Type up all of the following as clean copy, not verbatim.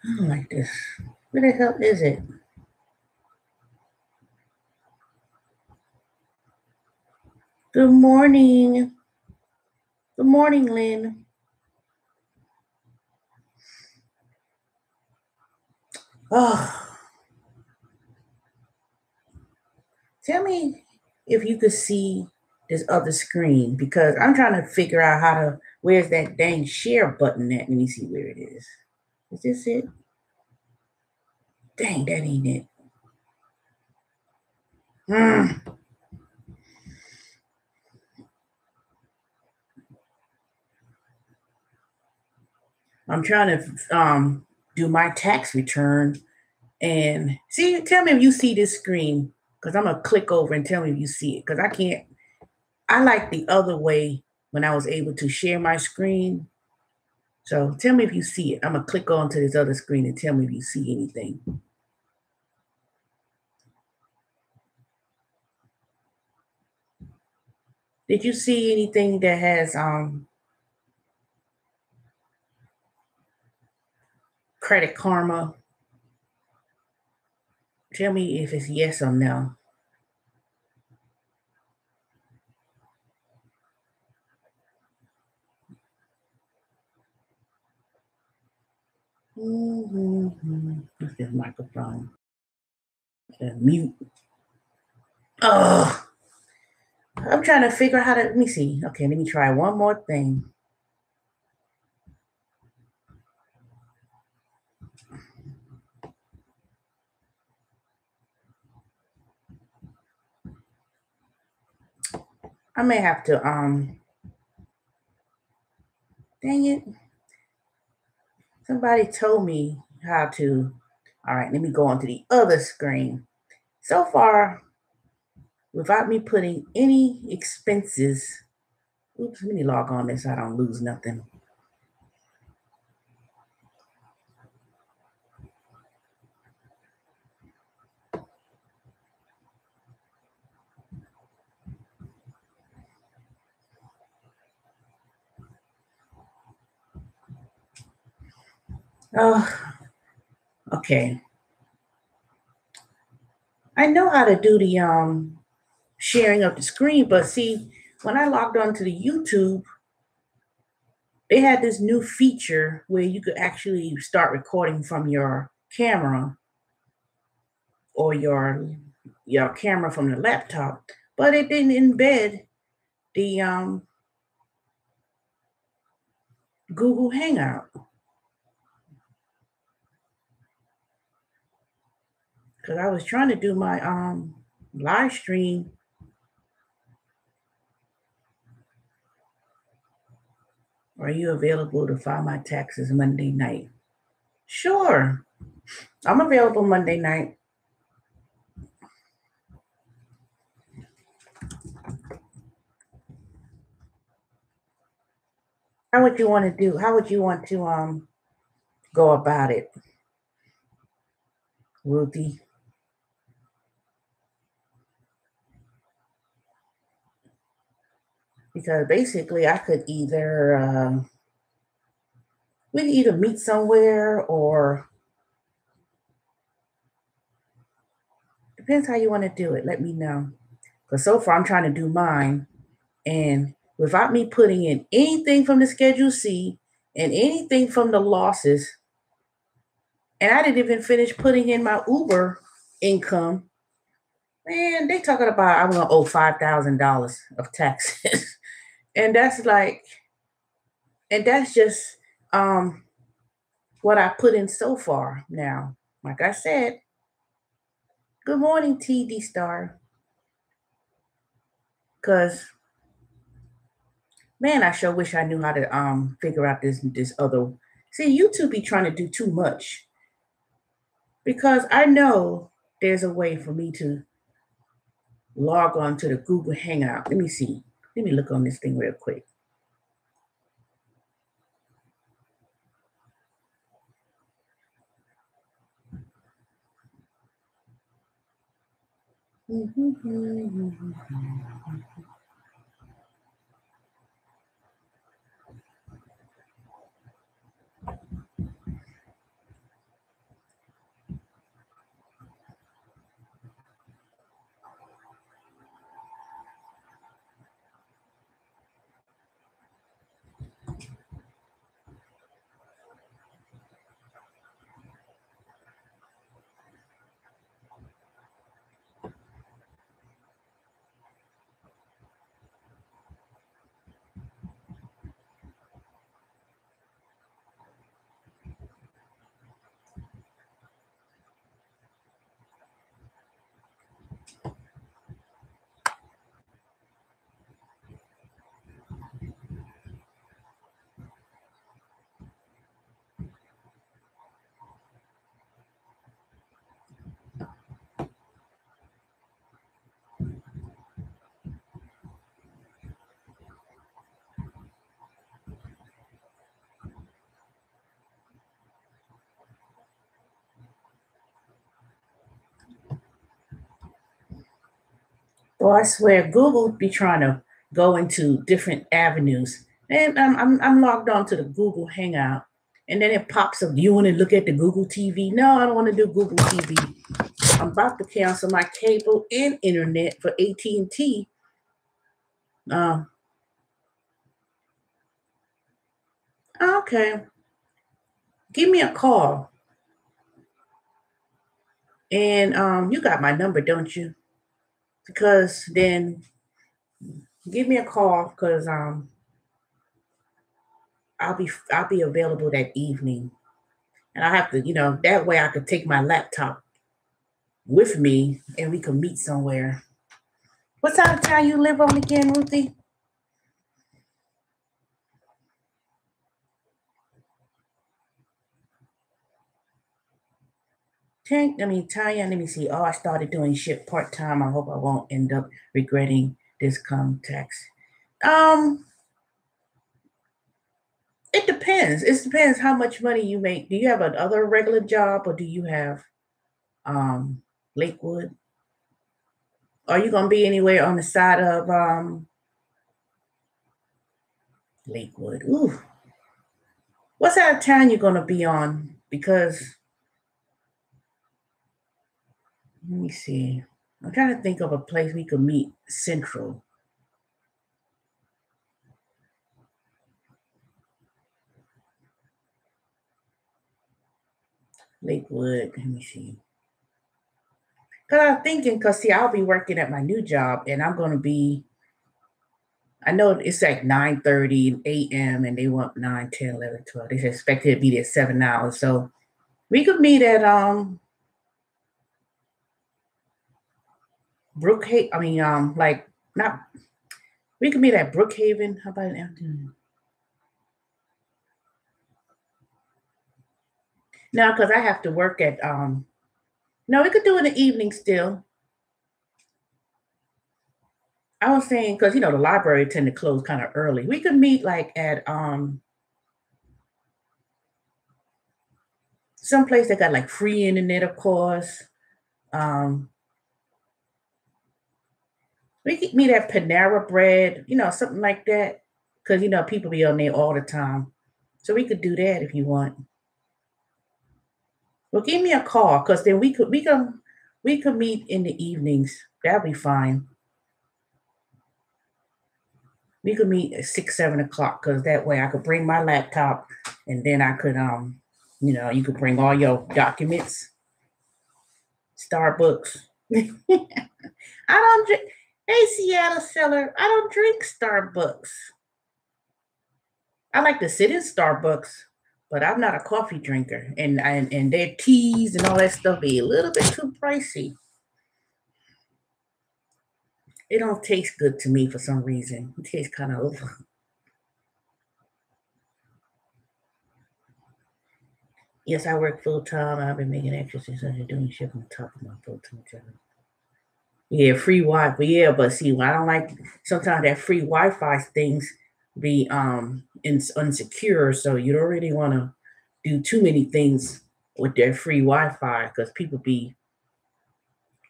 I don't like this. Where the hell is it? Good morning. Good morning, Lynn. Oh, tell me if you could see this other screen because I'm trying to figure out how to. Where's that dang share button at? Let me see where it is. Is this it? Dang, that ain't it. Mm. I'm trying to do my tax return and see. Tell me if you see this screen because I'm gonna click over and tell me if you see it because I can't. I like the other way when I was able to share my screen. So tell me if you see it. I'm gonna click on to this other screen and tell me if you see anything. Did you see anything that has Credit Karma? Tell me if it's yes or no. Mm-hmm. What's this microphone? Mute. Oh, I'm trying to figure out how to. Let me see. Okay, let me try one more thing. I may have to. Dang it! Somebody told me how to. All right, let me go on to the other screen. So far, without me putting any expenses. Oops, let me log on this so I don't lose nothing. Oh, okay. I know how to do the sharing of the screen, but see, when I logged on to the YouTube, they had this new feature where you could actually start recording from your camera or your camera from the laptop, but it didn't embed the Google Hangout because I was trying to do my live stream. Are you available to file my taxes Monday night? Sure, I'm available Monday night. How would you want to do? How would you want to go about it, Ruthie? Because basically, I could either we could either meet somewhere or depends how you want to do it. Let me know. Because so far, I'm trying to do mine, and without me putting in anything from the Schedule C and anything from the losses, and I didn't even finish putting in my Uber income. Man, they talking about I'm gonna owe $5,000 of taxes, and that's like, and that's just um what I put in so far. Now, like I said, good morning, TD Star, because man, I sure wish I knew how to figure out this other. See, YouTube be trying to do too much because I know there's a way for me to log on to the Google Hangout. Let me see. Let me look on this thing real quick. Boy, I swear, Google be trying to go into different avenues. And I'm logged on to the Google Hangout. And then it pops up, do you want to look at the Google TV? No, I don't want to do Google TV. I'm about to cancel my cable and internet for AT&T. Okay, give me a call. And you got my number, don't you? Because then give me a call because I'll be available that evening. And I have to, that way I could take my laptop with me and we can meet somewhere. What side of town you live on again, Ruthie? Tanya, let me see. Oh, I started doing shit part time. I hope I won't end up regretting this come tax. Um, it depends. It depends how much money you make. Do you have another regular job or do you have um Lakewood? Are you gonna be anywhere on the side of Lakewood? Ooh. What side of town you gonna be on? Because let me see. I'm trying to think of a place we could meet central. Lakewood. Let me see. Cause I'm thinking, cause see, I'll be working at my new job, and I'm gonna be. I know it's like 9:30 a.m. and they want 9, 10, 11, 12. They expect it to be there 7 hours. So we could meet at Brookhaven. I mean like not. We could meet at Brookhaven. How about an afternoon? No, because I have to work at No, we could do it in the evening still. I was saying because the library tend to close kind of early. We could meet like at some place that got like free internet, of course. Um, we could meet at Panera Bread, something like that. Because people be on there all the time. So we could do that if you want. Well, give me a call because then we could meet in the evenings. That'll be fine. We could meet at 6, 7 o'clock because that way I could bring my laptop and then I could you could bring all your documents. Starbucks. I don't drink. Hey, Seattle seller, I don't drink Starbucks. I like to sit in Starbucks, but I'm not a coffee drinker, and their teas and all that stuff be a little bit too pricey. It don't taste good to me for some reason. It tastes kind of over. Yes, I work full time. I've been making extra since I've been doing shit on top of my full time job. Yeah, free Wi-Fi. Yeah, but see, I don't like sometimes that free Wi-Fi things be unsecure, so you don't really want to do too many things with their free Wi-Fi because people be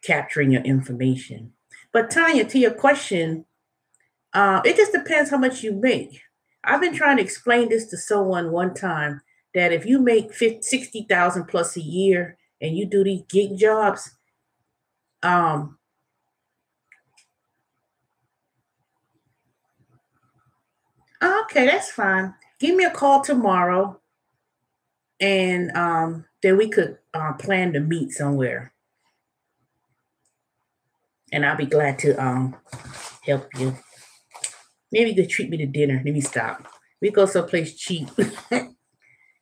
capturing your information. But Tanya, to your question, it just depends how much you make. I've been trying to explain this to someone one time that if you make 60,000 plus a year and you do these gig jobs, um, okay, that's fine. Give me a call tomorrow, and then we could plan to meet somewhere, and I'll be glad to help you. Maybe you could treat me to dinner. Let me stop. We go someplace cheap.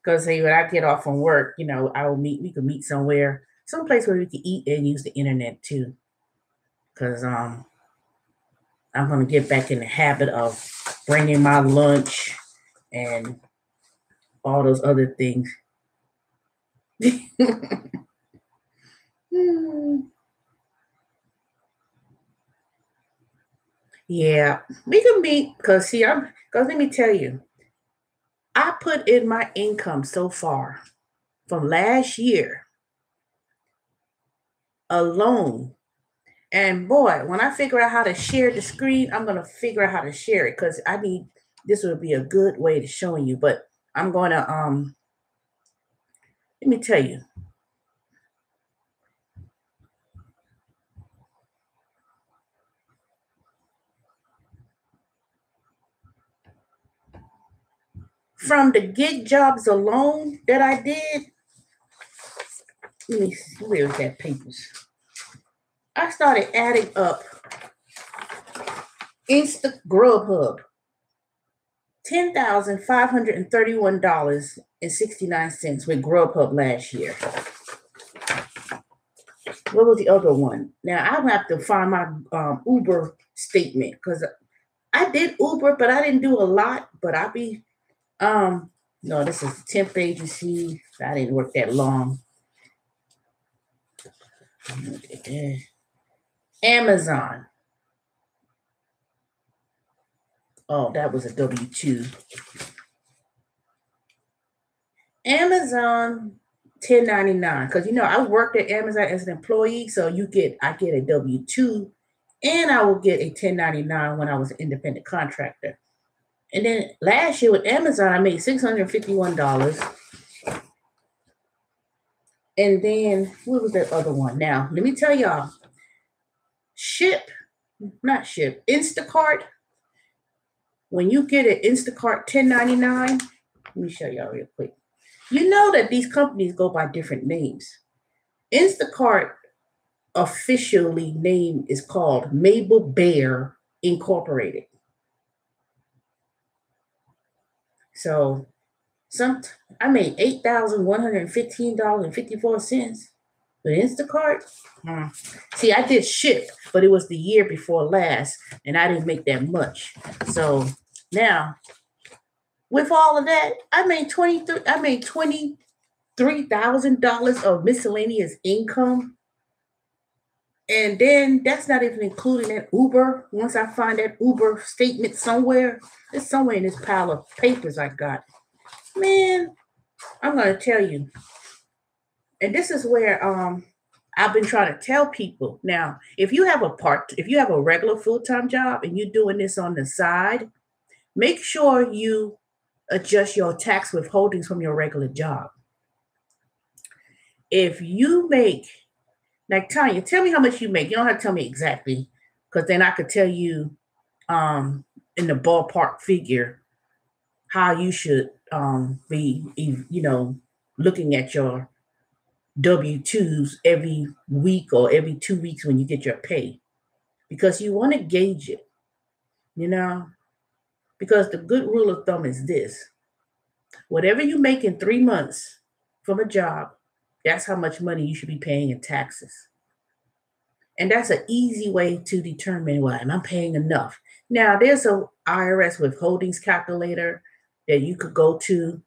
Because hey, when I get off from work, I will meet. We could meet somewhere, someplace where we can eat and use the internet too. Because I'm gonna get back in the habit of bringing my lunch and all those other things. Yeah, we can meet. Cause see, Cause let me tell you, I put in my income so far from last year alone. And boy, when I figure out how to share the screen, I'm going to figure out how to share it because this would be a good way to show you. But I'm going to, let me tell you. From the gig jobs alone that I did, let me see, where is that papers? I started adding up Insta Grubhub, $10,531.69 with Grubhub last year. What was the other one? Now I have to find my Uber statement because I did Uber, but I didn't do a lot. But no, this is a temp agency. I didn't work that long. Amazon. Oh, that was a W-2. Amazon 1099, because I worked at Amazon as an employee, so I get a W-2 and I will get a 1099 when I was an independent contractor. And then last year with Amazon, I made $651. And then what was that other one? Now, let me tell y'all, Instacart. When you get an Instacart 1099, let me show y'all real quick. You know that these companies go by different names. Instacart officially name is called Mabel Bear Incorporated. So I made $8,115.54 with Instacart. See, I did ship, but it was the year before last, and I didn't make that much. So now, with all of that, I made $23,000 of miscellaneous income. And then that's not even including that Uber. Once I find that Uber statement somewhere, it's somewhere in this pile of papers I got. Man, I'm gonna tell you. And this is where I've been trying to tell people. Now, if you have a regular full-time job and you're doing this on the side, make sure you adjust your tax withholdings from your regular job. If you make, like Tanya, tell me how much you make. You don't have to tell me exactly, because then I could tell you in the ballpark figure how you should be, looking at your W-2s every week or every 2 weeks when you get your pay, because you want to gauge it, because the good rule of thumb is this: whatever you make in 3 months from a job, that's how much money you should be paying in taxes. And that's an easy way to determine, well, am I paying enough? Now, there's a IRS withholdings calculator that you could go to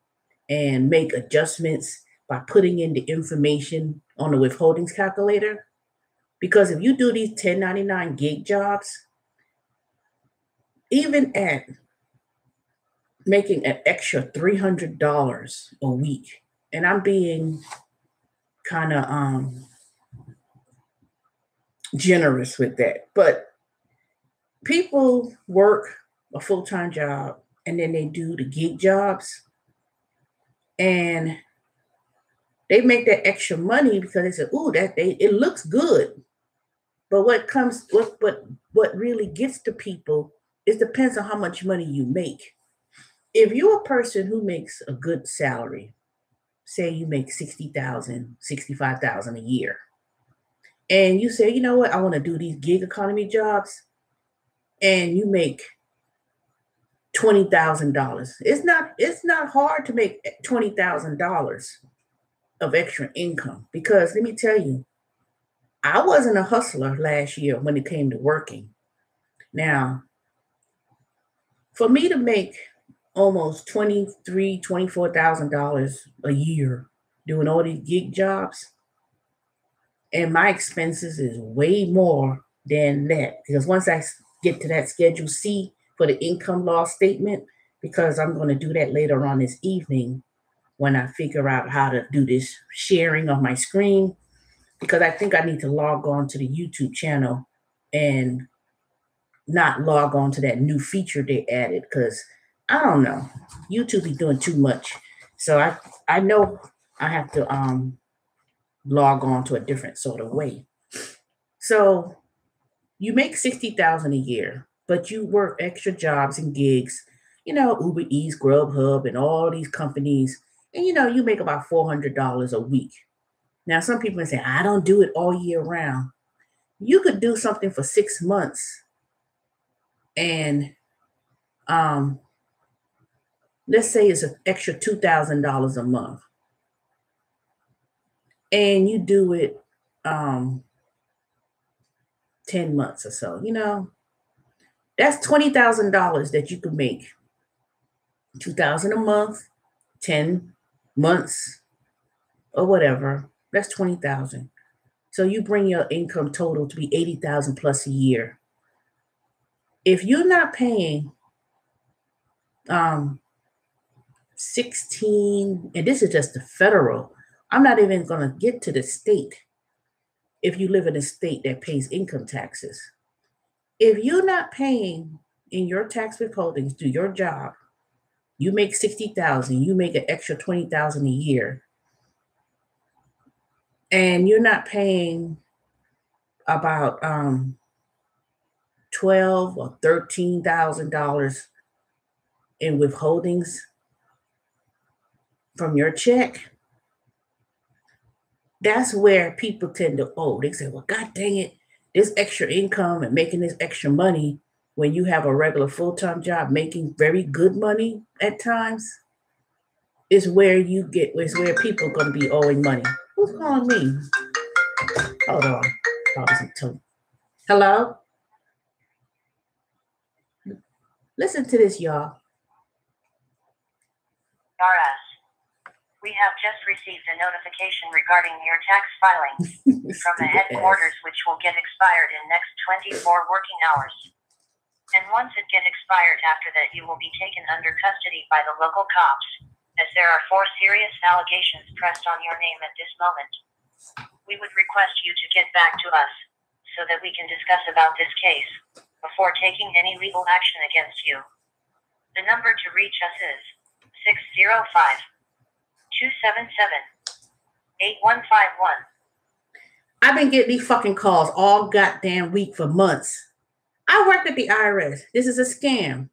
and make adjustments by putting in the information on the withholdings calculator. Because if you do these 1099 gig jobs, even at making an extra $300 a week, and I'm being kind of generous with that, but people work a full-time job and then they do the gig jobs and they make that extra money because they say, "Ooh, it looks good." But what really gets to people, it depends on how much money you make. If you're a person who makes a good salary, say you make 60,000, 65,000 a year, and you say, "You know what, I want to do these gig economy jobs," and you make $20,000. It's not hard to make $20,000 of extra income, because let me tell you, I wasn't a hustler last year when it came to working. Now, for me to make almost $24,000 a year doing all these gig jobs, and my expenses is way more than that, because once I get to that Schedule C for the income law statement, because I'm going to do that later on this evening when I figure out how to do this sharing of my screen, because I think I need to log on to the YouTube channel and not log on to that new feature they added, because I don't know, YouTube be doing too much. So I know I have to log on to a different sort of way. So you make 60,000 a year, but you work extra jobs and gigs, Uber Eats, Grubhub, and all these companies, and you make about $400 a week. Now, some people say, I don't do it all year round. You could do something for 6 months and let's say it's an extra $2,000 a month, and you do it 10 months or so, that's $20,000 that you could make. 2,000 a month, 10 months, or whatever. That's 20,000. So you bring your income total to be 80,000 plus a year. If you're not paying 16, and this is just the federal, I'm not even going to get to the state. If you live in a state that pays income taxes, if you're not paying in your tax withholdings, do your job, you make 60,000, you make an extra 20,000 a year, and you're not paying about $12,000 or $13,000 in withholdings from your check, that's where people tend to, they say, well, God dang it, this extra income and making this extra money when you have a regular full-time job making very good money at times is where people are going to be owing money. Who's calling me? Hold on. Hello? Listen to this, y'all. RS, we have just received a notification regarding your tax filings from the headquarters, which will get expired in next 24 working hours. And once it gets expired, after that you will be taken under custody by the local cops, as there are 4 serious allegations pressed on your name at this moment. We would request you to get back to us so that we can discuss about this case before taking any legal action against you. The number to reach us is 605-277-8151. I've been getting these fucking calls all goddamn week for months. I worked at the IRS. This is a scam.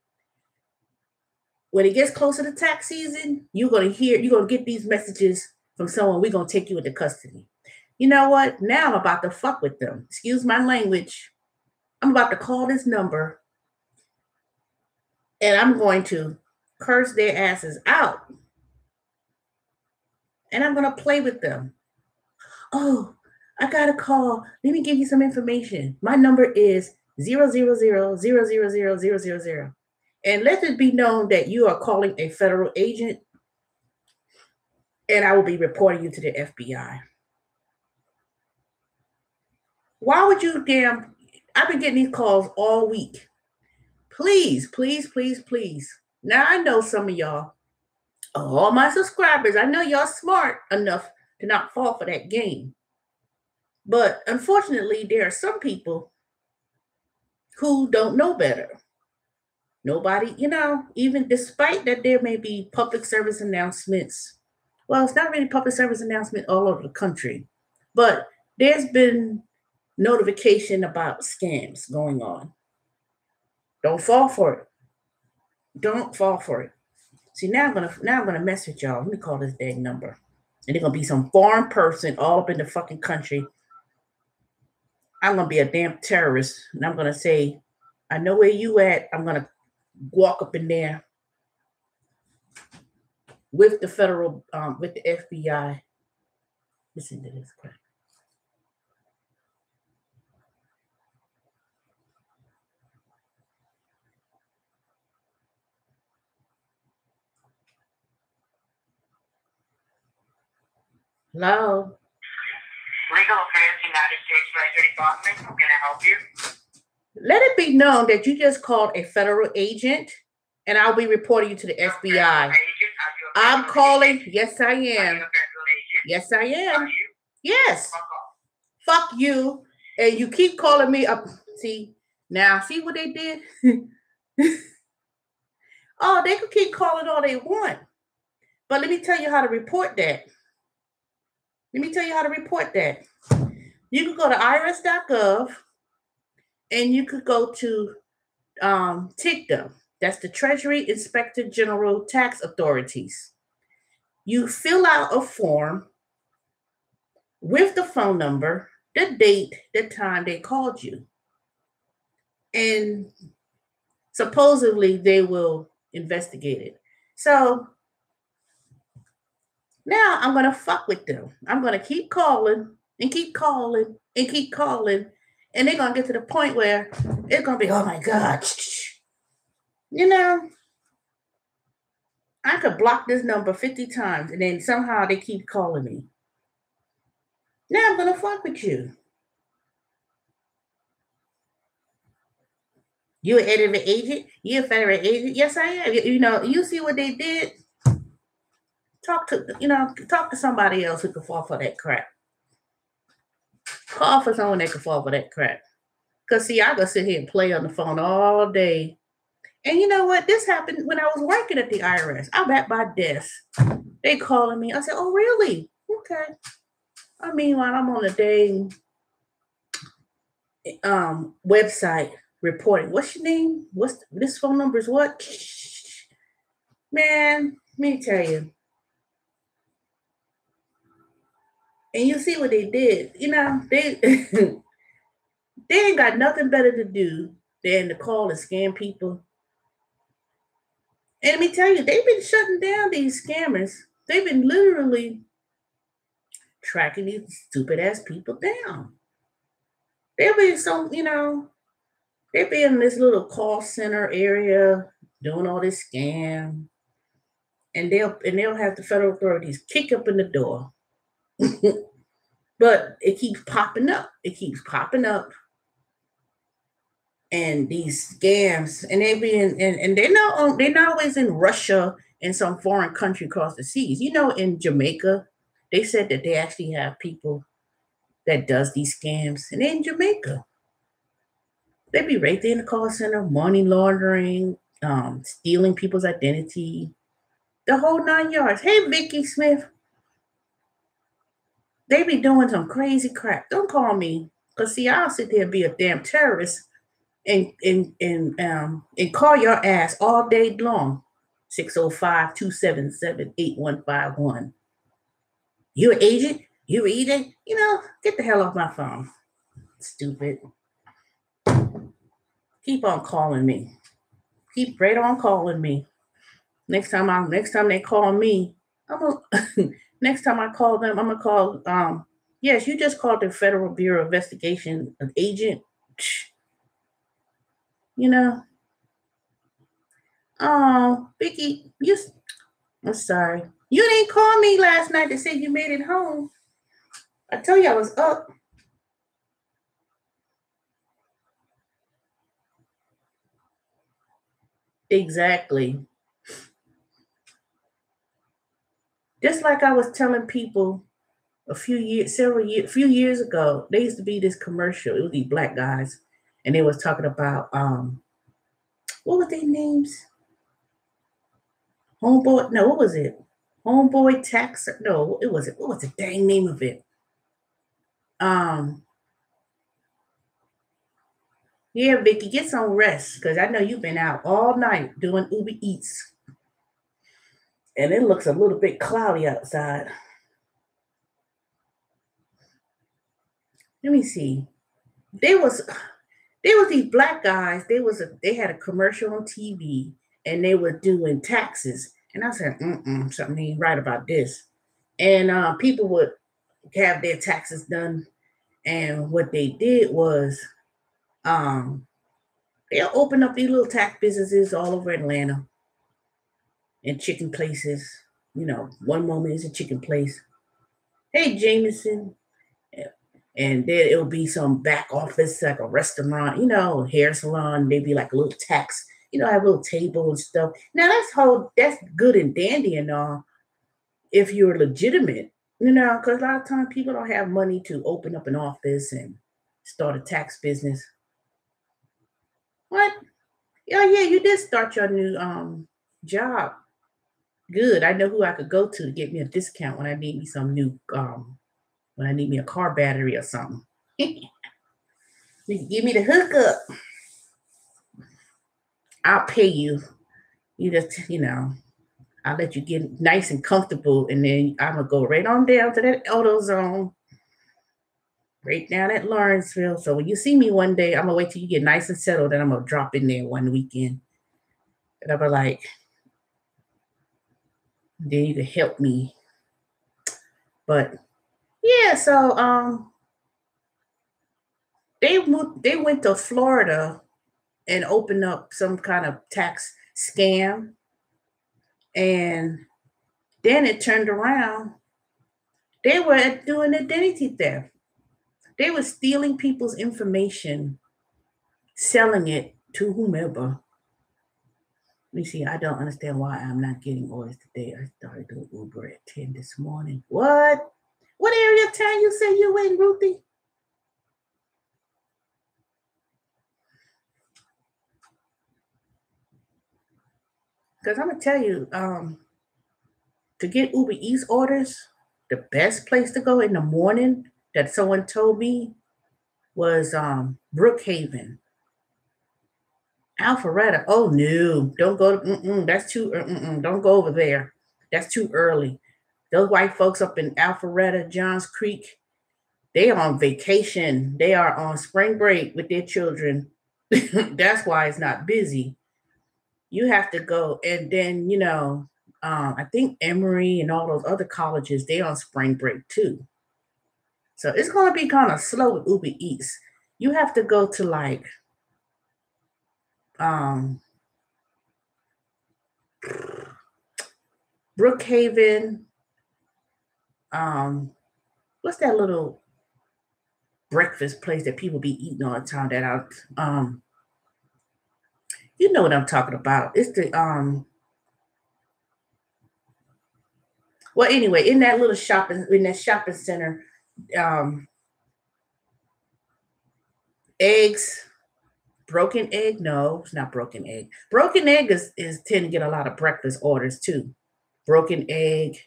When it gets closer to tax season, you're going to get these messages from someone, we're going to take you into custody. You know what? Now I'm about to fuck with them. Excuse my language. I'm about to call this number and I'm going to curse their asses out. And I'm going to play with them. Oh, I got a call. Let me give you some information. My number is 000000000. And let it be known that you are calling a federal agent, and I will be reporting you to the FBI. Why would you I've been getting these calls all week. Please, please, please, please. Now I know some of y'all, all my subscribers, I know y'all smart enough to not fall for that game. But unfortunately, there are some people who don't know better. Nobody, even despite that there may be public service announcements. Well, it's not really public service announcement all over the country, but there's been notification about scams going on. Don't fall for it. Don't fall for it. See, now I'm gonna mess with y'all. Let me call this dang number. And they're gonna be some foreign person all up in the fucking country. I'm gonna be a damn terrorist, and I'm gonna say, I know where you at. I'm gonna walk up in there with the federal, with the FBI. Listen to this crap. Hello? Legal Affairs, United States Treasury Department. How can I help you? Let it be known that you just called a federal agent, and I'll be reporting you to the FBI. I'm calling. Yes, I am. Yes, I am. Yes. Fuck you. And you keep calling me up. See, now see what they did? Oh, they could keep calling all they want. But let me tell you how to report that. Let me tell you how to report that. You could go to irs.gov and you could go to TIGTA. That's the Treasury Inspector General Tax Authorities. You fill out a form with the phone number, the date, the time they called you. And supposedly they will investigate it. So now I'm going to fuck with them. I'm going to keep calling and keep calling and keep calling. And they're going to get to the point where it's going to be, oh my God. You know, I could block this number 50 times and then somehow they keep calling me. Now I'm going to fuck with you. You an federal agent? You a federal agent? Yes, I am. You know, you see what they did? Talk to somebody else who can fall for that crap. Call for someone that can fall for that crap. Because, see, I go sit here and play on the phone all day. And you know what? This happened when I was working at the IRS. I'm at my desk. They calling me. I said, oh, really? Okay. Meanwhile, I'm on a dang website reporting. What's your name? This phone number is what? Man, let me tell you. And you see what they did. You know, they they ain't got nothing better to do than to call and scam people. And let me tell you, they've been shutting down these scammers. They've been literally tracking these stupid ass people down. They'll be they'll be in this little call center area doing all this scam. And they'll have the federal authorities kick up in the door. But it keeps popping up. It keeps popping up. And these scams, and they be and they're not always in Russia and some foreign country across the seas. You know, in Jamaica, they said that they actually have people that does these scams, and they're in Jamaica. They be right there in the call center, money laundering, stealing people's identity, the whole 9 yards. Hey, Vicky Smith, they be doing some crazy crap. Don't call me, cause see, I'll sit there and be a damn terrorist and call your ass all day long. 605-277-8151. You an agent? You an agent? You know, get the hell off my phone. Stupid. Keep on calling me. Keep right on calling me. Next time they call me, next time I call them, I'm gonna call yes, you just called the Federal Bureau of Investigation an agent. You know. Oh, Vicky, I'm sorry. You didn't call me last night to say you made it home. I tell you I was up. Exactly. Just like I was telling people a few years ago, there used to be this commercial. It was these black guys, and they was talking about what were their names? Homeboy? No, what was it? Homeboy Tax? No, it wasn't. What was the dang name of it? Yeah, Vicky, get some rest because I know you've been out all night doing Uber Eats, and it looks a little bit cloudy outside. Let me see. There was these black guys. They had a commercial on TV, and they were doing taxes. And I said, something ain't right about this. And people would have their taxes done, and what they did was they'll open up these little tax businesses all over Atlanta and chicken places. You know, one moment is a chicken place. Hey, Jameson. And then it'll be some back office, like a restaurant, hair salon, maybe like a little tax, have a little table and stuff. Now that's good and dandy and all if you're legitimate, because a lot of times people don't have money to open up an office and start a tax business. What? Oh yeah, you did start your new job. Good. I know who I could go to get me a discount when I need me some new when I need me a car battery or something. You can give me the hookup. I'll pay you. You just, I'll let you get nice and comfortable, and then I'm gonna go right on down to that AutoZone, right down at Lawrenceville. So when you see me one day, I'm gonna wait till you get nice and settled, and I'm gonna drop in there one weekend. And I'll be like, then you can help me. But yeah, so they went to Florida and opened up some kind of tax scam, and then it turned around. They were doing identity theft. They were stealing people's information, selling it to whomever. Let me see. I don't understand why I'm not getting orders today. I started doing Uber at 10 this morning. What? What area of town you say you in, Ruthie? Because I'm gonna tell you, to get Uber Eats orders, the best place to go in the morning that someone told me was Brookhaven. Alpharetta. Oh no, don't go. That's too. Don't go over there. That's too early. Those white folks up in Alpharetta, Johns Creek, they are on vacation. They are on spring break with their children. That's why it's not busy. You have to go, and then I think Emory and all those other colleges, they on spring break too. So it's gonna be kind of slow with Uber Eats. You have to go to like um Brookhaven. Um, what's that little breakfast place that people be eating all the time? That out, you know what I'm talking about? It's the Well, anyway, in that shopping center, um, eggs. Broken Egg? No, it's not Broken Egg. Broken Egg is tend to get a lot of breakfast orders too. Broken Egg,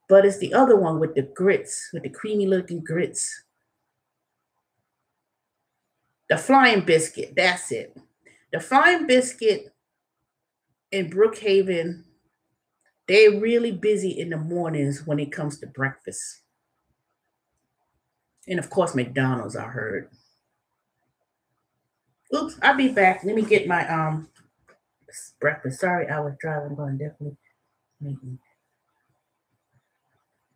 but it's the other one with the grits, with the creamy looking grits. The Flying Biscuit, that's it. The Flying Biscuit in Brookhaven, they're really busy in the mornings when it comes to breakfast. And of course, McDonald's, I heard. Oops, I'll be back. Let me get my breakfast. Sorry, I was driving. I'm going to definitely make me.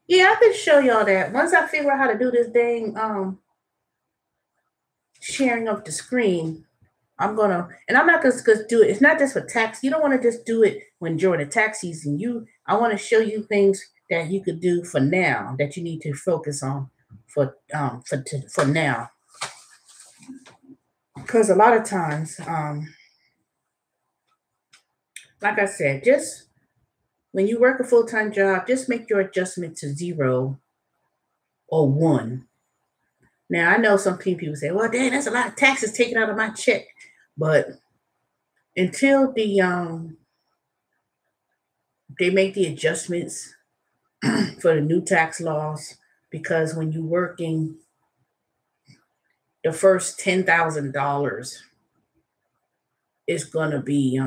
Yeah, I can show y'all that. Once I figure out how to do this dang sharing of the screen, and I'm not just gonna do it. It's not just for tax. You don't want to just do it when during the tax season. I want to show you things that you could do for now that you need to focus on for now. Because a lot of times, like I said, just when you work a full-time job, just make your adjustment to 0 or 1. Now I know some people say, "Well, dang, that's a lot of taxes taken out of my check," but until they make the adjustments for the new tax laws, because when you're working, the first $10,000 is gonna be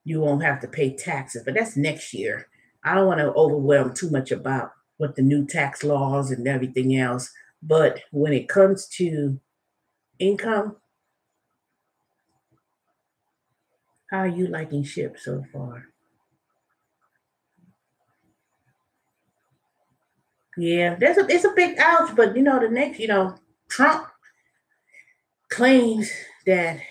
you won't have to pay taxes, but that's next year. I don't want to overwhelm too much about what the new tax laws and everything else, but when it comes to income, how are you liking SHIP so far? Yeah, it's a big ouch, but the next, Trump claims that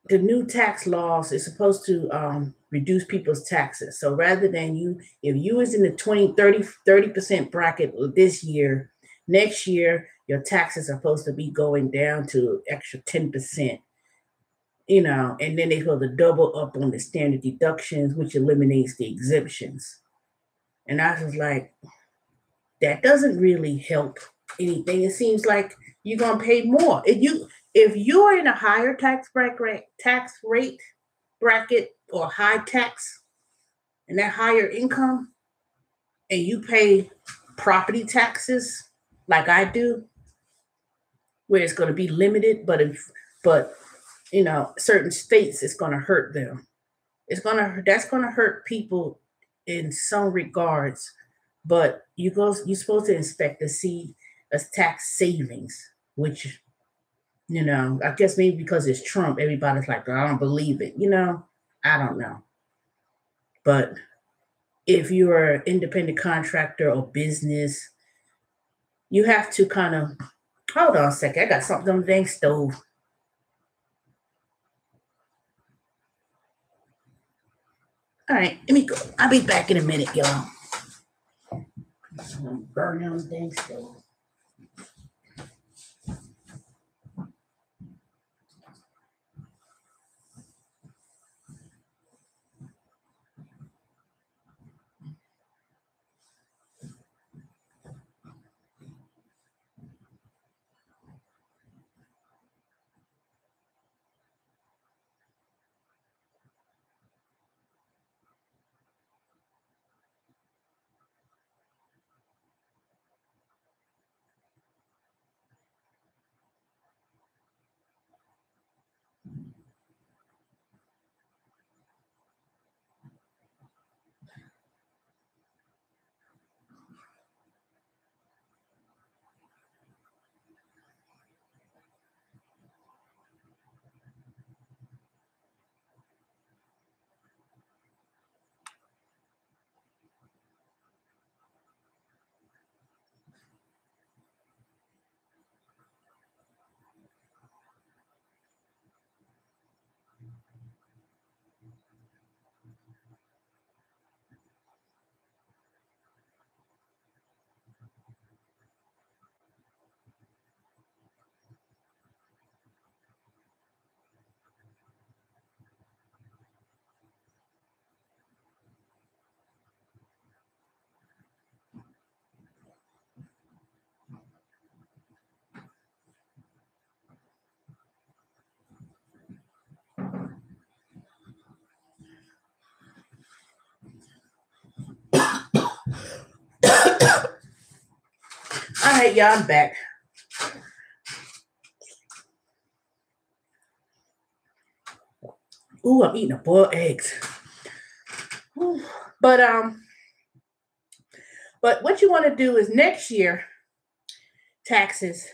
the new tax laws is supposed to reduce people's taxes. So rather than if you was in the 30% bracket this year, next year your taxes are supposed to be going down to extra 10%. And then they're supposed to double up on the standard deductions, which eliminates the exemptions. And I was like, that doesn't really help anything. It seems like you're gonna pay more. If you're in a higher tax rate bracket or high tax and that higher income, and you pay property taxes like I do, where it's going to be limited, but certain states it's going to hurt them. That's going to hurt people in some regards, but you're supposed to expect to see a tax savings, which I guess maybe because it's Trump, everybody's like, I don't believe it. I don't know, but if you're an independent contractor or business, you have to kind of hold on a second. I got something on the dang stove. All right, let me go. I'll be back in a minute, y'all. I'm burning on the dang stove. All right, y'all, I'm back. Ooh, I'm eating a boiled eggs. Ooh. But what you want to do is next year taxes,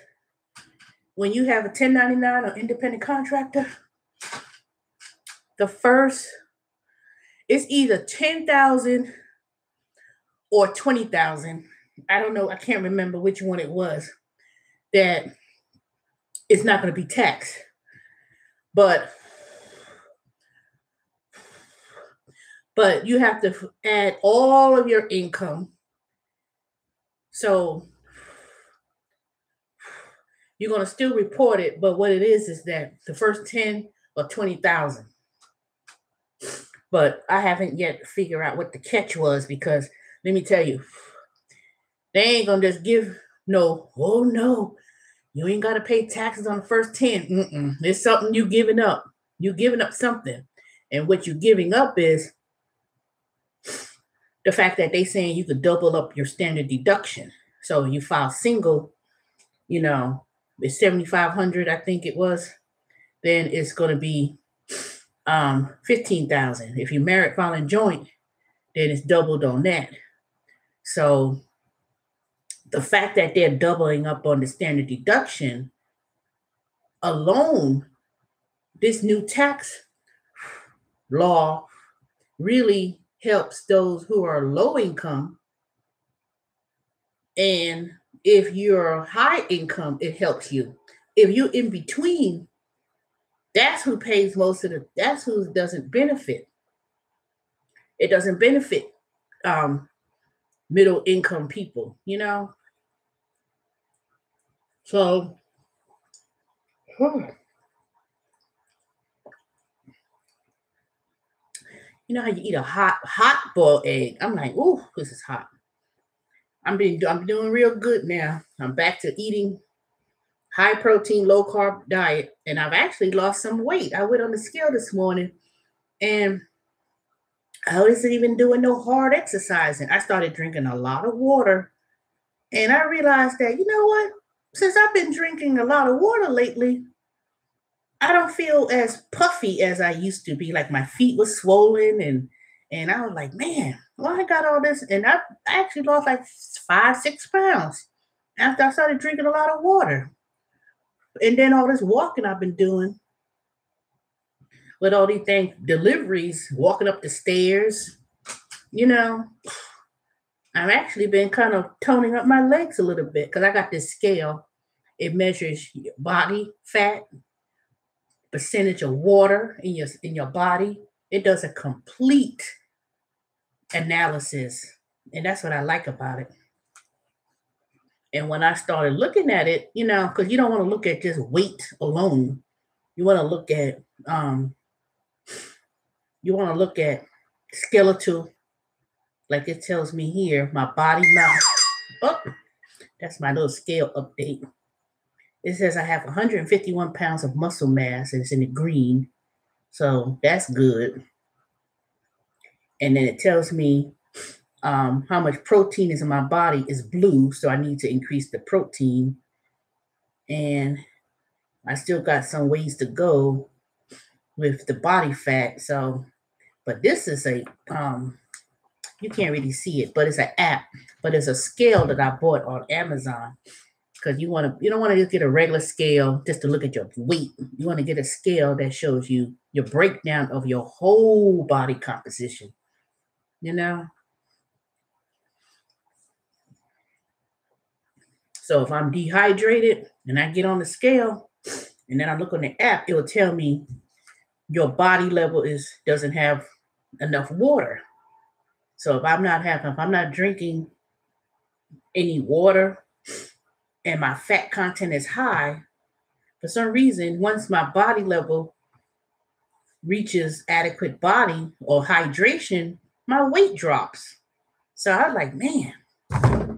when you have a 1099 or independent contractor, the first it's either 10,000 or 20,000. I don't know. I can't remember which one it was that it's not going to be taxed. But you have to add all of your income. So you're going to still report it, but what it is that the first 10 or 20,000. But I haven't yet figured out what the catch was, because let me tell you, they ain't going to just give no, you ain't got to pay taxes on the first 10. There's something you giving up. You're giving up something. And what you're giving up is the fact that they saying you could double up your standard deduction. So you file single, it's 7,500, I think it was, then it's going to be 15,000. If you married filing joint, then it's doubled on that. So the fact that they're doubling up on the standard deduction alone, this new tax law really helps those who are low income. And if you're high income, it helps you. If you're in between, that's who pays most of that's who doesn't benefit. It doesn't benefit middle income people, So, you know how you eat a hot boiled egg? I'm like, ooh, this is hot. I'm doing real good now. I'm back to eating high protein, low carb diet, and I've actually lost some weight. I went on the scale this morning, and I wasn't even doing no hard exercising. I started drinking a lot of water, and I realized that, you know what? Since I've been drinking a lot of water lately, I don't feel as puffy as I used to be. Like my feet was swollen, and I was like, man, well, I got all this, and I actually lost like 5, 6 pounds after I started drinking a lot of water. And then all this walking I've been doing with all these things, deliveries, walking up the stairs, you know, I've actually been kind of toning up my legs a little bit because I got this scale. It measures your body fat, percentage of water in your body. It does a complete analysis, and that's what I like about it. And when I started looking at it, because you don't want to look at just weight alone, you want to look at skeletal, like it tells me here, my body mass. Oh, that's my little scale update. It says I have 151 pounds of muscle mass, and it's in the green, so that's good. And then it tells me how much protein is in my body is blue, so I need to increase the protein. And I still got some ways to go with the body fat. So, but this is you can't really see it, but it's an app, but it's a scale that I bought on Amazon. Because you don't want to just get a regular scale just to look at your weight. You want to get a scale that shows you your breakdown of your whole body composition. So if I'm dehydrated and I get on the scale and then I look on the app, it will tell me your body level doesn't have enough water. So if I'm not drinking any water and my fat content is high, for some reason, once my body level reaches adequate body or hydration, my weight drops. So I was like, man.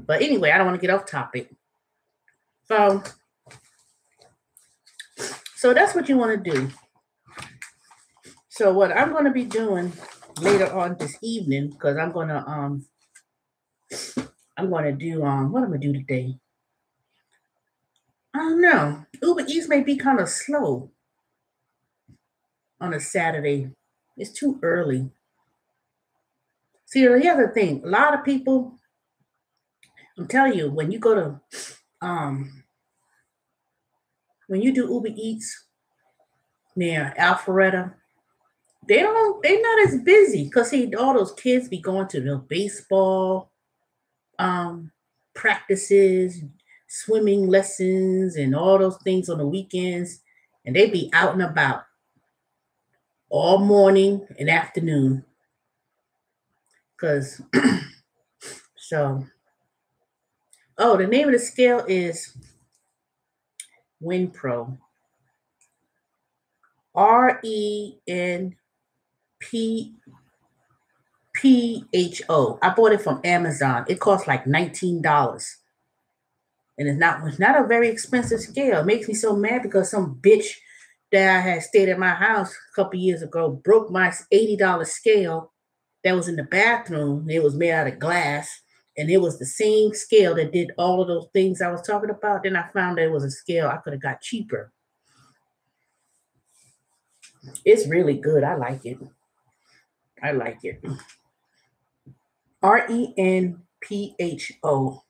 But anyway, I don't want to get off topic. So that's what you want to do. So what I'm going to be doing later on this evening, because I'm going to do what I'm going to do today. I don't know. Uber Eats may be kind of slow on a Saturday. It's too early. See, here's the thing. A lot of people, I'm telling you, when you go to when you do Uber Eats near Alpharetta, they're not as busy because all those kids be going to the baseball practices, swimming lessons, and all those things on the weekends, and they be out and about all morning and afternoon. Because so, the name of the scale is WinPro. RENPHO. I bought it from Amazon. It cost like $19. And it's not a very expensive scale. It makes me so mad because some bitch that I had stayed at my house a couple years ago broke my $80 scale that was in the bathroom. It was made out of glass, and it was the same scale that did all of those things I was talking about. Then I found that it was a scale I could have got cheaper. It's really good. I like it. RENPHO.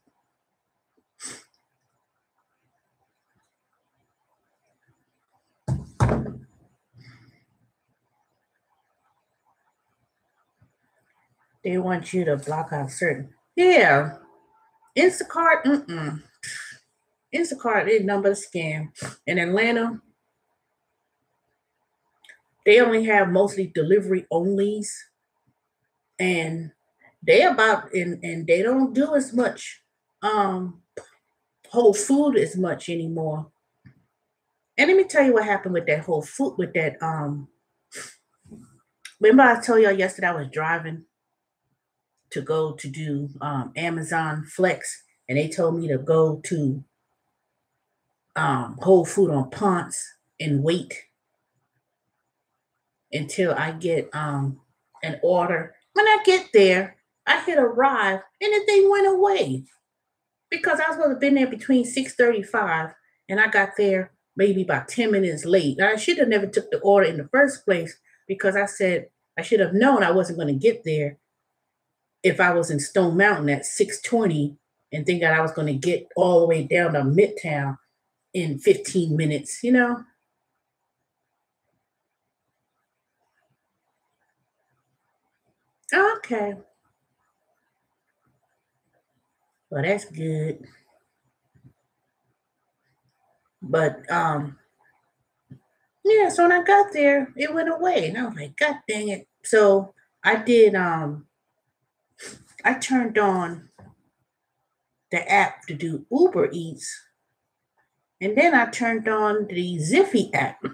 They want you to block out certain. Yeah. Instacart, Instacart is nothing but a scam. In Atlanta, they only have mostly delivery onlys. And they don't do as much whole food as much anymore. And let me tell you what happened with that whole food, with that remember I told y'all yesterday I was driving to go to do Amazon Flex, and they told me to go to Whole Food on Ponce and wait until I get an order. When I get there, I hit arrive and the thing went away because I was supposed to have been there between 6:35 and I got there maybe about 10 minutes late. I should have never took the order in the first place because I said I should have known I wasn't going to get there if I was in Stone Mountain at 6:20 and think that I was going to get all the way down to Midtown in 15 minutes, you know? Okay. Well, that's good. But yeah, so when I got there, it went away. And I was like, God dang it. So I did I turned on the app to do Uber Eats, and then I turned on the Ziffy app.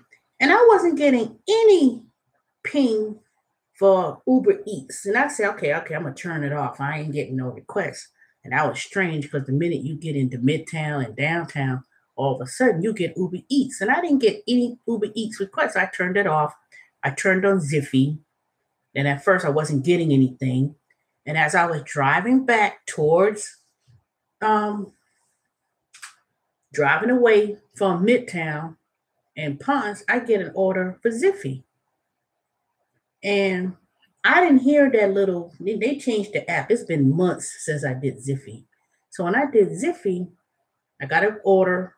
And I wasn't getting any ping for Uber Eats. And I said, okay, I'm gonna turn it off. I ain't getting no requests. And that was strange because the minute you get into Midtown and downtown, all of a sudden you get Uber Eats. And I didn't get any Uber Eats requests. I turned it off. I turned on Ziffy. And at first I wasn't getting anything. And as I was driving back towards um driving away from Midtown and Ponce, I get an order for Ziffy. And I didn't hear that little, they changed the app. It's been months since I did Ziffy. So when I did Ziffy, I got an order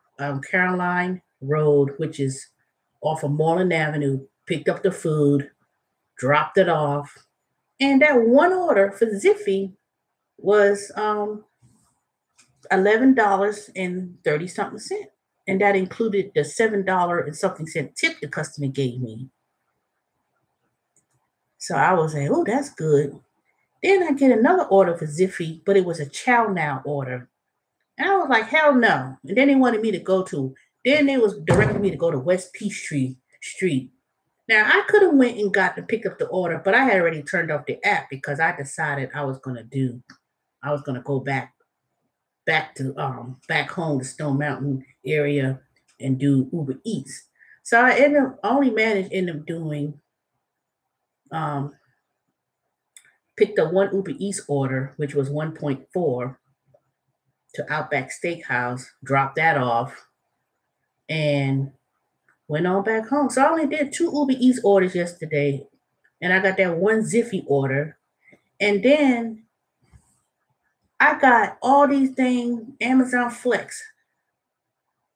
Caroline Road, which is off of Moreland Avenue, picked up the food, dropped it off. And that one order for Ziffy was $11 and 30 something cent. And that included the $7 and something cent tip the customer gave me. So I was like, oh, that's good. Then I get another order for Ziffy, but it was a Chow Now order. And I was like, hell no. And then they wanted me to then they was directing me to go to West Peachtree Street. Now I could have went and got to pick up the order, but I had already turned off the app because I decided I was gonna go back home to Stone Mountain area and do Uber Eats. So I ended up doing um picked up one Uber Eats order, which was 1.4 to Outback Steakhouse, dropped that off, and went on back home. So I only did two Uber Eats orders yesterday, and I got that one Ziffy order. And then I got all these things, Amazon Flex.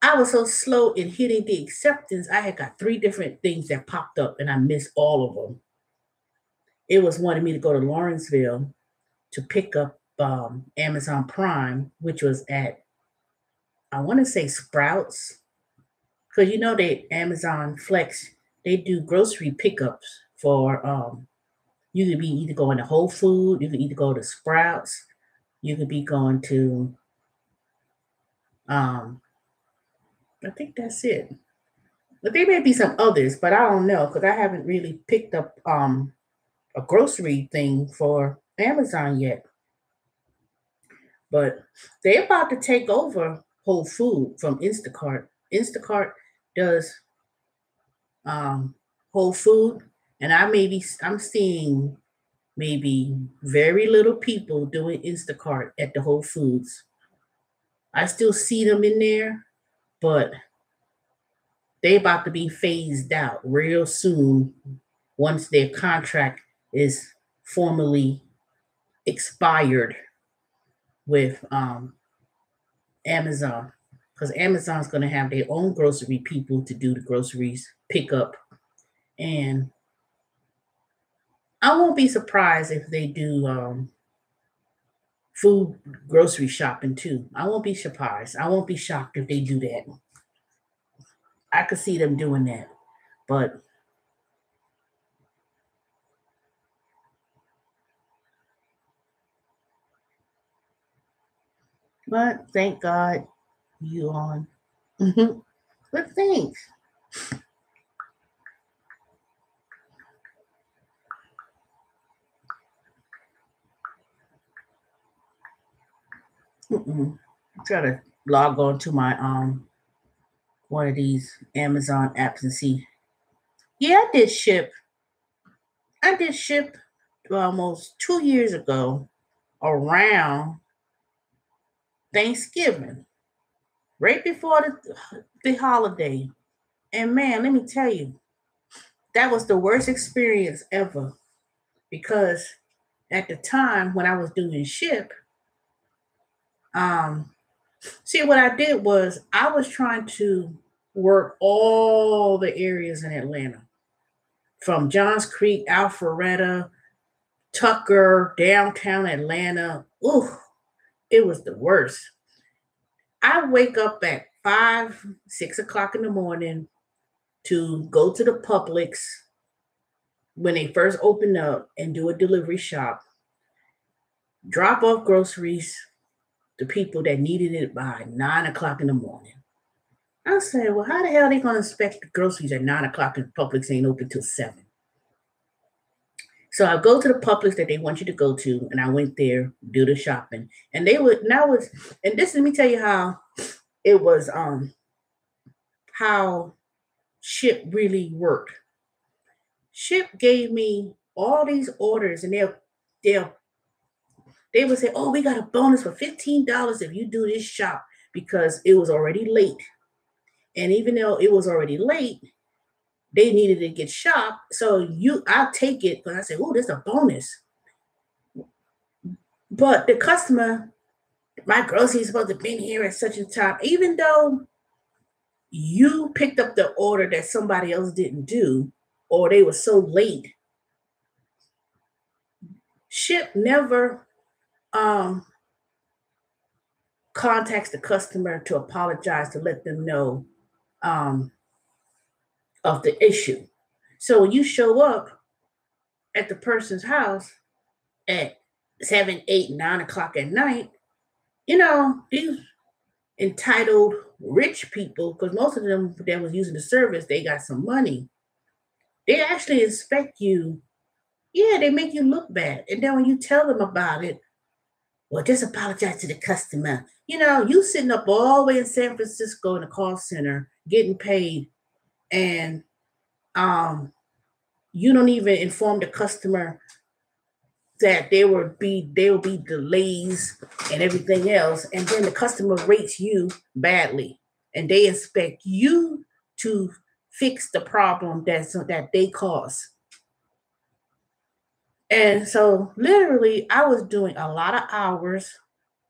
I was so slow in hitting the acceptance. I had got three different things that popped up, and I missed all of them. It was wanting me to go to Lawrenceville to pick up Amazon Prime, which was at, I want to say Sprouts, because you know they Amazon Flex, they do grocery pickups for you could be either going to Whole Food, you could either go to Sprouts, you could be going to I think that's it. But there may be some others, but I don't know because I haven't really picked up a grocery thing for Amazon yet. But they're about to take over Whole Food from Instacart. Instacart does um, Whole Food, and I'm seeing maybe very little people doing Instacart at the Whole Foods. I still see them in there, but they about to be phased out real soon once their contract is formally expired with Amazon, because Amazon's going to have their own grocery people to do the groceries pickup, and I won't be surprised if they do food grocery shopping too. I won't be surprised. I won't be shocked if they do that. I could see them doing that, but thank God you on. But thanks. Try to log on to my one of these Amazon apps and see. Yeah, I did ship. I did ship almost 2 years ago around Thanksgiving, right before the holiday. And man, let me tell you, that was the worst experience ever because at the time when I was doing ship, um, see what I did was I was trying to work all the areas in Atlanta, from Johns Creek, Alpharetta, Tucker, downtown Atlanta. Ooh, it was the worst. I wake up at 5, 6 o'clock in the morning to go to the Publix when they first open up and do a delivery shop, drop off groceries to people that needed it by 9 o'clock in the morning. I said, well, how the hell are they going to inspect the groceries at 9 o'clock and Publix ain't open till 7? So I go to the Publix that they want you to go to, and I went there, do the shopping. And they would now was and this let me tell you how it was how Ship really worked. Ship gave me all these orders and they would say, oh, we got a bonus for $15 if you do this shop because it was already late. And even though it was already late, they needed to get shopped. So I'll take it, but I said, oh, there's a bonus. But the customer, my groceries supposed to be here at such a time, even though you picked up the order that somebody else didn't do, or they were so late. Ship never contacts the customer to apologize, to let them know of the issue. So when you show up at the person's house at 7, 8, 9 o'clock at night, these entitled rich people, because most of them that was using the service, they got some money. They actually expect you. Yeah, they make you look bad. And then when you tell them about it, well, just apologize to the customer. You sitting up all the way in San Francisco in a call center getting paid, and you don't even inform the customer that there will be delays and everything else, and then the customer rates you badly, and they expect you to fix the problem that they caused. And so literally I was doing a lot of hours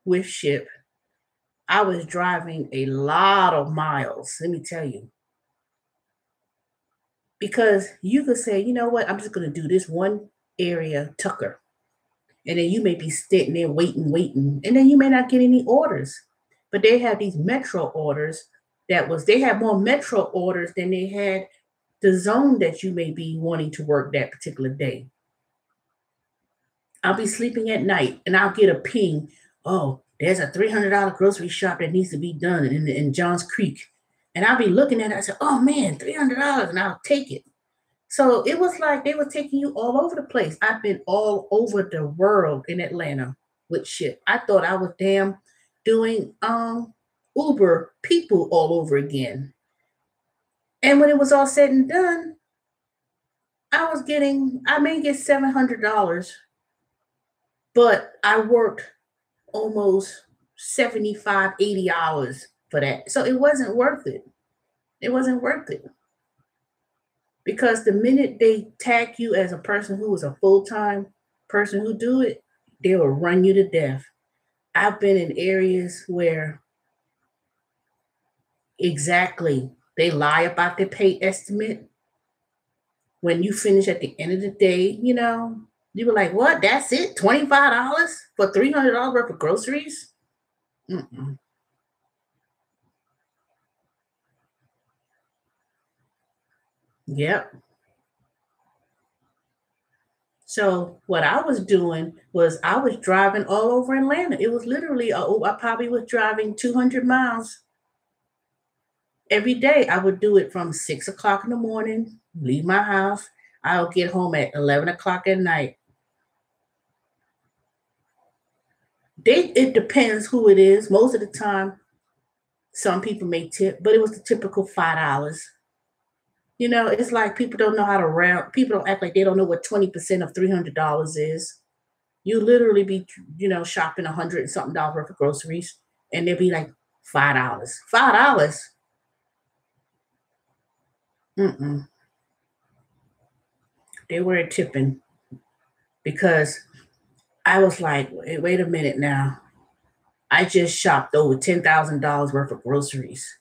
with Ship. I was driving a lot of miles, let me tell you. Because you could say, you know what, I'm just going to do this one area, Tucker. And then you may be sitting there waiting, and then you may not get any orders. But they have these metro orders they had more metro orders than they had the zone that you may be wanting to work that particular day. I'll be sleeping at night and I'll get a ping. Oh, there's a $300 grocery shop that needs to be done in Johns Creek. And I'll be looking at it. I said, oh man, $300, and I'll take it. So it was like they were taking you all over the place. I've been all over the world in Atlanta with Ship. I thought I was doing Uber people all over again. And when it was all said and done, I may get $700, but I worked almost 75, 80 hours for that. So it wasn't worth it. It wasn't worth it. Because the minute they tag you as a person who is a full-time person who do it, they will run you to death. I've been in areas where exactly they lie about their pay estimate. When you finish at the end of the day, you were like, what? That's it? $25 for $300 worth of groceries? Mm-mm. Yep. So what I was doing was I was driving all over Atlanta. It was literally, I probably was driving 200 miles every day. I would do it from 6 o'clock in the morning, leave my house. I'll get home at 11 o'clock at night. It depends who it is. Most of the time, Some people may tip, but it was the typical $5. You know, it's like people don't know how to round. People don't act like they don't know what 20% of $300 is. You literally be, shopping $100 and something worth of groceries, and they'll be like $5. $5. Mm-mm. They weren't tipping because I was like, wait a minute now. I just shopped over $10,000 worth of groceries.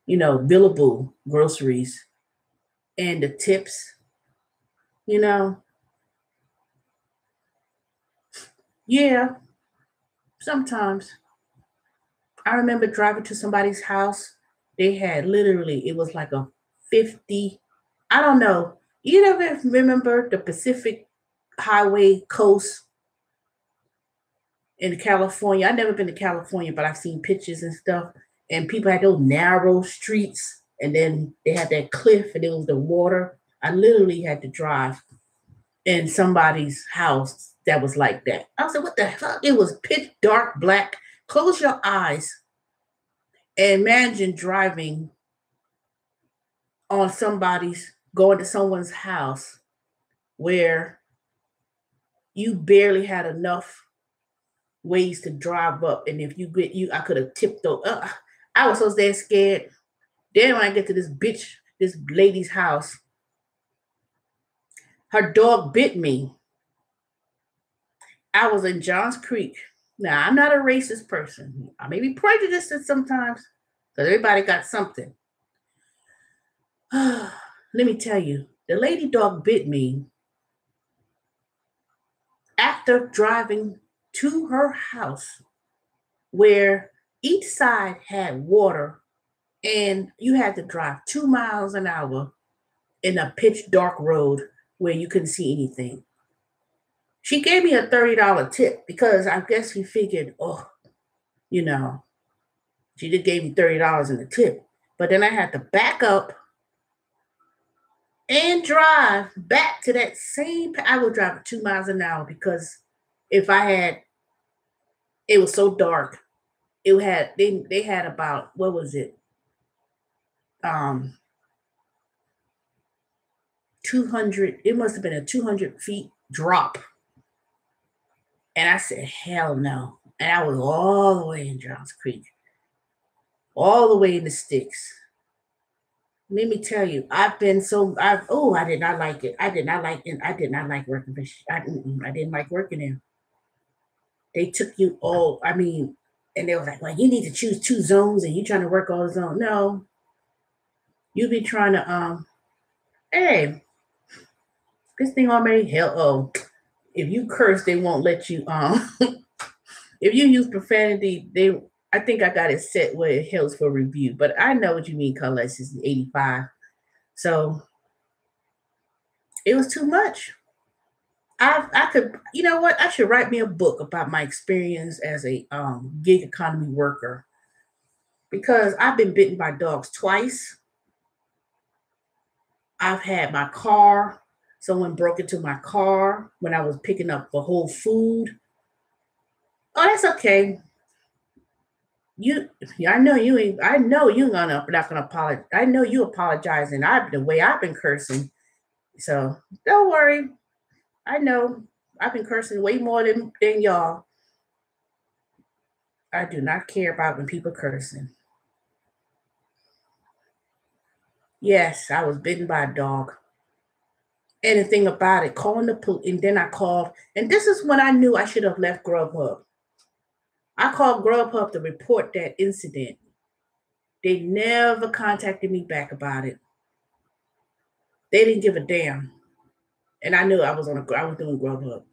Billable groceries, and the tips. You know, yeah, sometimes. I remember driving to somebody's house. They had literally, it was like a 50, I don't know. You ever remember the Pacific Highway coast in California? I've never been to California, but I've seen pictures and stuff. And people had those narrow streets, and then they had that cliff, and it was the water. I literally had to drive in somebody's house that was like that. I was like, what the fuck? It was pitch dark black. Close your eyes and imagine driving on going to someone's house where you barely had enough ways to drive up. And if I could have tipped over. I was so damn scared. Then when I get to this lady's house, her dog bit me. I was in Johns Creek. Now, I'm not a racist person. I may be prejudiced sometimes because everybody got something. Let me tell you, the lady dog bit me after driving to her house where each side had water, and you had to drive 2 miles an hour in a pitch dark road where you couldn't see anything. She gave me a $30 tip because I guess she figured, she just gave me $30 in the tip. But then I had to back up and drive back to that I would drive 2 miles an hour because it was so dark. They had about, what was it? 200, it must have been a 200 feet drop. And I said, hell no. And I was all the way in Johns Creek, all the way in the sticks. Let me tell you, I did not like it. I did not like working for, I didn't like working there. They took you all, and they was like, well, you need to choose 2 zones and you trying to work all the zones. No. You be trying to, hey, this thing already, if you curse, they won't let you, if you use profanity, I think I got it set where it helps for review, but I know what you mean, Color. This is 85. So it was too much. I could, you know what? I should write me a book about my experience as a gig economy worker because I've been bitten by dogs twice. I've had someone broke into my car when I was picking up for Whole Food. Oh, that's okay. I know you ain't. I know you're not gonna apologize. I know you apologizing. The way I've been cursing, so don't worry. I know I've been cursing way more than y'all. I do not care about when people cursing. Yes, I was bitten by a dog. Anything about it, calling the police, and then I called, and this is when I knew I should have left Grubhub. I called Grubhub to report that incident. They never contacted me back about it. They didn't give a damn. And I knew I was doing Grubhub.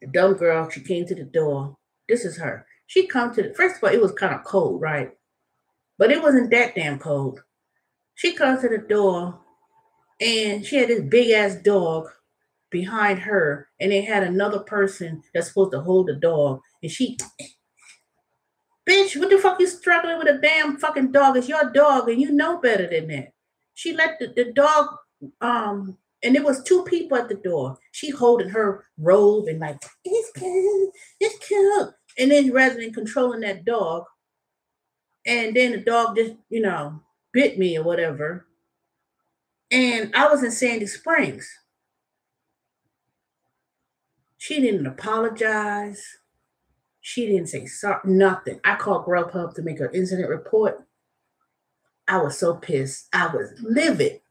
The dumb girl, she came to the door. This is her. She come to first of all, it was kind of cold, right? But it wasn't that damn cold. She comes to the door and she had this big ass dog behind her, and they had another person that's supposed to hold the dog. And she, bitch, what the fuck you struggling with a damn fucking dog? It's your dog, and you know better than that. She let the dog, and there was 2 people at the door. She holding her robe and like, it's cute. And then rather than controlling that dog, And then the dog just, bit me or whatever. And I was in Sandy Springs. She didn't apologize. She didn't say sorry, nothing. I called Grubhub to make an incident report. I was so pissed. I was livid.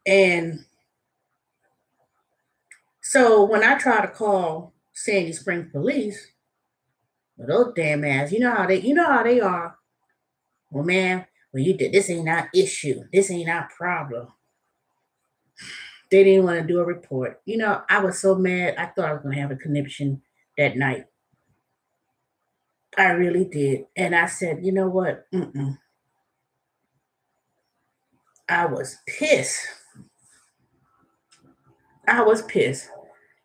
And so when I try to call Sandy Springs police, well, those damn ass, you know how they are. Well, man, well, you did this ain't our issue. This ain't our problem. They didn't want to do a report. I was so mad. I thought I was gonna have a conniption that night. I really did. And I said, you know what? I was pissed.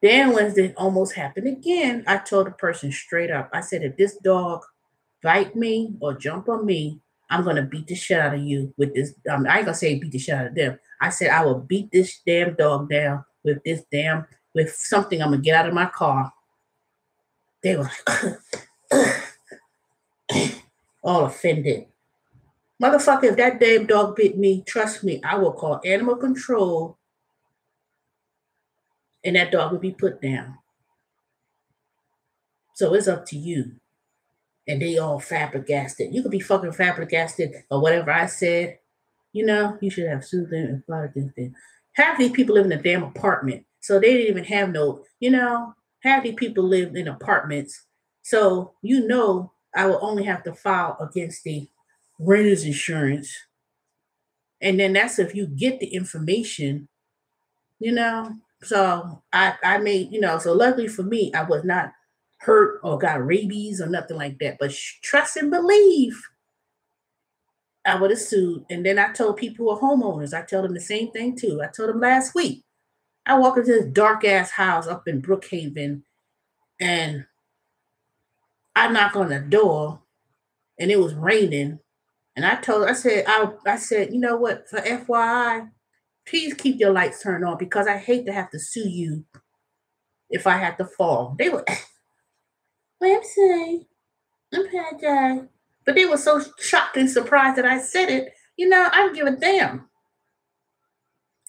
Then when it almost happened again, I told the person straight up, I said, if this dog bite me or jump on me, I'm going to beat the shit out of you with this. I ain't going to say beat the shit out of them. I said, I will beat this damn dog down with something. I'm going to get out of my car. They were like, all offended. Motherfucker, if that damn dog bit me, trust me, I will call animal control and that dog will be put down. So it's up to you. And they all flabbergasted. You could be fucking flabbergasted or whatever I said. You should have sued them and fought against them. Half these people live in a damn apartment. So they didn't even have half these people live in apartments. So, I will only have to file against the renter's insurance. And then that's if you get the information, So I made, so luckily for me, I was not hurt or got rabies or nothing like that. But trust and believe, I would have sued. And then I told people who are homeowners, I tell them the same thing too. I told them last week. I walked into this dark ass house up in Brookhaven and I knock on the door and it was raining. And I said, you know what, for FYI, please keep your lights turned on because I hate to have to sue you if I had to fall. They were, well, I'm sorry. I'm apologize. But they were so shocked and surprised that I said it. I don't give a damn.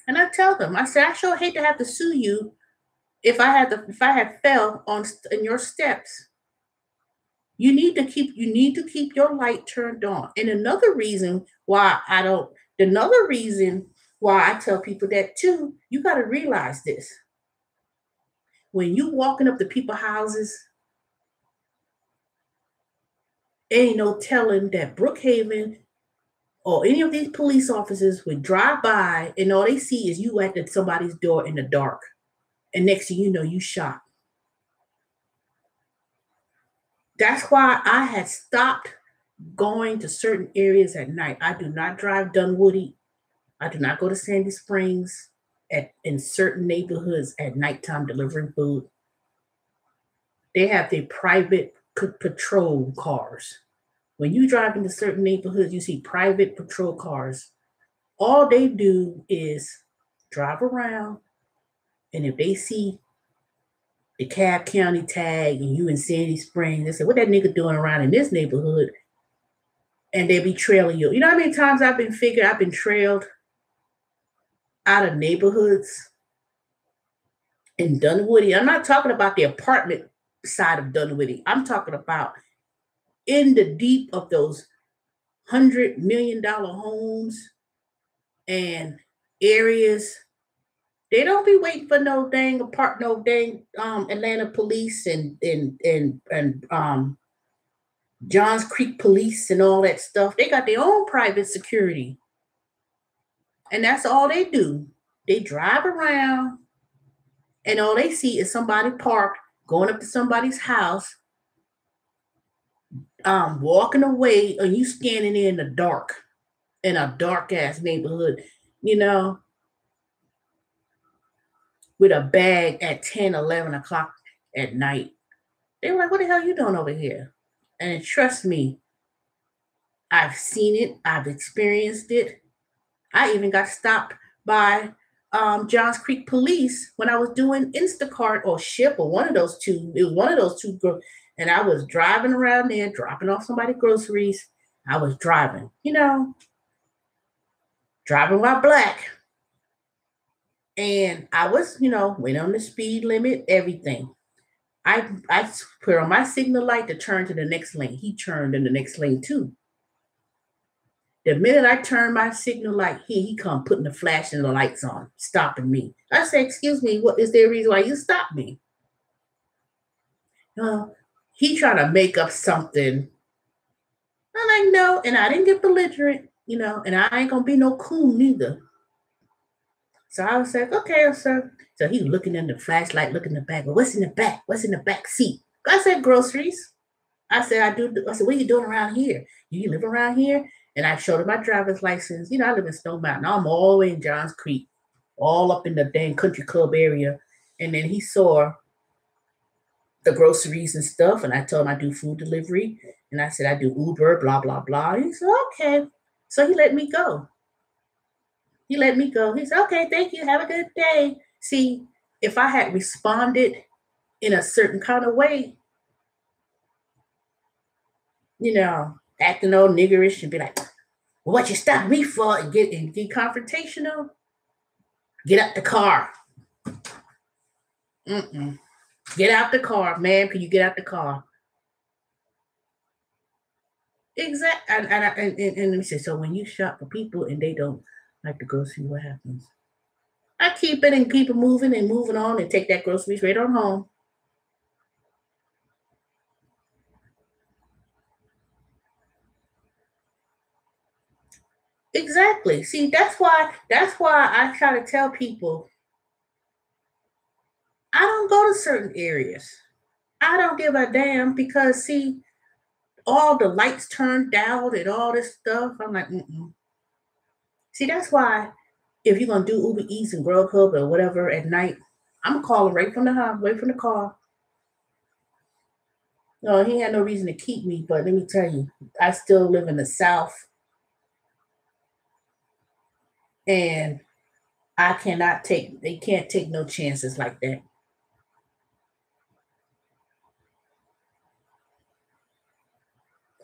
And I tell them, I said, I sure hate to have to sue you if I had fell in your steps. You need to keep your light turned on. And another reason why I tell people that too, you got to realize this. When you walking up to people's houses, ain't no telling that Brookhaven or any of these police officers would drive by and all they see is you at somebody's door in the dark. And next thing you know, you shot. That's why I had stopped going to certain areas at night. I do not drive Dunwoody. I do not go to Sandy Springs in certain neighborhoods at nighttime delivering food. They have their private patrol cars. When you drive into certain neighborhoods, you see private patrol cars. All they do is drive around, and if they see the Cobb County tag and you in Sandy Springs, they say, what that nigga doing around in this neighborhood? And they be trailing you. You know how many times I've been trailed out of neighborhoods in Dunwoody? I'm not talking about the apartment side of Dunwoody. I'm talking about in the deep of those $100 million homes and areas. They don't be waiting for no dang Atlanta police and Johns Creek police and all that stuff. They got their own private security. And that's all they do. They drive around and all they see is somebody parked, going up to somebody's house, walking away, and you standing there in the dark, in a dark ass neighborhood, with a bag at 10, 11 o'clock at night. They were like, what the hell are you doing over here? And trust me, I've seen it. I've experienced it. I even got stopped by Johns Creek police when I was doing Instacart or Ship or one of those two. It was one of those two And I was driving around there, dropping off somebody groceries. I was driving, driving while black. And I was, went on the speed limit, everything. I put on my signal light to turn to the next lane. He turned in the next lane too. The minute I turned my signal light, he come putting the flash and the lights on, stopping me. I said, excuse me, what is there a reason why you stopped me? He trying to make up something. I'm like, no, and I didn't get belligerent, and I ain't gonna be no coon neither. So I was like, okay, sir. So he looking in the flashlight, looking in the back. Well, what's in the back? What's in the back seat? I said, groceries. I said, I do. I said, what are you doing around here? You live around here? And I showed him my driver's license. I live in Stone Mountain. I'm all the way in Johns Creek, all up in the dang country club area. And then he saw the groceries and stuff. And I told him I do food delivery. And I said, I do Uber, blah, blah, blah. He said, okay. So he let me go. He said, okay, thank you. Have a good day. See, if I had responded in a certain kind of way, acting all niggerish and be like, well, what you stop me for? And get confrontational. Get out the car. Get out the car, man. Can you get out the car? Exactly. And let me say, so when you shop for people and they don't like to go see what happens, I keep it and keep it moving and moving on and take that groceries right on home. Exactly. See, that's why I try to tell people I don't go to certain areas. I don't give a damn because see, all the lights turned down and all this stuff. I'm like, See, that's why if you're gonna do Uber Eats and Grubhub or whatever at night, I'm calling right from the house, right from the car. No, he had no reason to keep me, but let me tell you, I still live in the South, and they can't take no chances like that.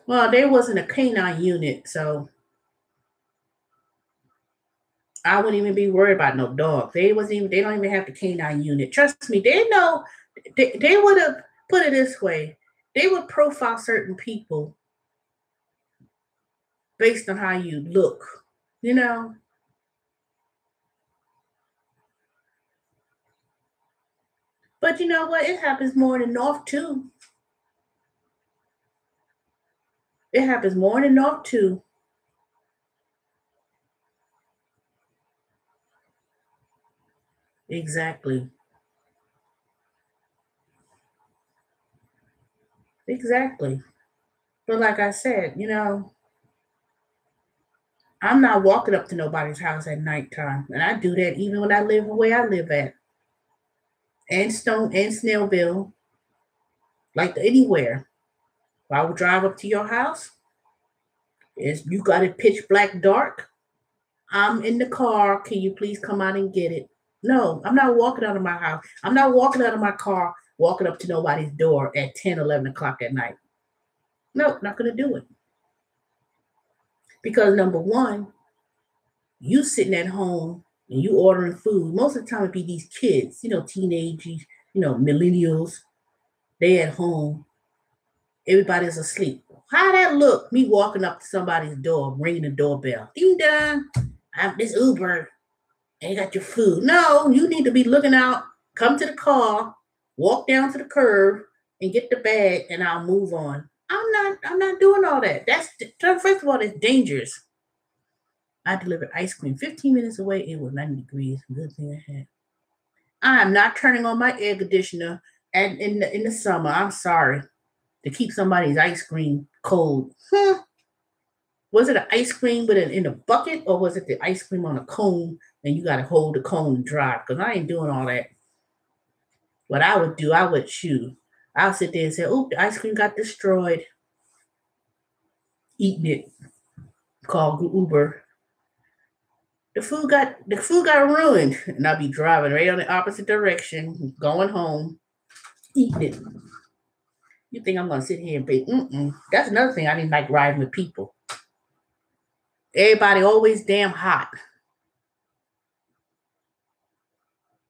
Well, there wasn't a canine unit, so I wouldn't even be worried about no dog. They don't even have the canine unit. Trust me, they know they would have put it this way. They would profile certain people based on how you look, But you know what? It happens more in the north too. It happens more in the north too. Exactly. Exactly. But like I said, I'm not walking up to nobody's house at nighttime. And I do that even when I live the way I live at. And Stone and Snellville. Like anywhere. If I would drive up to your house, is you got it pitch black dark. I'm in the car. Can you please come out and get it? No, I'm not walking out of my house. I'm not walking out of my car, walking up to nobody's door at 10, 11 o'clock at night. No, not going to do it. Because number one, you sitting at home and you ordering food. Most of the time it be these kids, teenagers, millennials. They at home. Everybody's asleep. How that look? Me walking up to somebody's door, ringing the doorbell. Ding dong. I'm this Uber. And you got your food. No, you need to be looking out. Come to the car, walk down to the curb, and get the bag, and I'll move on. I'm not doing all that. That's first of all, it's dangerous. I delivered ice cream 15 minutes away. It was 90 degrees. Good thing I had. I am not turning on my air conditioner and in the summer. I'm sorry to keep somebody's ice cream cold. Was it an ice cream in a bucket, or was it the ice cream on a cone and you got to hold the cone and dry? Because I ain't doing all that. What I would do, I would chew. I'll sit there and say, "Oh, the ice cream got destroyed." Eating it. Call Uber. The food got ruined, and I'll be driving right on the opposite direction, going home, eating it. You think I'm gonna sit here and be? That's another thing I didn't like riding with people. Everybody always damn hot.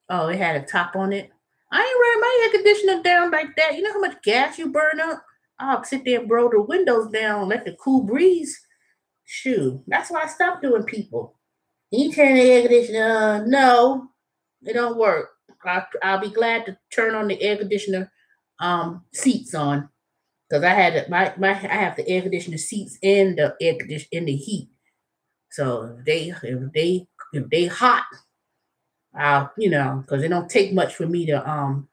Oh, it had a top on it. I ain't running my air conditioner down like that. You know how much gas you burn up? I'll sit there and roll the windows down, let the cool breeze. Shoot, that's why I stopped doing people. You turn the air conditioner? No, it don't work. I'll be glad to turn on the air conditioner seats on because I had I have the air conditioner seats and the air conditioner in the heat. So if they hot, because it don't take much for me to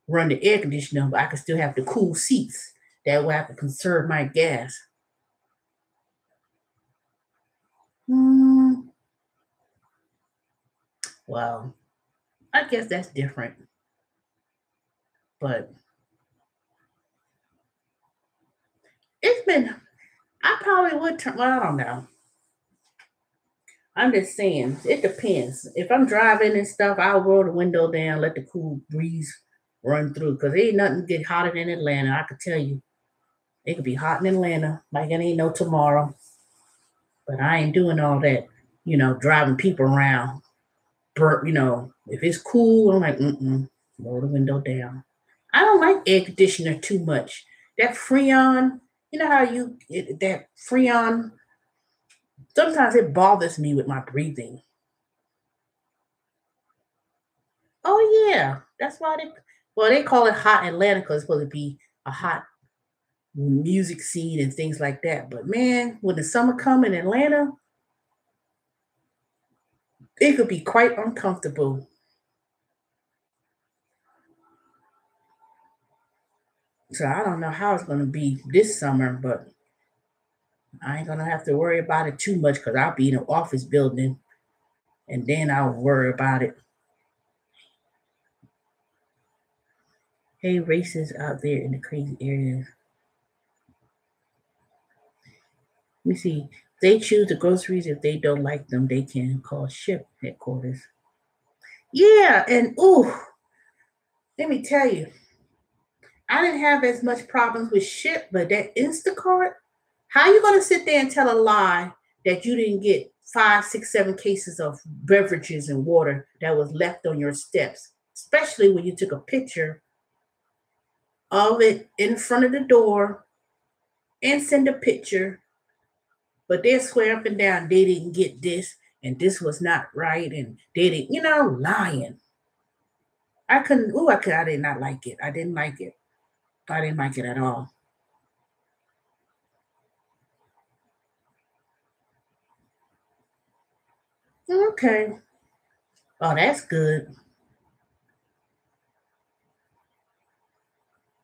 run the air conditioner, but I can still have the cool seats. That way I can conserve my gas. Well, I guess that's different. But it's been, I probably would turn, well, I don't know. I'm just saying, it depends. If I'm driving and stuff, I'll roll the window down, let the cool breeze run through. Because ain't nothing get hotter than Atlanta. I could tell you. It could be hot in Atlanta like it ain't no tomorrow. But I ain't doing all that, driving people around. If it's cool, I'm like, roll the window down. I don't like air conditioner too much. That Freon, you know how that Freon, sometimes it bothers me with my breathing. Oh yeah, that's why they call it hot Atlanta because it's supposed to be a hot music scene and things like that. But man, when the summer come in Atlanta, it could be quite uncomfortable. So I don't know how it's going to be this summer, but I ain't going to have to worry about it too much because I'll be in an office building and then I'll worry about it. Hey, racists out there in the crazy areas. Let me see. They choose the groceries. If they don't like them, they can call ship headquarters. Yeah, and let me tell you, I didn't have as much problems with ship, but that Instacart, how you gonna sit there and tell a lie that you didn't get 5, 6, 7 cases of beverages and water that was left on your steps, especially when you took a picture of it in front of the door and send a picture, but they swear up and down they didn't get this and this was not right and they didn't, lying. I did not like it. I didn't like it. I didn't like it at all. Okay. Oh, that's good.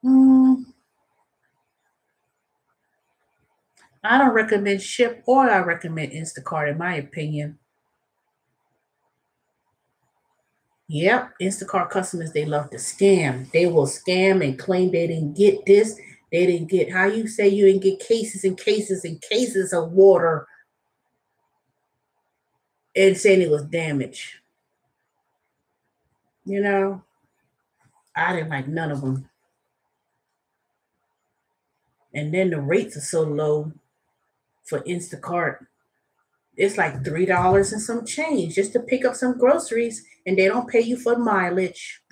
Mm, I don't recommend Ship or I recommend Instacart, in my opinion. Yep, Instacart customers, they love to scam. They will scam and claim they didn't get this. They didn't get, how you say you didn't get cases and cases and cases of water and saying it was damaged. I didn't like none of them. And then the rates are so low for Instacart. It's like $3 and some change just to pick up some groceries, and they don't pay you for mileage.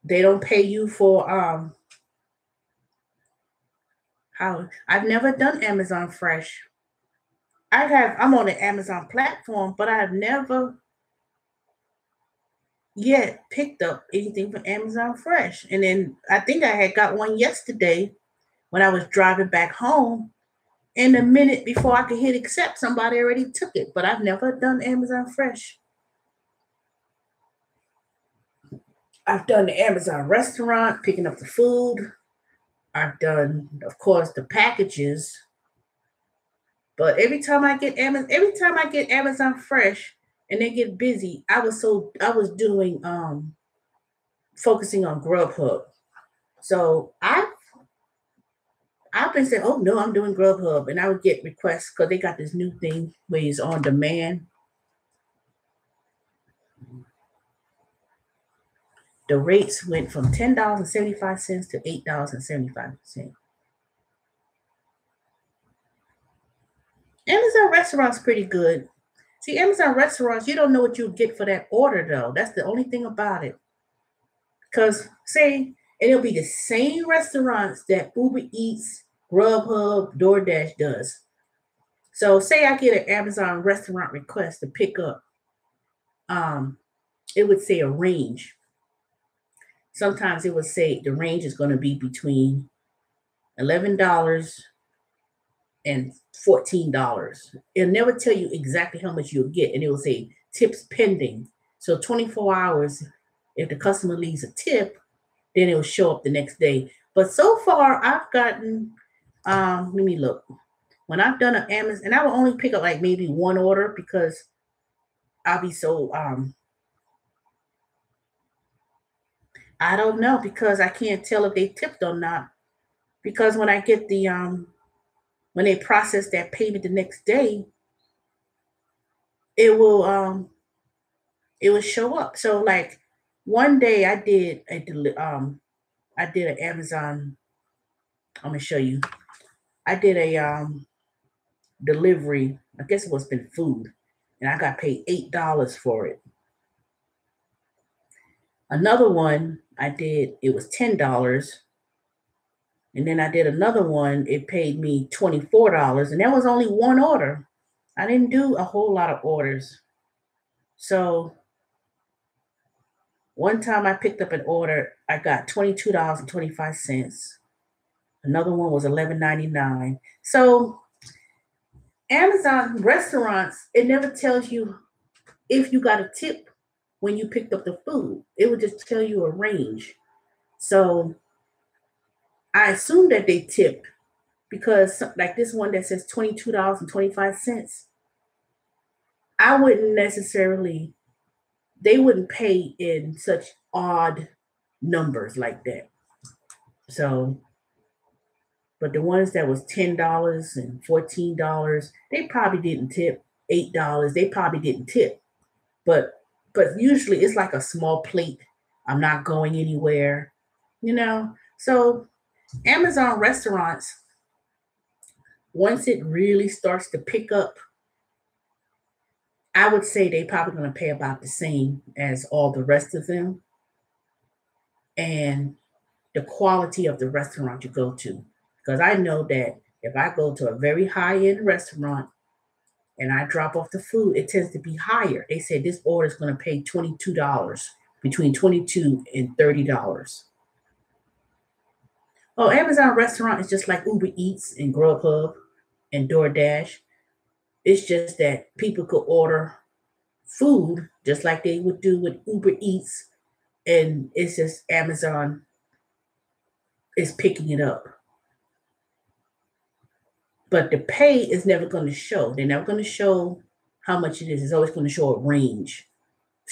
They don't pay you for how I've never done Amazon Fresh. I'm on the Amazon platform, but I have never yet picked up anything from Amazon Fresh. And then I think I had got one yesterday when I was driving back home. And a minute before I could hit accept, somebody already took it. But I've never done Amazon Fresh. I've done the Amazon restaurant, picking up the food. I've done, of course, the packages. But every time I get Amazon Fresh and they get busy, I was doing focusing on Grubhub. So I've been saying, oh no, I'm doing Grubhub, and I would get requests because they got this new thing where it's on demand. the rates went from $10.75 to $8.75. Amazon restaurants pretty good. See, Amazon restaurants, you don't know what you'll get for that order though. That's the only thing about it. Because say, and it'll be the same restaurants that Uber Eats, Grubhub, DoorDash does. So say I get an Amazon restaurant request to pick up, it would say a range. Sometimes it would say the range is going to be between $11 and $14. It'll never tell you exactly how much you'll get, and it will say tips pending. So 24 hours, if the customer leaves a tip, then it'll show up the next day. But so far, I've gotten, let me look. When I've done an Amazon, and I will only pick up like maybe one order because I'll be so, I don't know, because I can't tell if they tipped or not. Because when I get the, when they process that payment the next day, it will show up. So like one day I did an Amazon. I'm gonna show you. I did a delivery. I guess it was been food, and I got paid $8 for it. Another one I did, it was $10. And then I did another one, it paid me $24, and that was only one order. I didn't do a whole lot of orders. So one time I picked up an order, I got $22.25. Another one was $11.99. So Amazon restaurants, it never tells you if you got a tip when you picked up the food. It would just tell you a range. So I assume that they tip because like this one that says $22.25. I wouldn't necessarily, they wouldn't pay in such odd numbers like that. So, but the ones that was $10 and $14, they probably didn't tip. $8, they probably didn't tip. But usually it's like a small plate. I'm not going anywhere, you know. So Amazon restaurants, once it really starts to pick up, I would say they probably going to pay about the same as all the rest of them. And the quality of the restaurant you go to. Because I know that if I go to a very high end restaurant and I drop off the food, it tends to be higher. They said this order is going to pay $22, between $22 and $30. Oh, Amazon restaurant is just like Uber Eats and Grubhub and DoorDash. It's just that people could order food just like they would do with Uber Eats, and it's just Amazon is picking it up. But the pay is never going to show. They're never going to show how much it is. It's always going to show a range,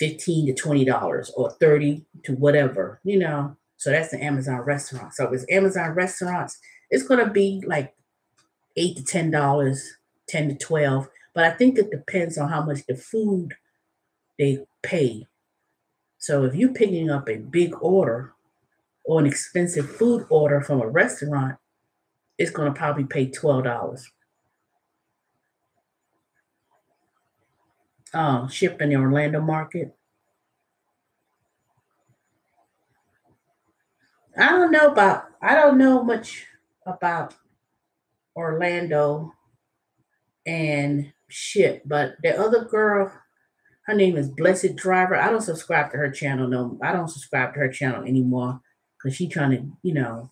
$15 to $20 or 30 to whatever, you know. So that's the Amazon restaurant. So if it's Amazon restaurants, it's going to be like $8 to $10, 10 to 12. But I think it depends on how much the food they pay. So if you're picking up a big order or an expensive food order from a restaurant, it's going to probably pay $12. Ship in the Orlando market. I don't know much about Orlando and ship, but the other girl, her name is Blessed Driver. I don't subscribe to her channel. No, I don't subscribe to her channel anymore because she trying to, you know,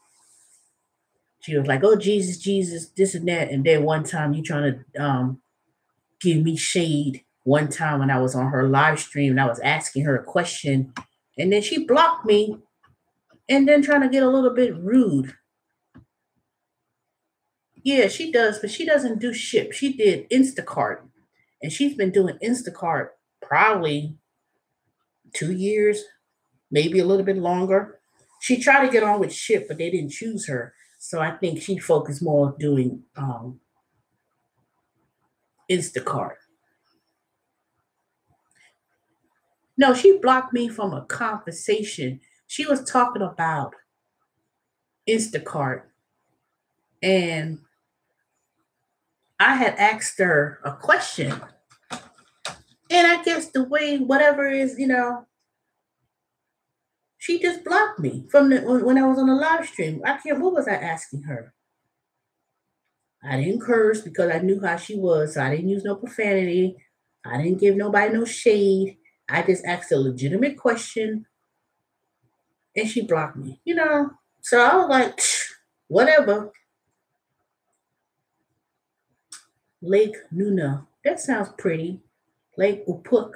she was like, "Oh Jesus, Jesus, this and that," and then one time you trying to give me shade. One time when I was on her live stream and I was asking her a question, and then she blocked me, and then trying to get a little bit rude. Yeah, she does, but she doesn't do ship. She did Instacart, and she's been doing Instacart probably 2 years, maybe a little bit longer. She tried to get on with ship, but they didn't choose her. So I think she focused more on doing Instacart. No, she blocked me from a conversation She was talking about Instacart, and I had asked her a question, and I guess the way whatever is, she just blocked me from when I was on the live stream. I can't. What was I asking her? I didn't curse because I knew how she was. So I didn't use no profanity. I didn't give nobody no shade. I just asked a legitimate question, and she blocked me. So I was like, whatever. Lake Nuna. That sounds pretty. Lake Upuk.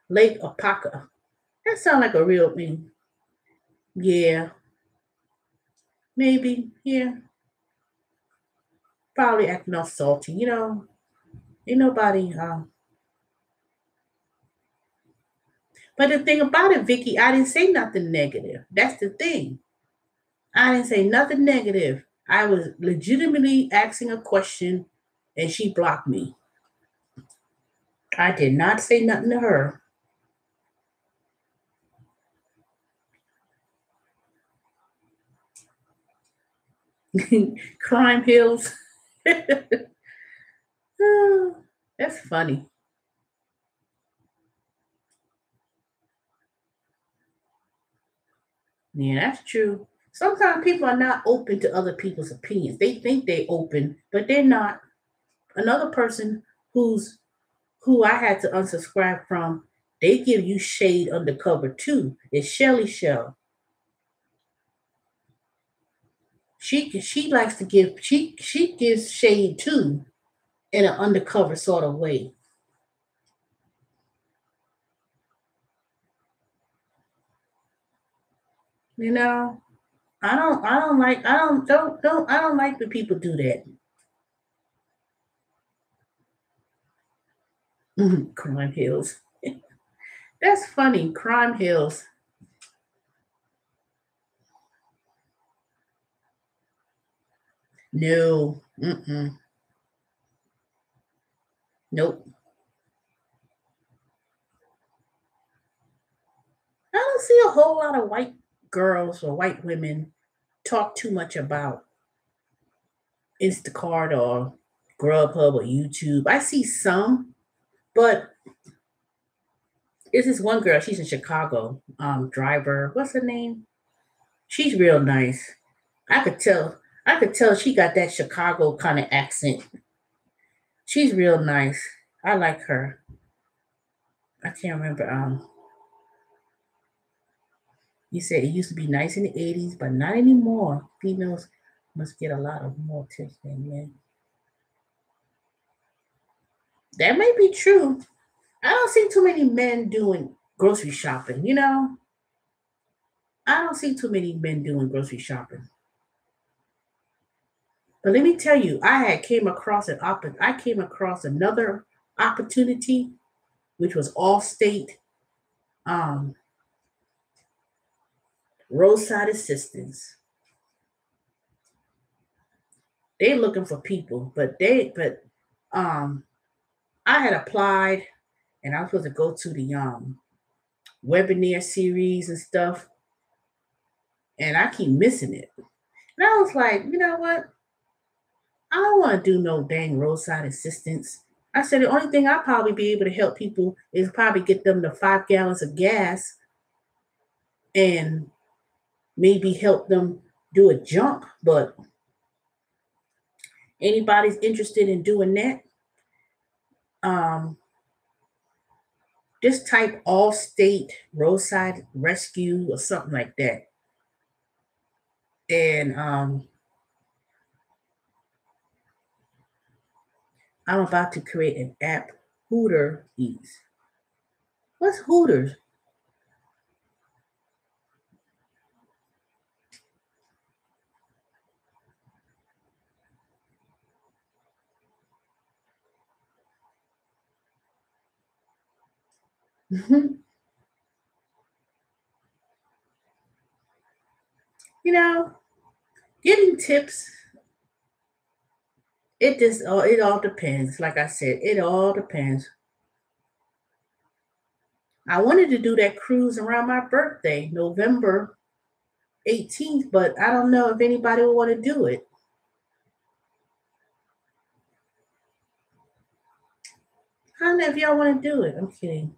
Lake Apaka. That sounds like a real thing. Yeah, maybe. Yeah, probably acting all salty. Ain't nobody. But the thing about it, Vicky, I didn't say nothing negative. That's the thing. I didn't say nothing negative. I was legitimately asking a question, and she blocked me. I did not say nothing to her. Crime Hills. That's funny. Yeah, that's true. Sometimes people are not open to other people's opinions. They think they're open, but they're not. Another person who I had to unsubscribe from, they give you shade undercover too. It's Shelly Shell. She likes to give she gives shade too in an undercover sort of way. You know, I don't like when people do that. Crime Hills. That's funny. Crime Hills. No. Mm-mm. Nope. I don't see a whole lot of white girls or white women talk too much about Instacart or Grubhub or YouTube. I see some, but it's this one girl. She's in Chicago. Driver. What's her name? She's real nice. I could tell. I could tell she got that Chicago kind of accent. She's real nice. I like her. I can't remember. You said it used to be nice in the '80s, but not anymore. Females must get a lot of more tips than men. That may be true. I don't see too many men doing grocery shopping. I don't see too many men doing grocery shopping. But let me tell you, I came across another opportunity, which was Allstate um, roadside assistance. They looking for people, but um, I had applied, and I was supposed to go to the webinar series and stuff, and I keep missing it. And I was like, you know what? I don't want to do no dang roadside assistance. I said the only thing I'll probably be able to help people is probably get them the 5 gallons of gas and maybe help them do a jump. But anybody's interested in doing that, um, just type all state roadside rescue or something like that. And I'm about to create an app, Hooter Eats. What's Hooters? you know, getting tips. It all depends. Like I said, it all depends. I wanted to do that cruise around my birthday, November. 18th, but I don't know if anybody will want to do it. I don't know if y'all want to do it. I'm kidding.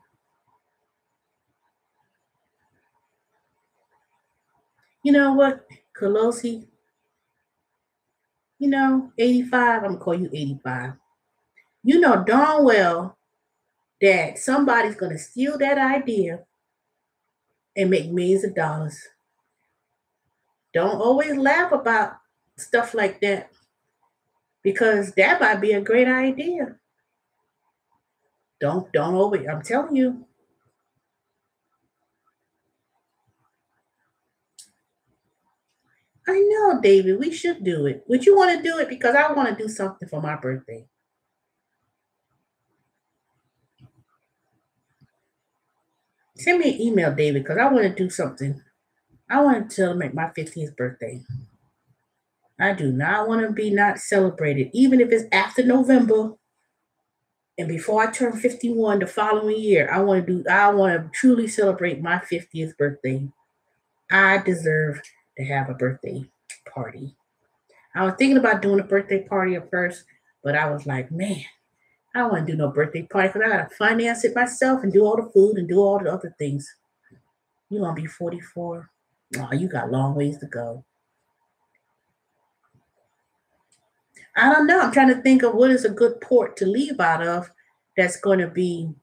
You know what, Colosi? 85. I'm gonna call you 85. You know darn well that somebody's gonna steal that idea and make millions of dollars. Don't always laugh about stuff like that because that might be a great idea. Don't over. I'm telling you. I know, David. We should do it. Would you want to do it? Because I want to do something for my birthday. Send me an email, David, because I want to do something. I want to celebrate my 50th birthday. I do not want to be not celebrated, even if it's after November and before I turn 51 the following year. I want to truly celebrate my 50th birthday. I deserve to have a birthday party. I was thinking about doing a birthday party at first, but I was like, man, I don't want to do no birthday party because I got to finance it myself and do all the food and do all the other things. You want to be 44? Oh, you got a long ways to go. I don't know. I'm trying to think of what is a good port to leave out of that's going to be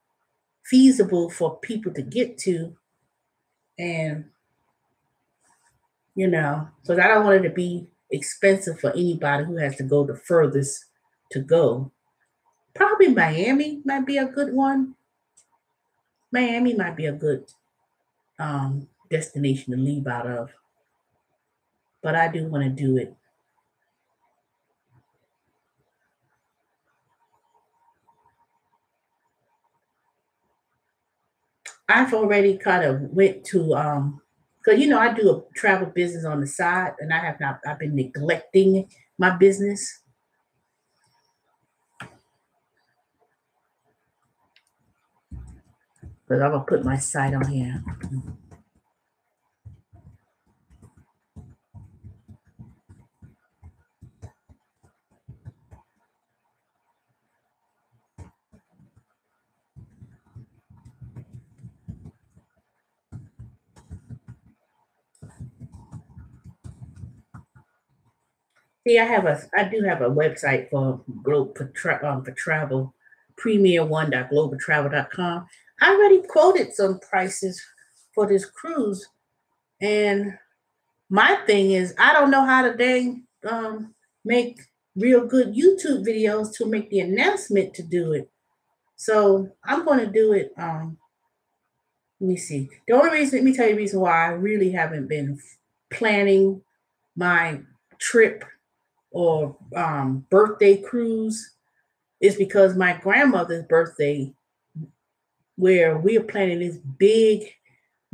feasible for people to get to. And, because I don't want it to be expensive for anybody who has to go the furthest to go. Probably Miami might be a good one. Miami might be a good destination to leave out of. But I do want to do it. I've already kind of went to because I do a travel business on the side, and I've been neglecting my business. But I'm gonna put my site on here. See, I do have a website for for travel, premier1.globaltravel.com. I already quoted some prices for this cruise, and my thing is I don't know how to make real good YouTube videos to make the announcement to do it. So I'm going to do it. Let me see. Let me tell you the reason why I really haven't been planning my trip or birthday cruise is because my grandmother's birthday, where we are planning this big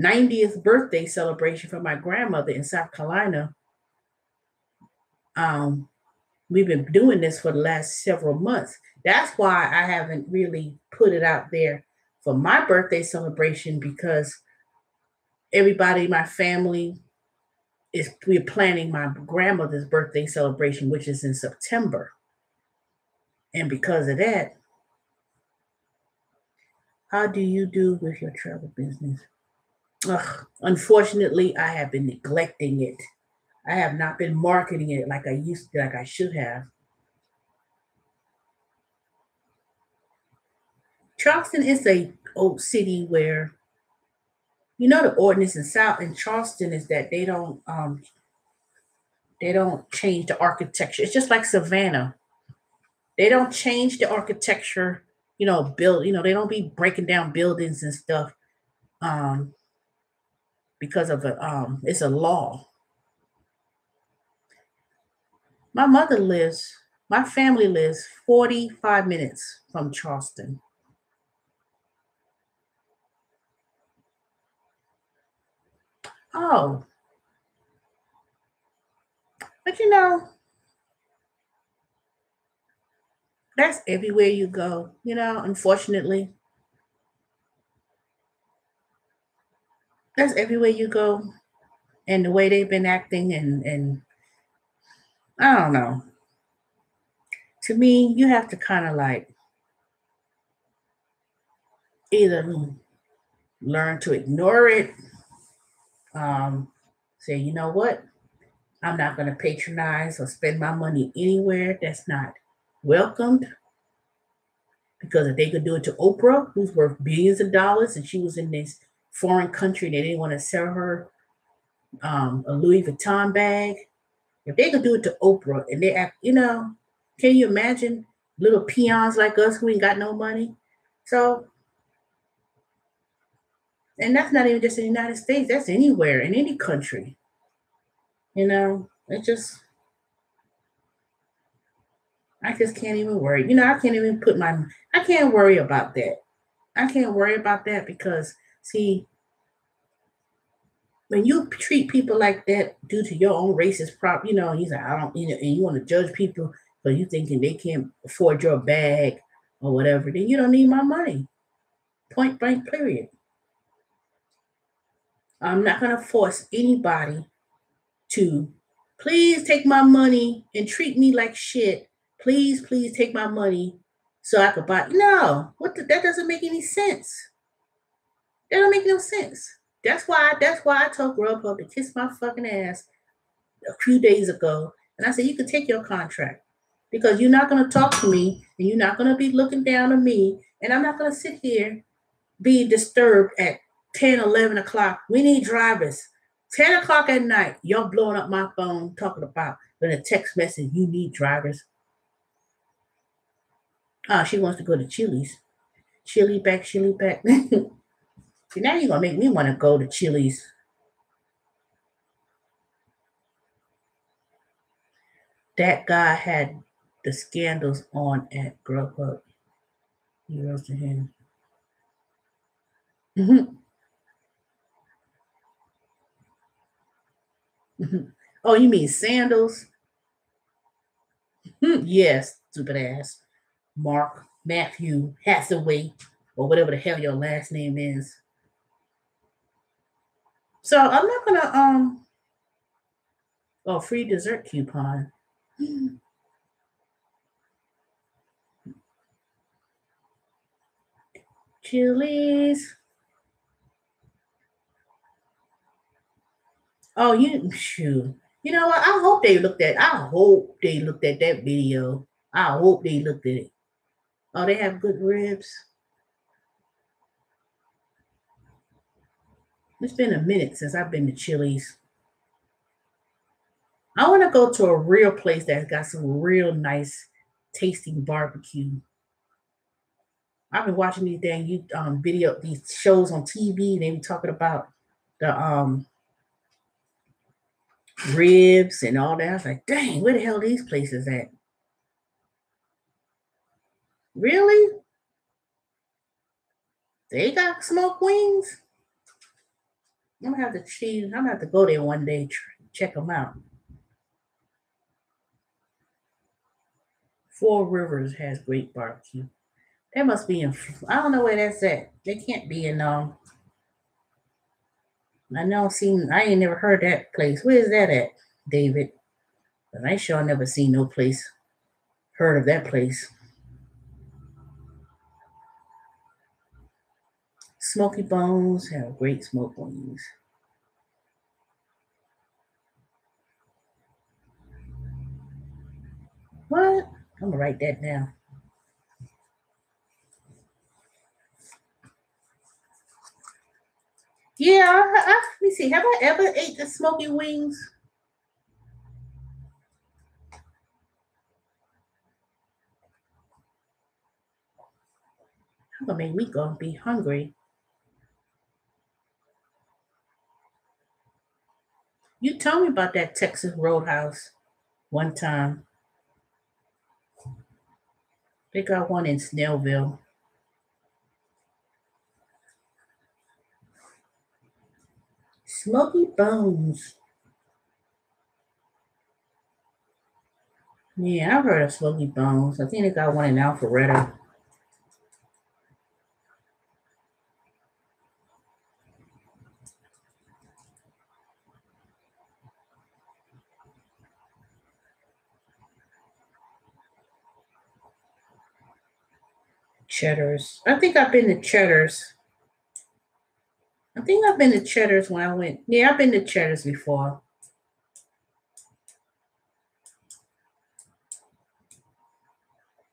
90th birthday celebration for my grandmother in South Carolina. We've been doing this for the last several months. That's why I haven't really put it out there for my birthday celebration because everybody in my family we're planning my grandmother's birthday celebration, which is in September. And because of that, how do you do with your travel business? Unfortunately, I have been neglecting it. I have not been marketing it like I should have. Charleston is a old city where the ordinance in Charleston is that they don't change the architecture. It's just like Savannah. They don't change the architecture, they don't be breaking down buildings and stuff um because of it's a law. My mother lives my family lives 45 minutes from Charleston. Oh, but that's everywhere you go, unfortunately. That's everywhere you go. and the way they've been acting, and I don't know. To me, you have to kind of like either learn to ignore it, say, you know what, I'm not going to patronize or spend my money anywhere that's not welcomed. Because if they could do it to Oprah, who's worth billions of dollars, and she was in this foreign country, they didn't want to sell her a Louis Vuitton bag. If they could do it to Oprah and they act, can you imagine little peons like us who ain't got no money? So, and that's not even just in the United States, that's anywhere, in any country. It just, I just can't even worry. I can't even I can't worry about that. I can't worry about that because, see, when you treat people like that due to your own racist he's like, I don't, and you want to judge people because you thinking they can't afford your bag or whatever, then you don't need my money. Point blank, period. I'm not going to force anybody to please take my money and treat me like shit. Please, please take my money so I could buy. No, that doesn't make any sense. That don't make no sense. That's why I told Grubhub to kiss my fucking ass a few days ago. And I said, you can take your contract because you're not going to talk to me and you're not going to be looking down on me. And I'm not going to sit here, be disturbed at 10, 11 o'clock. We need drivers. 10 o'clock at night, y'all blowing up my phone talking about in a text message, you need drivers. She wants to go to Chili's. Chili back. See, now you're going to make me want to go to Chili's. That guy had the scandals on at Grubhub. He wrote to him. Oh, you mean sandals? Yes, stupid ass. Mark Matthew Hathaway, or whatever the hell your last name is. So I'm not gonna free dessert coupon. Chili's. Oh, shoot. You know what? I hope they looked at that video. I hope they looked at it. Oh, they have good ribs. It's been a minute since I've been to Chili's. I want to go to a real place that's got some real nice tasting barbecue. I've been watching these these shows on TV, and they be talking about the ribs and all that. I was like, dang, where the hell are these places at? Really? They got smoked wings? I'm gonna have to cheese. I'm gonna have to go there one day, check them out. Four Rivers has great barbecue. That must be in. I don't know where that's at. They can't be in. I know. I ain't never heard that place. Where is that at, David? But I sure never seen no place. Heard of that place. Smoky Bones have great smoked wings. What? I'm gonna write that down. Yeah, let me see. Have I ever ate the smoky wings? I'm gonna make me go be hungry. You told me about that Texas Roadhouse one time. They got one in Snellville. Smoky Bones. Yeah, I've heard of Smoky Bones. I think they got one in Alpharetta. Cheddar's. I think I've been to Cheddar's. I think I've been to Cheddar's when I went. Yeah, I've been to Cheddar's before.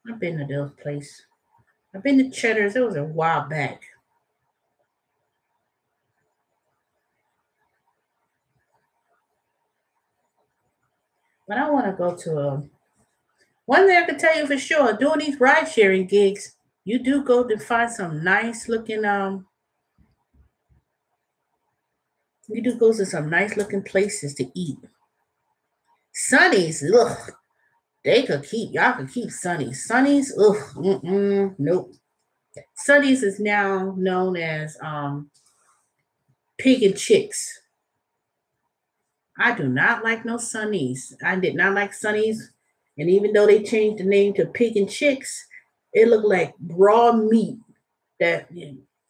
I've been to those places. I've been to Cheddar's. It was a while back. But I want to go to a. One thing I can tell you for sure, doing these ride sharing gigs, you do go to find some nice looking you do go to some nice looking places to eat. Sonny's, ugh, y'all could keep Sonny's. Sonny's, ugh, nope. Sonny's is now known as Pig and Chicks. I do not like no Sonny's. I did not like Sonny's. And even though they changed the name to Pig and Chicks, it looked like raw meat that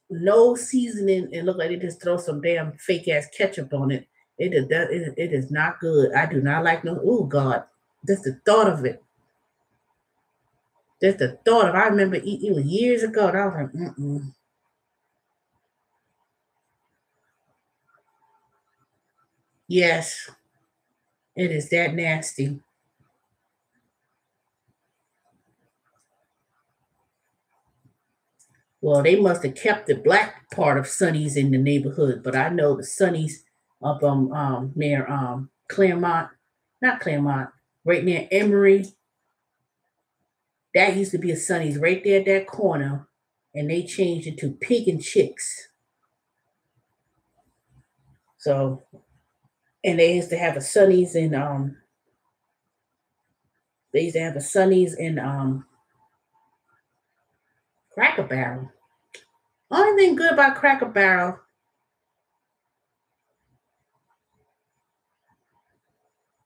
no seasoning. It looked like they just throw some damn fake ass ketchup on it. It is not good. I do not like no. Oh God, just the thought of it. Just the thought of. I remember eating it was years ago. And I was like, mm-mm. Yes, it is that nasty. Well, they must have kept the black part of Sonny's in the neighborhood, but I know the Sonny's up near Claremont, not Claremont, right near Emory. That used to be a Sonny's right there at that corner, and they changed it to Pig and Chicks. So, and they used to have a Sonny's in they used to have a Sonny's in Cracker Barrel. Only thing good about Cracker Barrel,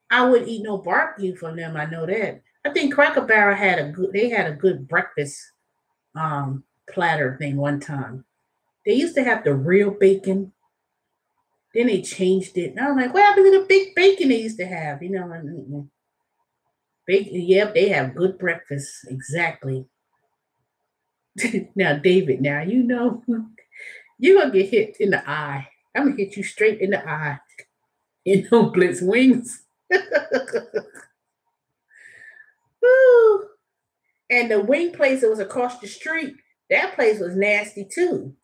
I would eat no barbecue from them. I know that. I think Cracker Barrel had a good breakfast platter thing one time. They used to have the real bacon. Then they changed it. And I was like, what happened to the big bacon they used to have? You know, bacon, yep, they have good breakfast. Exactly. Now, David, now you know you're gonna get hit in the eye. I'm gonna hit you straight in the eye. You know, Blitz wings. Woo. And the wing place that was across the street, that place was nasty too.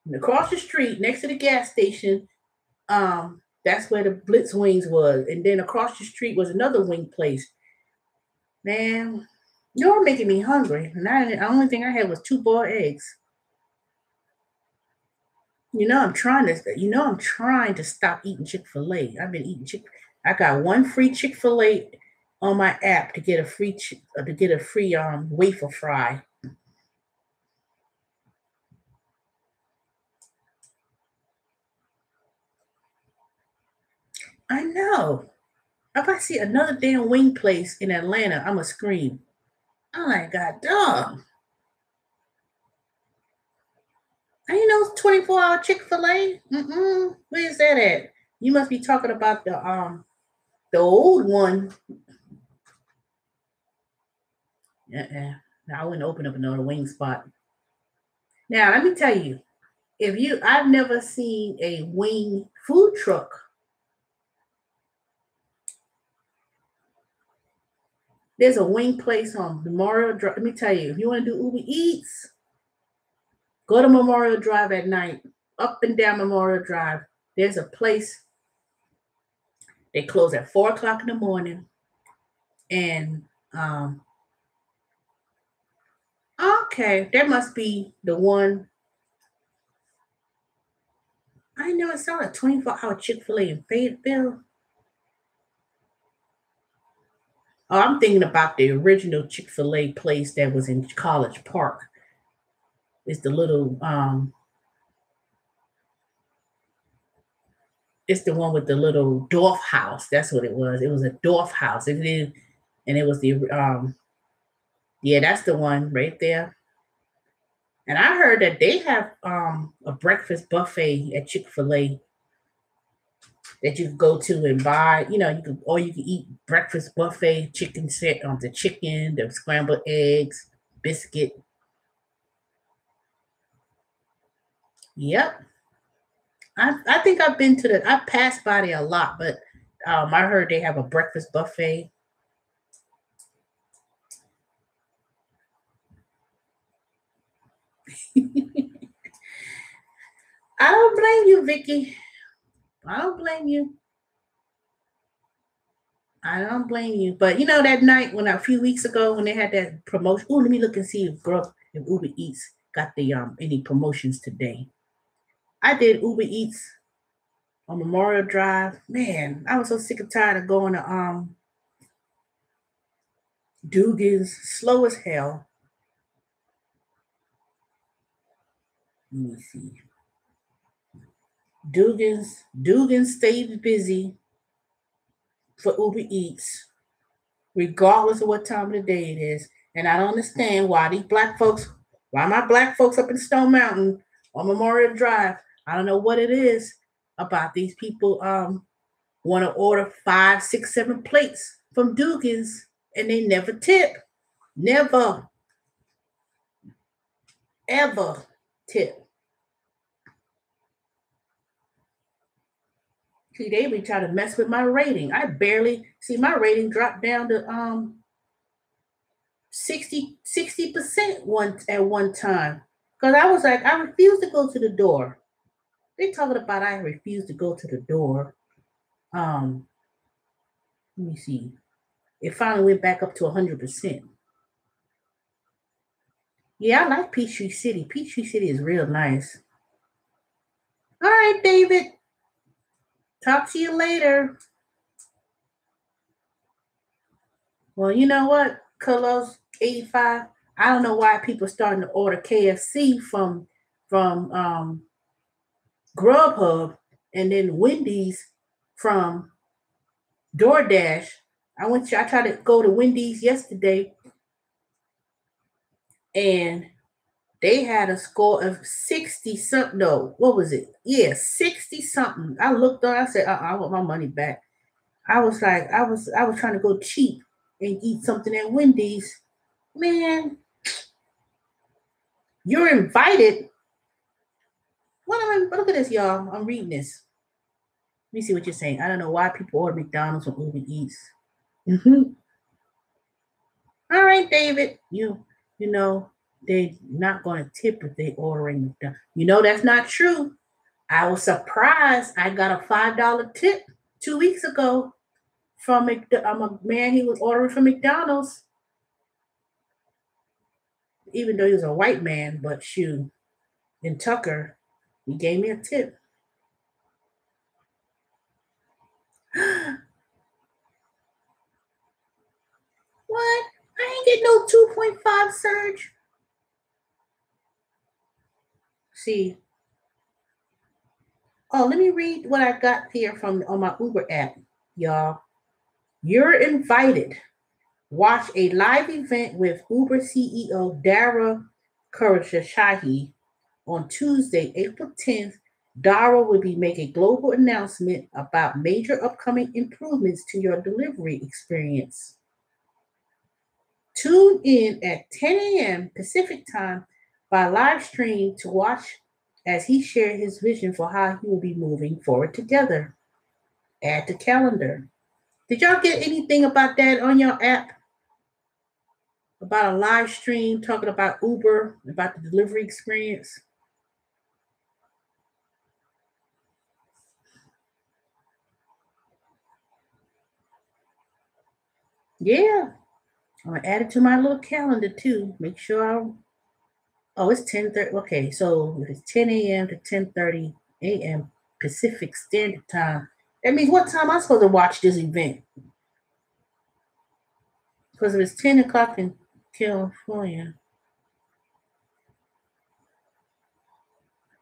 And across the street, next to the gas station, that's where the Blitz Wings was. And then across the street was another wing place. Man, you're making me hungry. And the only thing I had was two boiled eggs. I'm trying to stop eating Chick-fil-A. I've been eating I got one free Chick-fil-A on my app to get a free wafer fry. I know. If I see another damn wing place in Atlanta, I'ma scream. I'm like, God dog. Ain't no 24-hour Chick-fil-A. Where's that at? You must be talking about the old one. Now I wouldn't open up another wing spot. Now let me tell you, I've never seen a wing food truck. There's a wing place on Memorial Drive. Let me tell you, if you want to do Uber Eats, go to Memorial Drive at night, up and down Memorial Drive. There's a place. They close at 4:00 in the morning, and okay, that must be the one. I never saw a 24-hour Chick-fil-A in Fayetteville. Oh, I'm thinking about the original Chick-fil-A place that was in College Park. It's the little it's the one with the little Dorf house. That's what it was. It was a Dorf house. And it was the yeah, that's the one right there. And I heard that they have a breakfast buffet at Chick-fil-A that you can go to and buy, you can eat breakfast buffet chicken set on the chicken, the scrambled eggs, biscuit. Yep. I think I've been to I passed by there a lot, but I heard they have a breakfast buffet. I don't blame you, Vicky. I don't blame you. I don't blame you. But you know that night when a few weeks ago when they had that promotion. Oh, let me look and see if Uber Eats got the any promotions today. I did Uber Eats on Memorial Drive. Man, I was so sick and tired of going to Dugan's, slow as hell. Let me see. Dugan's stayed busy for Uber Eats, regardless of what time of the day it is. And I don't understand why my black folks up in Stone Mountain on Memorial Drive, I don't know what it is about these people want to order 5, 6, 7 plates from Dugan's and they never tip. Never, ever tip. See, they be trying to mess with my rating. I barely see my rating drop down to 60% one time. Because I was like, I refuse to go to the door. They talking about I refuse to go to the door. Let me see. It finally went back up to 100%. Yeah, I like Peachtree City. Peachtree City is real nice. All right, David. Talk to you later. Well, you know what, Carlos 85. I don't know why people are starting to order KFC from Grubhub and then Wendy's from DoorDash. I tried to go to Wendy's yesterday and they had a score of 60 something. No, what was it? Yeah, 60 something. I looked on, I said, I want my money back. I was like, I was trying to go cheap and eat something at Wendy's. Man, you're invited. Look at this, y'all. I'm reading this. Let me see what you're saying. I don't know why people order McDonald's from Uber Eats. Mm-hmm. All right, David. You know they're not going to tip if they ordering McDonald's. You know that's not true. I was surprised. I got a $5 tip 2 weeks ago from a man. He was ordering from McDonald's, even though he was a white man. But shoot, in Tucker, he gave me a tip. What? I ain't get no 2.5 surge. See. Oh, let me read what I got here from on my Uber app, y'all. You're invited. Watch a live event with Uber CEO Dara Khosrowshahi on Tuesday, April 10th. Dara will be making a global announcement about major upcoming improvements to your delivery experience. Tune in at 10 a.m. Pacific time by live stream to watch as he shares his vision for how he will be moving forward together. Add to calendar. Did y'all get anything about that on your app? About a live stream talking about Uber, about the delivery experience? Yeah. I'm gonna add it to my little calendar too. Make sure it's 10:30. Okay, so it's 10 a.m. to 10:30 a.m. Pacific Standard Time. That means what time am I supposed to watch this event? Because if it's 10 o'clock in California.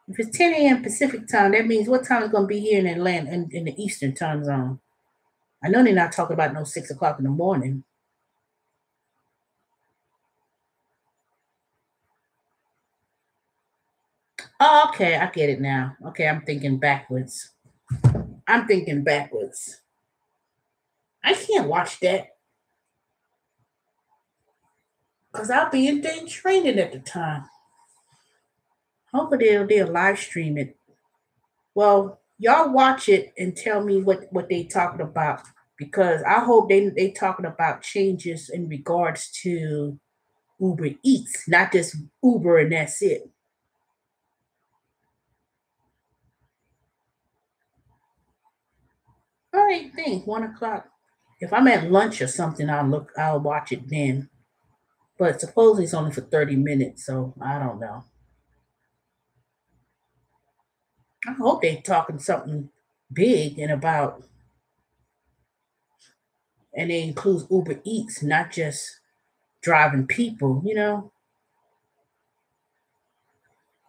If it's 10 a.m. Pacific time, that means what time is going to be here in Atlanta in the Eastern time zone? I know they're not talking about no 6 o'clock in the morning. Oh, okay, I get it now. Okay, I'm thinking backwards. I can't watch that because I'll be in training at the time. Hopefully they'll live stream it. Well, y'all watch it and tell me what they talking about, because I hope they talking about changes in regards to Uber Eats, not just Uber and that's it. All right, think 1 o'clock. If I'm at lunch or something, I'll watch it then. But supposedly it's only for 30 minutes, so I don't know. I hope they talking something big and about, and it includes Uber Eats, not just driving people.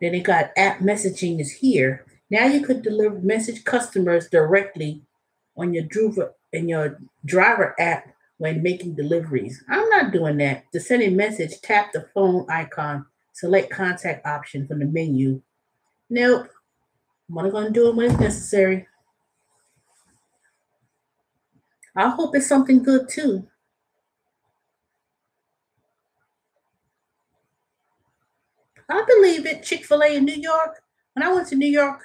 Then they got app messaging is here. Now you could deliver message customers directly on your driver app when making deliveries. I'm not doing that. To send a message, tap the phone icon, select contact option from the menu. Nope. I'm only gonna do it when it's necessary. I hope it's something good too. I believe it. Chick-fil-A in New York. When I went to New York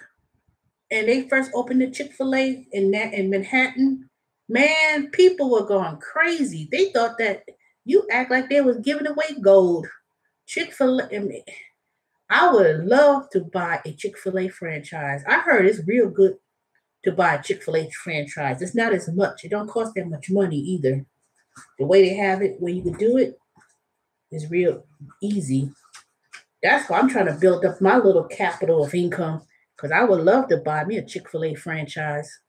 and they first opened the Chick-fil-A in Manhattan, man, people were going crazy. They thought that you act like they was giving away gold. Chick-fil-A, I would love to buy a Chick-fil-A franchise. I heard it's real good to buy a Chick-fil-A franchise. It's not as much. It don't cost that much money either. The way they have it, where you can do it, is real easy. That's why I'm trying to build up my little capital of income, because I would love to buy me a Chick-fil-A franchise.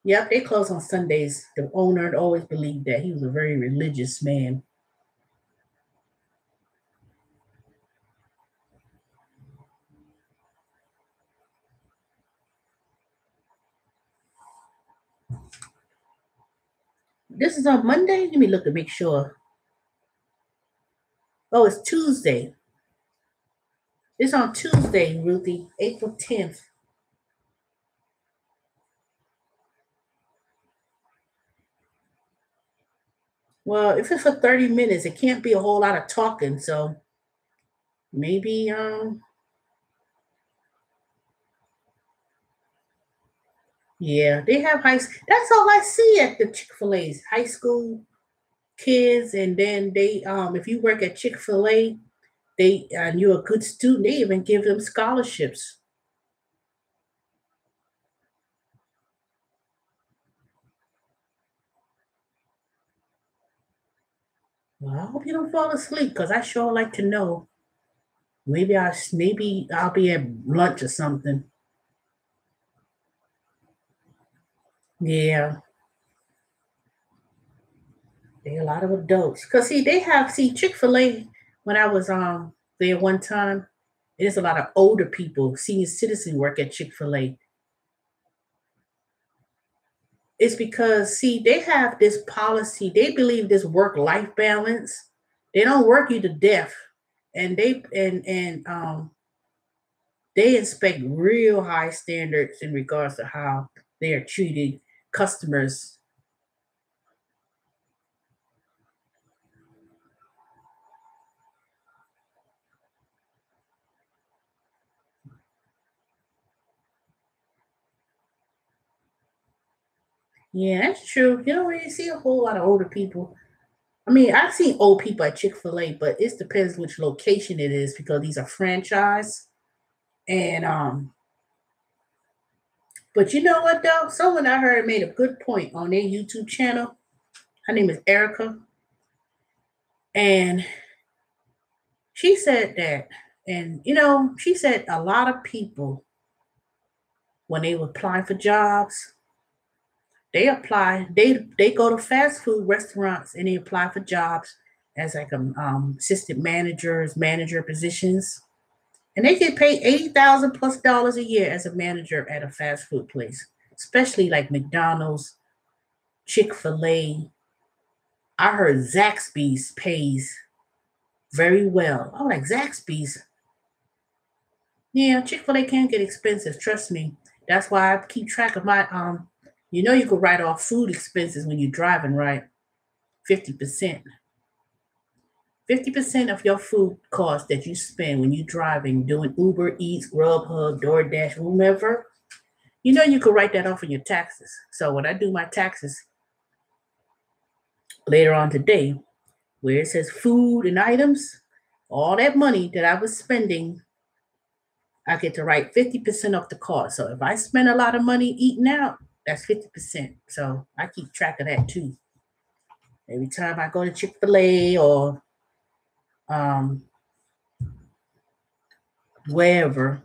Yep, they close on Sundays. The owner always believed that. He was a very religious man. This is on Monday? Let me look to make sure. Oh, it's Tuesday. It's on Tuesday, Ruthie, April 10th. Well, if it's for 30 minutes, it can't be a whole lot of talking. So maybe, yeah, they have that's all I see at the Chick-fil-A's, high school kids. And then if you work at Chick-fil-A, and you're a good student, they even give them scholarships. Well, I hope you don't fall asleep, because I sure like to know. Maybe I'll be at lunch or something. Yeah, there are a lot of adults. Cause see, Chick-fil-A. When I was there one time, there's a lot of older people, senior citizen work at Chick-fil-A. It's because, see, they have this policy. They believe this work-life balance. They don't work you to death, and they expect real high standards in regards to how they are treating customers. Yeah, that's true. You don't really see a whole lot of older people. I mean, I've seen old people at Chick-fil-A, but it depends which location it is, because these are franchise. And but you know what though? Someone I heard made a good point on their YouTube channel. Her name is Erica, and she said that, and she said a lot of people, when they apply for jobs, they go to fast food restaurants and they apply for jobs as like assistant managers, manager positions, and they get paid $80,000+ a year as a manager at a fast food place, especially like McDonald's, Chick-fil-A. I heard Zaxby's pays very well. I'm like, Zaxby's. Yeah, Chick-fil-A can get expensive, trust me. That's why I keep track of my you could write off food expenses when you're driving, right? 50%. 50% of your food cost that you spend when you're driving, doing Uber Eats, Grubhub, DoorDash, whomever, you know you could write that off in your taxes. So when I do my taxes later on today, where it says food and items, all that money that I was spending, I get to write 50% off the cost. So if I spend a lot of money eating out, that's 50%. So I keep track of that too. Every time I go to Chick-fil-A or wherever,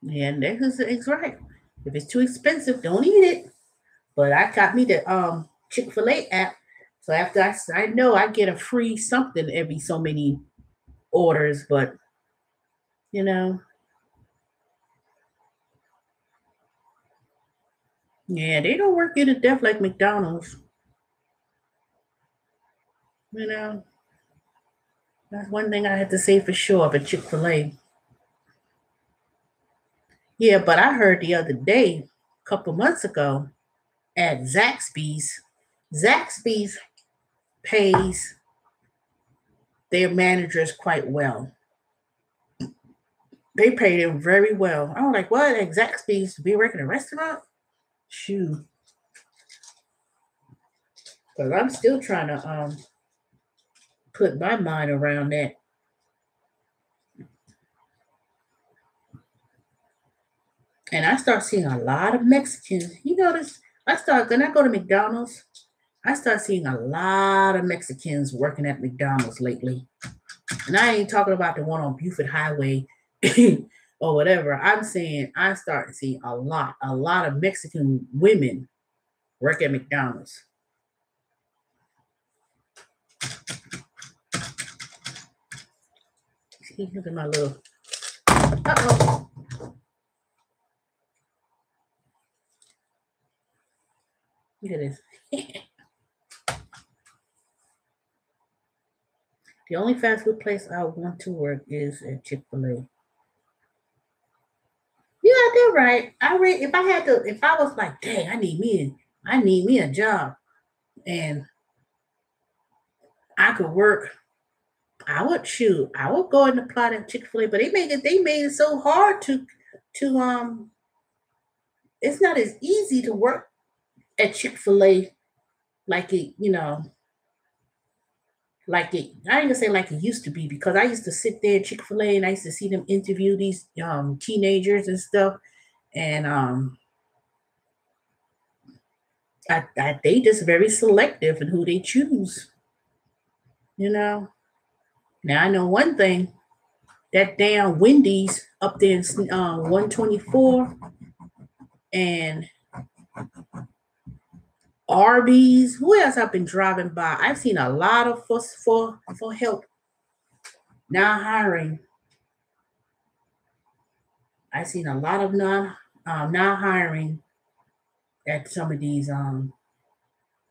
and that's right. If it's too expensive, don't eat it. But I got me the Chick-fil-A app. So after I know I get a free something every so many orders, but you know, yeah, they don't work you to death like McDonald's. You know, that's one thing I had to say for sure about Chick-fil-A. Yeah, but I heard the other day, a couple months ago, at Zaxby's pays their managers quite well. They pay them very well. I was like, what? At Zaxby's to be working in a restaurant? Shoot. Because I'm still trying to put my mind around that. And I start seeing a lot of Mexicans. You notice, when I go to McDonald's, I start seeing a lot of Mexicans working at McDonald's lately. And I ain't talking about the one on Buford Highway or whatever. I'm saying I start to see a lot of Mexican women work at McDonald's. See, look at my little. Uh-oh. Look at this. The only fast food place I want to work is at Chick-fil-A. Yeah, they're right. If I was like, dang, I need me a job, and I could work, I would go and apply to Chick-fil-A, but they made it so hard to it's not as easy to work at Chick-fil-A like it, like it, I ain't gonna say like it used to be, because I used to sit there at Chick-fil-A and I used to see them interview these teenagers and stuff. And they just very selective in who they choose. Now I know one thing, that damn Wendy's up there in 124 and Arby's. Who else I've been driving by? I've seen a lot of for help now hiring. I've seen a lot of now hiring at some of these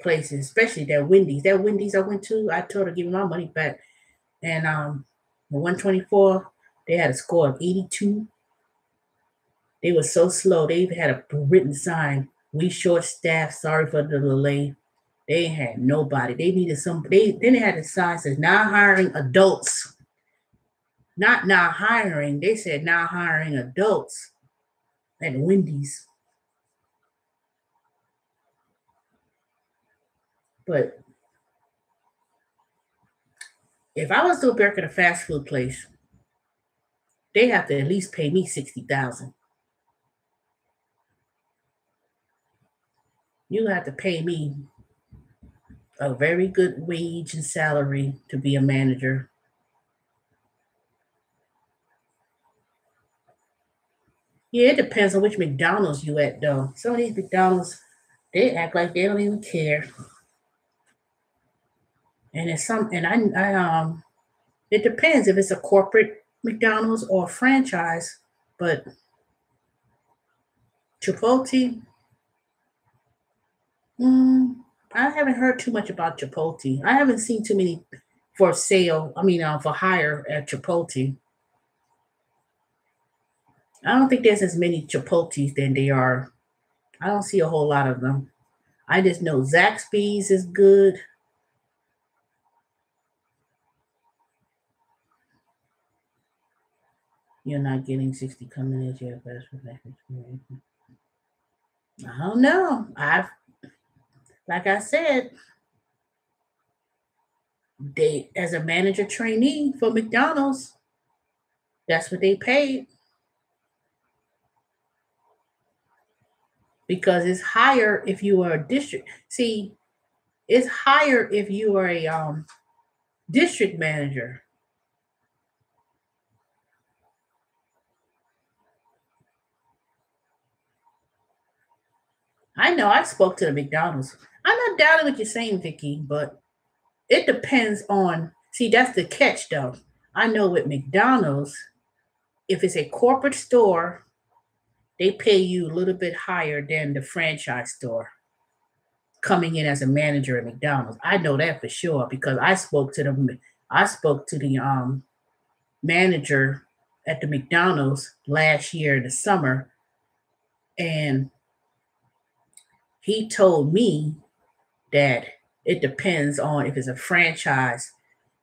places, especially that Wendy's. That Wendy's I went to, I told her to give me my money back. And 124, they had a score of 82. They were so slow. They even had a written sign, "We short staffed, sorry for the delay." They had nobody. They needed then they had a sign that says now hiring adults. Not now hiring. They said now hiring adults at Wendy's. But if I was to work at a fast food place, they have to at least pay me $60,000. You have to pay me a very good wage and salary to be a manager. Yeah, it depends on which McDonald's you at, though. Some of these McDonald's, they act like they don't even care. And it depends if it's a corporate McDonald's or a franchise. But Chipotle, I haven't heard too much about Chipotle. I haven't seen too many for sale. For hire at Chipotle. I don't think there's as many Chipotles than they are. I don't see a whole lot of them. I just know Zaxby's is good. You're not getting 60 coming at your best experience. I don't know. Like I said, they as a manager trainee for McDonald's, that's what they paid. Because it's higher if you are a district. See, it's higher if you are a district manager. I know I spoke to the McDonald's. I'm not doubting what you're saying, Vicky, but it depends on. See, that's the catch, though. I know with McDonald's, if it's a corporate store, they pay you a little bit higher than the franchise store coming in as a manager at McDonald's. I know that for sure because I spoke to the manager at the McDonald's last year in the summer, and he told me that it depends on if it's a franchise.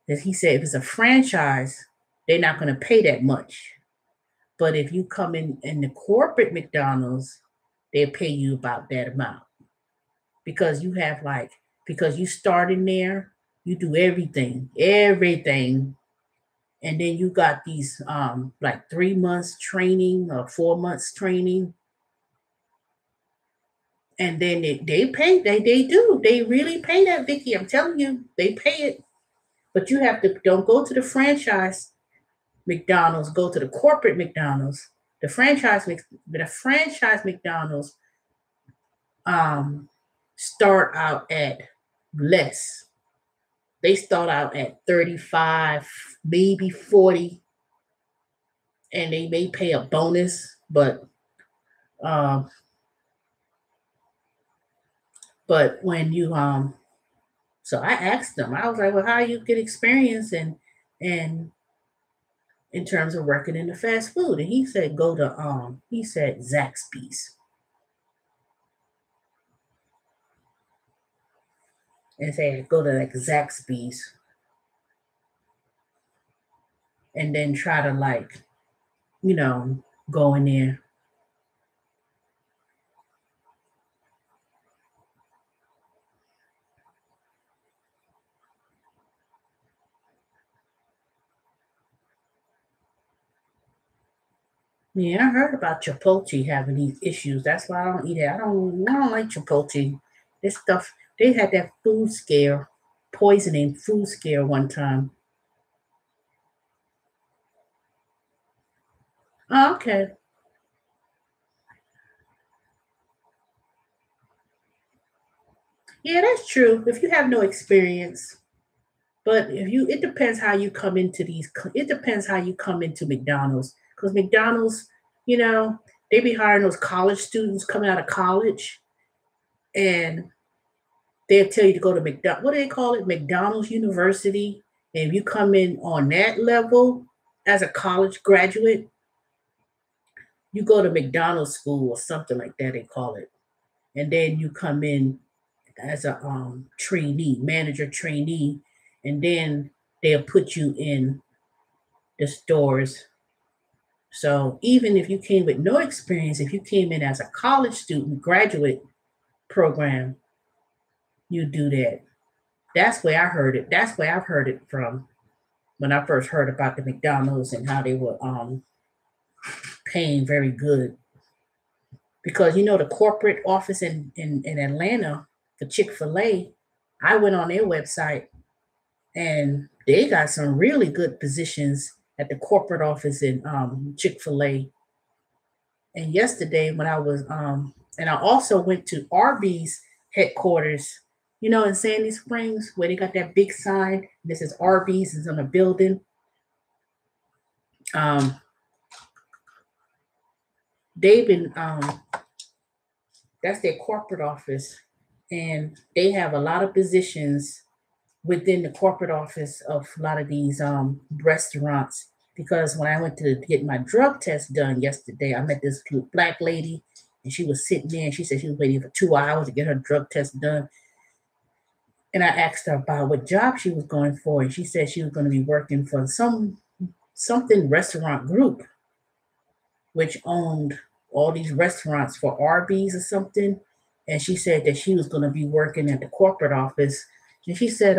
As he said, if it's a franchise, they're not going to pay that much. But if you come in the corporate McDonald's, they'll pay you about that amount because because you start in there, you do everything, and then you got these like 3 months training or 4 months training, and then they pay they really pay that, Vicky. I'm telling you, they pay it. But you have to don't go to the franchise McDonald's, go to the corporate McDonald's. The franchise McDonald's um start out at less. They start out at 35, maybe 40, and they may pay a bonus, um but when you so I asked them, I was like, well, how you get experience and in terms of working in the fast food? And he said, he said Zaxby's. And said, go to like Zaxby's and then try to go in there. Yeah, I heard about Chipotle having these issues. That's why I don't eat it. I don't like Chipotle. This stuff, they had that food scare, poisoning food scare one time. Oh, okay. Yeah, that's true. If you have no experience, but it depends how you come into it depends how you come into McDonald's. Because McDonald's, you know, they be hiring those college students coming out of college and they'll tell you to go to McDonald's. What do they call it? McDonald's University. And if you come in on that level as a college graduate, you go to McDonald's school or something like that, they call it. And then you come in as a trainee, manager trainee, and then they'll put you in the stores. So even if you came with no experience, if you came in as a college student, graduate program, you do that. That's where I heard it. That's where I've heard it from when I first heard about the McDonald's and how they were paying very good. Because the corporate office in Atlanta for Chick-fil-A, I went on their website and they got some really good positions at the corporate office in Chick-fil-A. And yesterday when and I also went to Arby's headquarters, in Sandy Springs, where they got that big sign. This is Arby's, is on a building. Um, they've been that's their corporate office, and they have a lot of positions within the corporate office of a lot of these restaurants. because when I went to get my drug test done yesterday, I met this black lady, and she was sitting there, and she said she was waiting for 2 hours to get her drug test done. And I asked her about what job she was going for, and she said she was going to be working for something restaurant group, which owned all these restaurants for Arby's or something. And she said that she was going to be working at the corporate office. And she said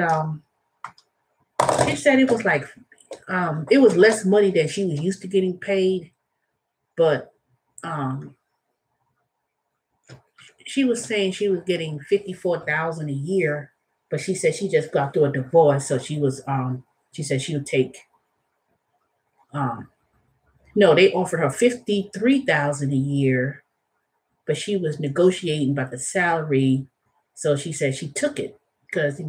it was like it was less money than she was used to getting paid, but she was saying she was getting 54,000 a year, but she said she just got through a divorce, so she said she would take no, they offered her 53,000 a year, but she was negotiating about the salary, so she said she took it because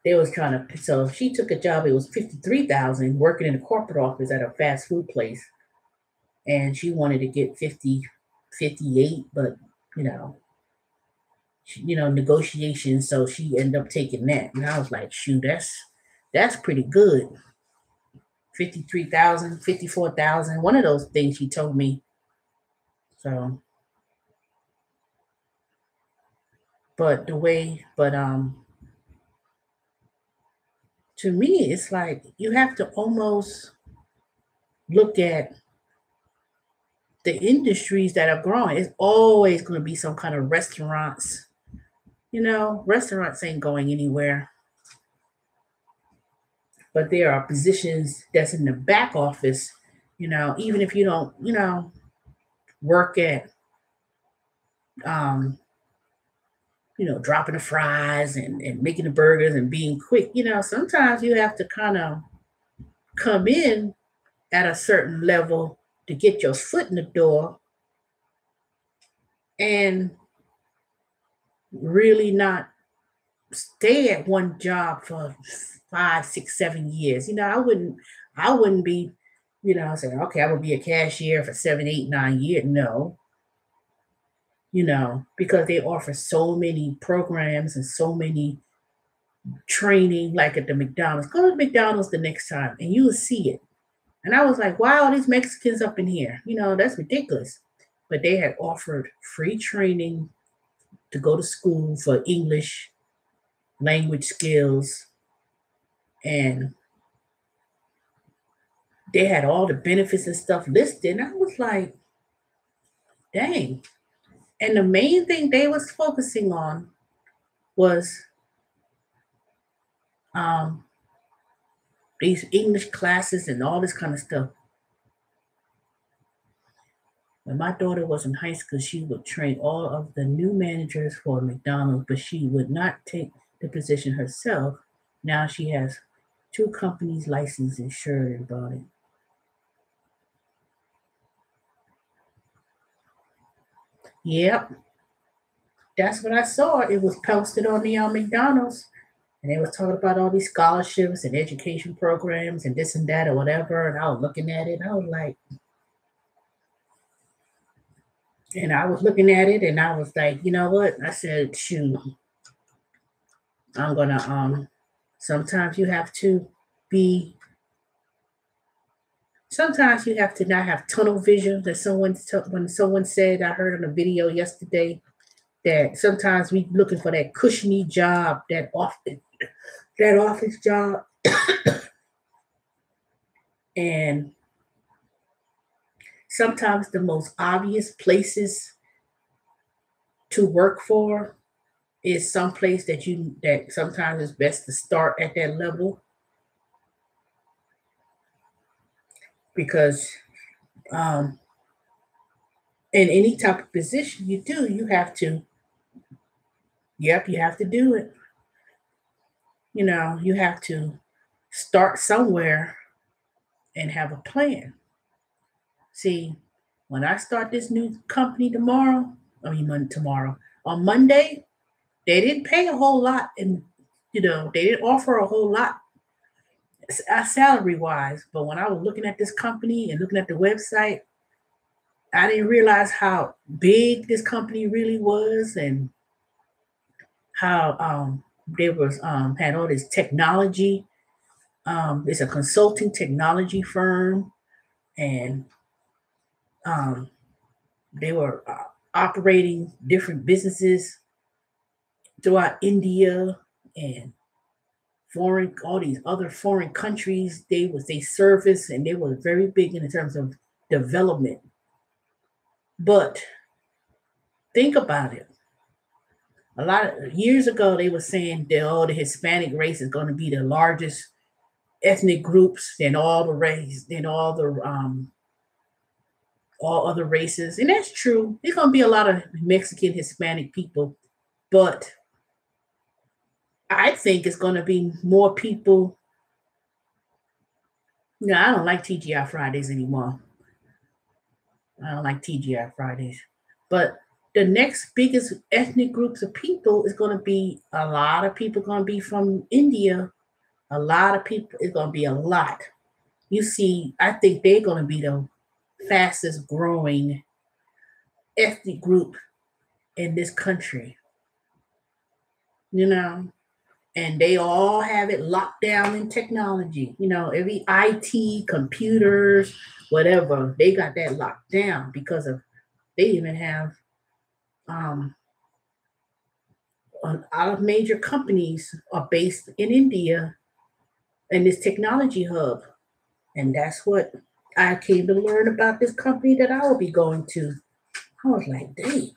they was trying to. So she took a job. It was 53,000 working in a corporate office at a fast food place, and she wanted to get 50, 58, but negotiations. So she ended up taking that, and I was like, shoot, that's pretty good. 53,000, 54,000, one of those things she told me. So, but to me, it's like you have to almost look at the industries that are growing. It's always going to be some kind of restaurants. Restaurants ain't going anywhere. But there are positions that's in the back office, even if you don't, work at, dropping the fries and making the burgers and being quick. Sometimes you have to kind of come in at a certain level to get your foot in the door and really not stay at one job for 5, 6, 7 years. I wouldn't be, saying, okay, I will be a cashier for 7, 8, 9 years. No, because they offer so many programs and so many training, like at the McDonald's. Go to McDonald's the next time and you will see it. And I was like, wow, these Mexicans up in here, that's ridiculous. But they had offered free training to go to school for English language skills, and they had all the benefits and stuff listed. And I was like, dang. And the main thing they was focusing on was these English classes and all this kind of stuff. When my daughter was in high school, she would train all of the new managers for McDonald's, but she would not take the position herself. Now she has 2 companies licensed, insured, and bought it. Yep. That's what I saw. It was posted on the McDonald's. And they was talking about all these scholarships and education programs and this and that or whatever. And I was looking at it. And I was like, and I was like, you know what? I said, shoot, I'm gonna sometimes you have to not have tunnel vision. That when someone said, I heard on a video yesterday, that sometimes we looking for that cushiony job, that office job. And sometimes the most obvious places to work for is some place that sometimes it's best to start at that level, because in any type of position you have to do it. You have to start somewhere and have a plan. See, when I start this new company tomorrow, on Monday, they didn't pay a whole lot, and they didn't offer a whole lot salary wise. But when I was looking at this company and looking at the website, I didn't realize how big this company really was, and how they was had all this technology. It's a consulting technology firm, and they were operating different businesses throughout India and all these other foreign countries. They service, and they were very big in terms of development. But think about it. A lot of years ago, they were saying that the Hispanic race is going to be the largest ethnic groups than all the race, than all other races, and that's true. There's going to be a lot of Mexican Hispanic people, but I think it's going to be more people. No, I don't like TGI Fridays anymore. I don't like TGI Fridays, but the next biggest ethnic groups of people is going to be a lot of people going to be from India. A lot of people. It's going to be a lot. You see, I think they're going to be the fastest growing ethnic group in this country. You know, and they all have it locked down in technology. Every IT, computers, whatever, they got that locked down because of they even have um, a lot of major companies are based in India in this technology hub, and that's what I came to learn about this company that I will be going to. I was like, dang.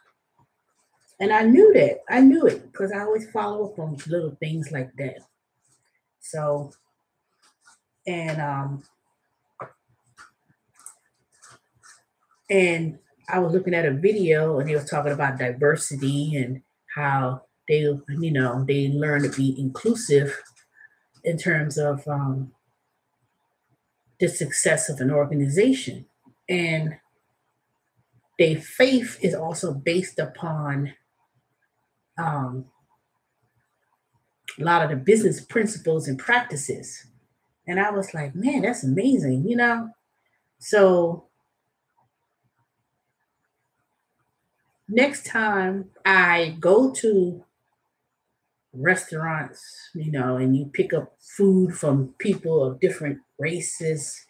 And I knew that. I knew it because I always follow up on little things like that. So, and and I was looking at a video and they were talking about diversity and how they learn to be inclusive in terms of the success of an organization. And their faith is also based upon um, a lot of the business principles and practices. And I was like, man, that's amazing. So next time I go to restaurants, and you pick up food from people of different races,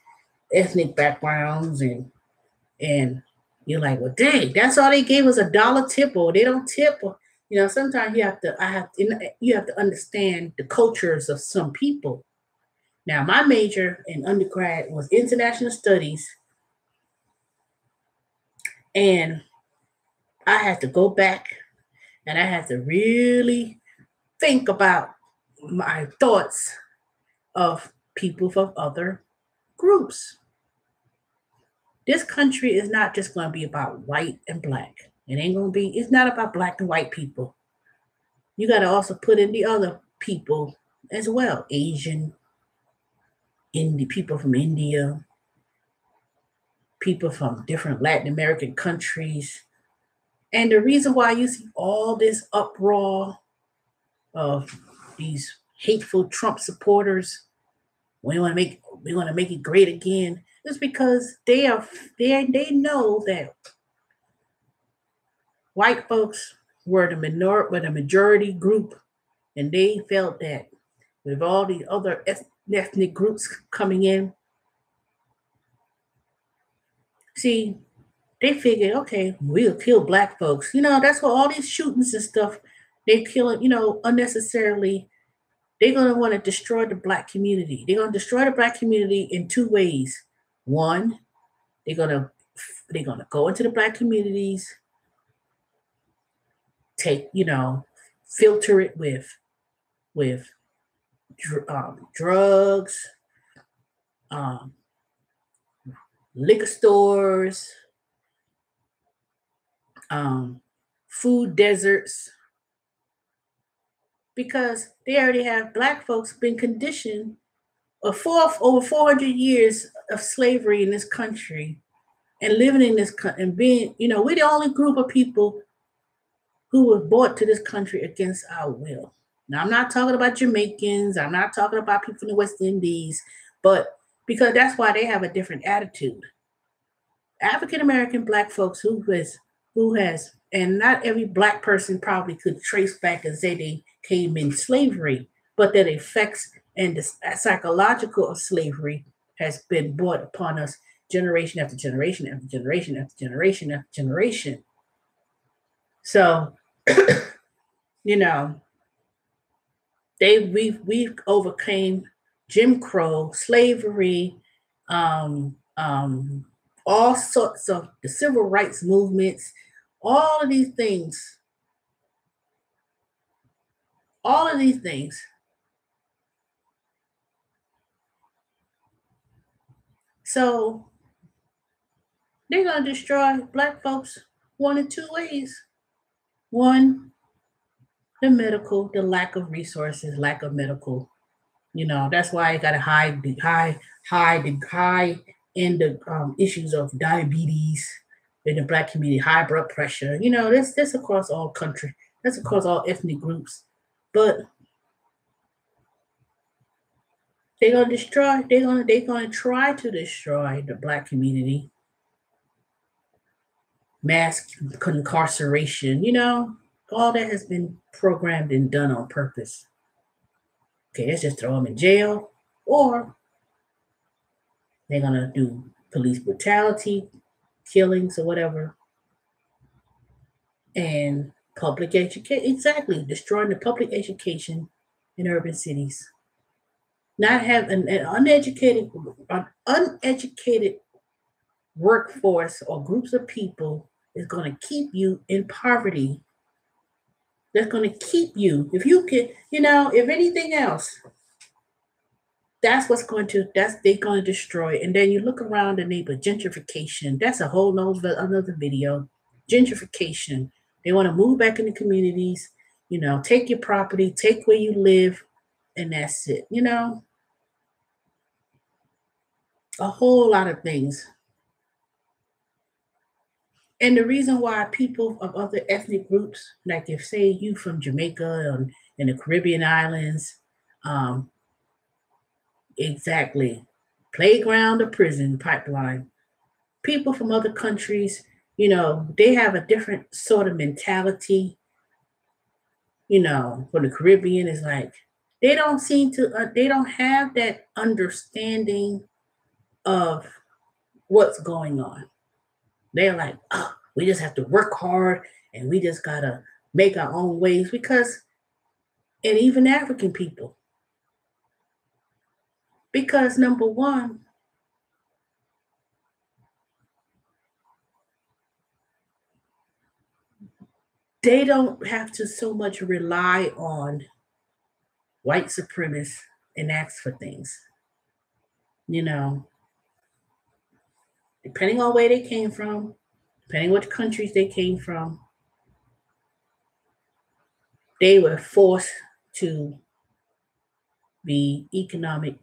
ethnic backgrounds, and you're like, well, dang, that's all they gave us $1 tip, or they don't tip, or sometimes you have to understand the cultures of some people. Now, my major in undergrad was international studies, and I had to go back and I had to really think about my thoughts of people from other groups. This country is not just going to be about white and black. It's not about black and white people. You got to also put in the other people as well. Asian, people from India, people from different Latin American countries. And the reason why you see all this uproar of these hateful Trump supporters, we want to make it great again, is because they know that white folks were the majority group, and they felt that with all the other ethnic groups coming in, see, they figured, okay, we'll kill black folks. That's why all these shootings and stuff, they killing, unnecessarily. They're going to want to destroy the black community. They're going to destroy the black community in two ways. One, they're going to go into the black communities, filter it with drugs, liquor stores, food deserts, because they already have black folks been conditioned over 400 years of slavery in this country and living in this country and being, we're the only group of people who were brought to this country against our will. Now, I'm not talking about Jamaicans. I'm not talking about people from the West Indies, but because that's why they have a different attitude. African-American black folks who has, and not every black person probably could trace back and say they came in slavery, but that affects And the psychological of slavery has been brought upon us generation after generation after generation after generation after generation. So, you know, we've overcame Jim Crow, slavery, um, um, all sorts of the civil rights movements, all of these things, all of these things. So they're gonna destroy black folks one of two ways. One, the medical, the lack of resources, lack of medical. That's why I got a high in the issues of diabetes in the black community, high blood pressure. That's across all country. That's across all ethnic groups. But they're gonna destroy. They're gonna try to destroy the black community. Mass incarceration. All that has been programmed and done on purpose. Okay, let's just throw them in jail, or they're gonna do police brutality, killings, or whatever, and public education. Exactly, destroying the public education in urban cities. Not have an uneducated workforce or groups of people is going to keep you in poverty. That's going to keep you. If you can, if anything else, they're going to destroy. And then you look around the neighborhood, gentrification. That's a whole another video. Gentrification. They want to move back into communities, take your property, take where you live, and that's it. A whole lot of things. And the reason why people of other ethnic groups, like if say you from Jamaica and the Caribbean islands, exactly, playground or prison pipeline. People from other countries, they have a different sort of mentality. For the Caribbean, is like they don't seem to, they don't have that understanding of what's going on. They're like, oh, we just have to work hard and we just gotta make our own ways and even African people. Because number one, they don't have to so much rely on white supremacists and ask for things. Depending on where they came from, depending what countries they came from, they were forced to be economic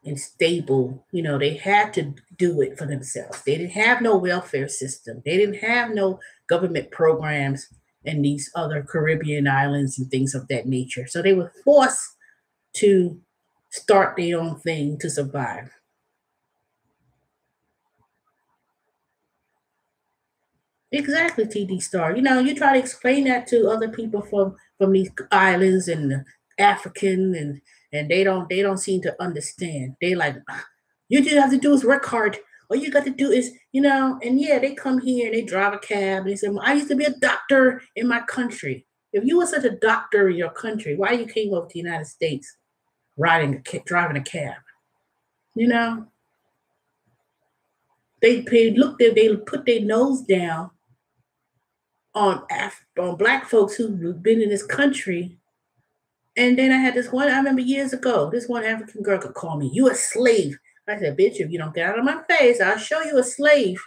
and stable. They had to do it for themselves. They didn't have no welfare system. They didn't have no government programs in these other Caribbean islands and things of that nature. So they were forced to start their own thing to survive. Exactly, TD Star. You try to explain that to other people from these islands and African and they don't seem to understand. They like, you just have to do is work hard. All you got to do is, and yeah, they come here and they drive a cab and they say, well, I used to be a doctor in my country. If you were such a doctor in your country, why you came over to the United States driving a cab? They put their nose down on black folks who've been in this country. And then I remember years ago, this one African girl could call me, you a slave. I said, bitch, if you don't get out of my face, I'll show you a slave.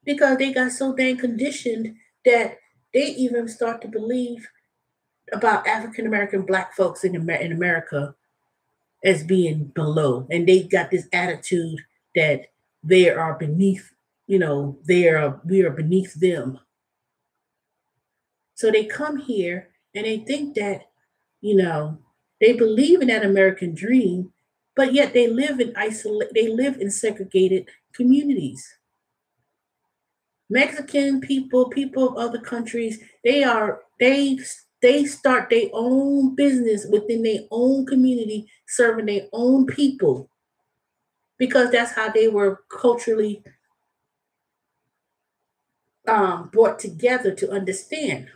Because they got so dang conditioned that they even start to believe about African American black folks in America as being below. And they got this attitude that they are beneath, we are beneath them. So they come here and they think that, they believe in that American dream, but yet they live in segregated communities. Mexican people of other countries, they are They start their own business within their own community, serving their own people because that's how they were culturally brought together to understand.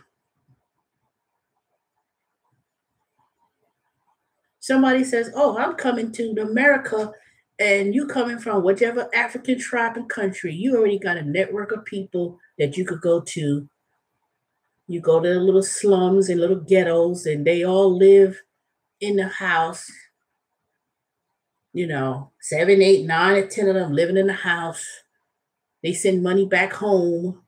Somebody says, "Oh, I'm coming to America," and you coming from whichever African tribe and country, you already got a network of people that you could go to. You go to the little slums and little ghettos, and they all live in the house. Seven, eight, nine, or 10 of them living in the house. They send money back home.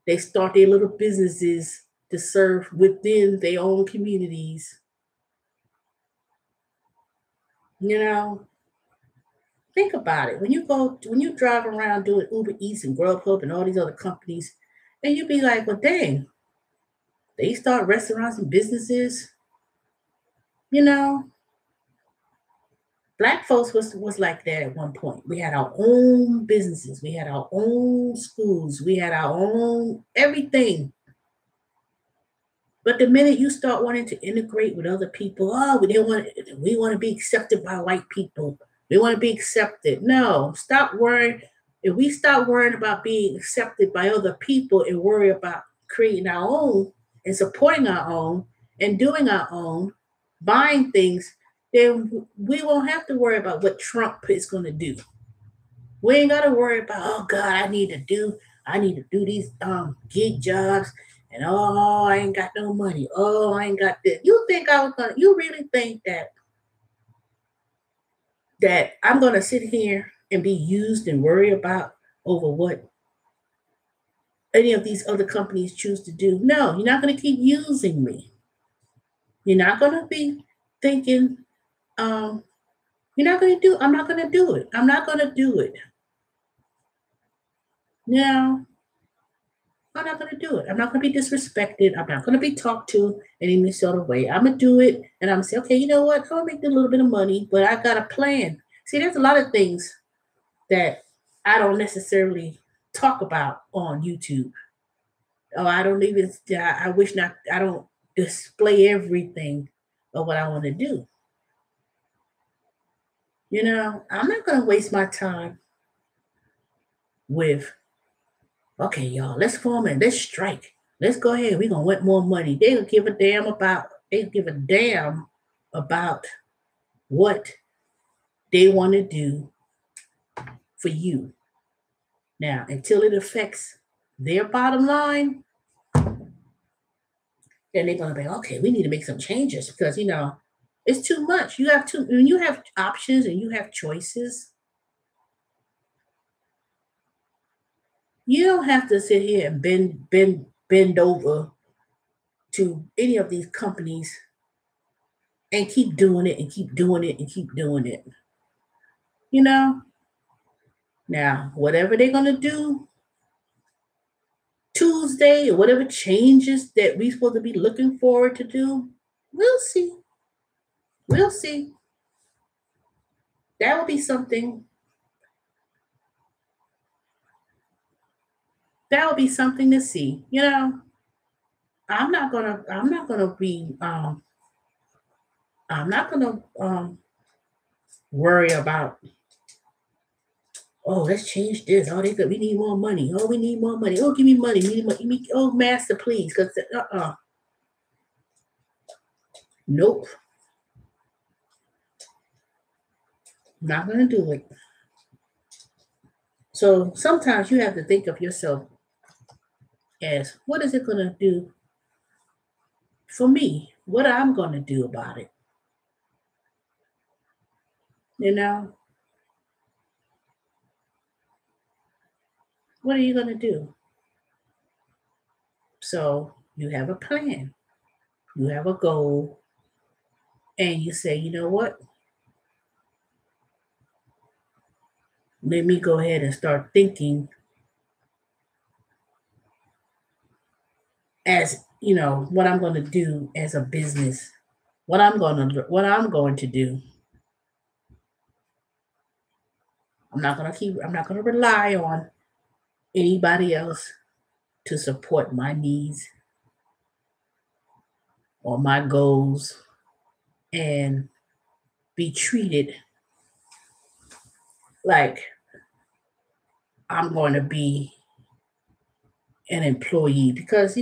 They start their little businesses to serve within their own communities. You know, think about it. When you drive around doing Uber Eats and Grubhub and all these other companies, and you be like, well, dang, they start restaurants and businesses. You know, Black folks was like that at one point. We had our own businesses, we had our own schools, we had our own everything. But the minute you start wanting to integrate with other people, oh, we want to be accepted by white people. We want to be accepted. No, stop worrying. If we stop worrying about being accepted by other people and worry about creating our own and supporting our own and doing our own, buying things, then we won't have to worry about what Trump is going to do. We ain't got to worry about, oh God, I need to do these gig jobs, and oh, I ain't got no money. Oh, I ain't got this. You really think that I'm gonna sit here and be used and worry about over what any of these other companies choose to do? No, you're not gonna keep using me. You're not gonna be thinking, um, I'm not gonna do it. I'm not gonna do it. No, I'm not going to do it. I'm not going to be disrespected. I'm not going to be talked to in any sort of way. I'm going to do it and I'm going to say, okay, you know what? I'm going to make a little bit of money, but I got a plan. See, there's a lot of things that I don't necessarily talk about on YouTube. Oh, I don't even, I wish not, I don't display everything of what I want to do. I'm not going to waste my time with, okay, y'all, let's form it. Let's strike. Let's go ahead. We're gonna want more money. They give a damn about what they want to do for you. Now, until it affects their bottom line, then they're gonna be okay, we need to make some changes because it's too much. When you have options and you have choices, you don't have to sit here and bend over to any of these companies and keep doing it and keep doing it and keep doing it. You know? Now, whatever they're going to do Tuesday or whatever changes that we're supposed to be looking forward to do, we'll see. We'll see. That will be something. That will be something to see. I'm not gonna be I'm not gonna worry about, oh, let's change this. Oh, we need more money. Oh, we need more money. Oh, give me money. We need money. Oh, master, please. Because nope. I'm not gonna do it. So sometimes you have to think of yourself as, what is it gonna do for me? What I'm gonna do about it? What are you gonna do? So you have a plan, you have a goal, and you say, you know what? Let me go ahead and start thinking as what I'm going to do as a business, what I'm going to do. I'm not going to rely on anybody else to support my needs. or my goals and be treated like I'm going to be an employee because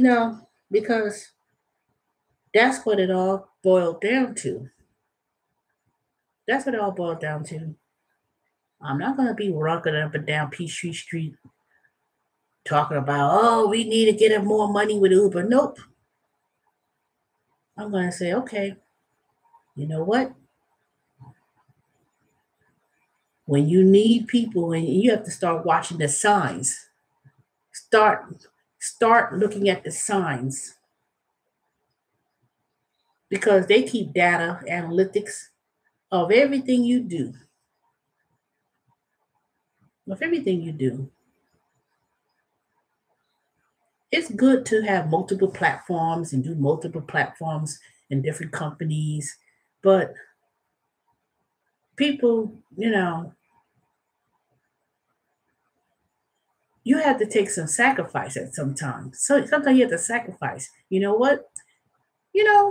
that's what it all boiled down to. That's what it all boiled down to. I'm not going to be rocking up and down Peachtree Street talking about, oh, we need to get him more money with Uber. Nope. I'm going to say, okay, you know what? When you need people, and you have to start watching the signs. Start looking at the signs because they keep data analytics of everything you do. Of everything you do. It's good to have multiple platforms and do multiple platforms in different companies, but people, you have to take some sacrifice at some time. So sometimes you have to sacrifice. You know what?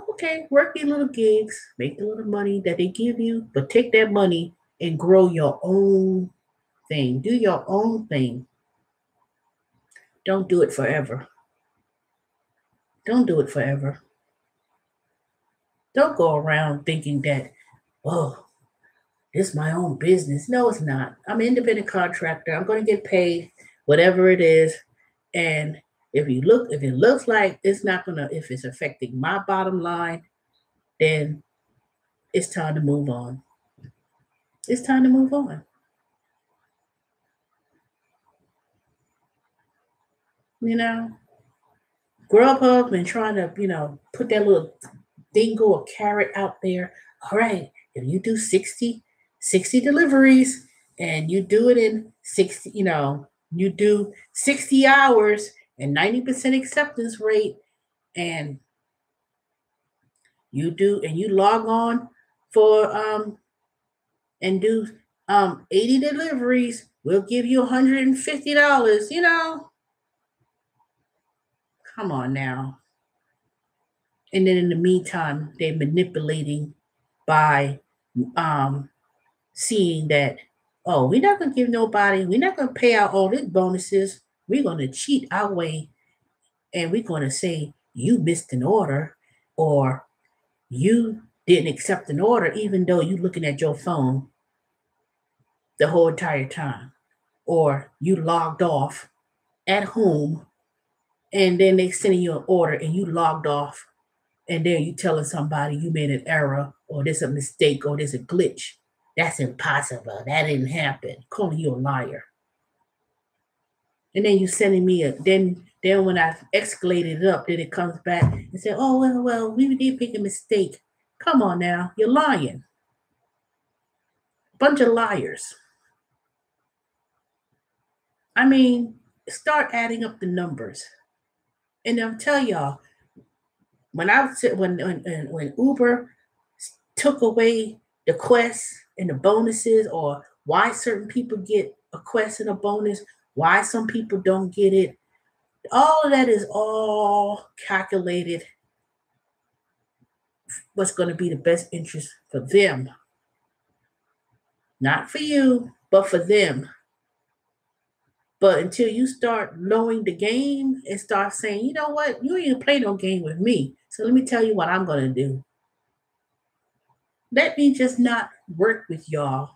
Okay, work your little gigs, make the little money that they give you, but take that money and grow your own thing. Do your own thing. Don't do it forever. Don't do it forever. Don't go around thinking that, oh, it's my own business. No, it's not. I'm an independent contractor. I'm going to get paid whatever it is. And if it looks like it's not going to, if it's affecting my bottom line, then it's time to move on. It's time to move on. You know, Grubhub been trying to, put that little dingo or carrot out there. All right, if you do 60 deliveries and you do it in 60, you do 60 hours and 90% acceptance rate and you log on for and do 80 deliveries, we'll give you $150. Come on now. And then in the meantime, they're manipulating by seeing that, oh, we're not going to give nobody, we're not going to pay out all these bonuses. We're going to cheat our way and we're going to say you missed an order or you didn't accept an order, even though you're looking at your phone the whole entire time, or you logged off at home and then they sending you an order and you logged off and then you telling somebody you made an error or there's a mistake or there's a glitch. That's impossible. That didn't happen. Calling you a liar. And then you sending me then when I escalated it up, then it comes back and say, oh well, we did make a mistake. Come on now, you're lying. Bunch of liars. I mean, start adding up the numbers. And I'll tell y'all, when Uber took away the quests and the bonuses, or why certain people get a quest and a bonus, why some people don't get it, all of that is all calculated. What's going to be the best interest for them, not for you, but for them. But until you start knowing the game and start saying, you know what, you ain't play no game with me. So let me tell you what I'm going to do. Let me just not work with y'all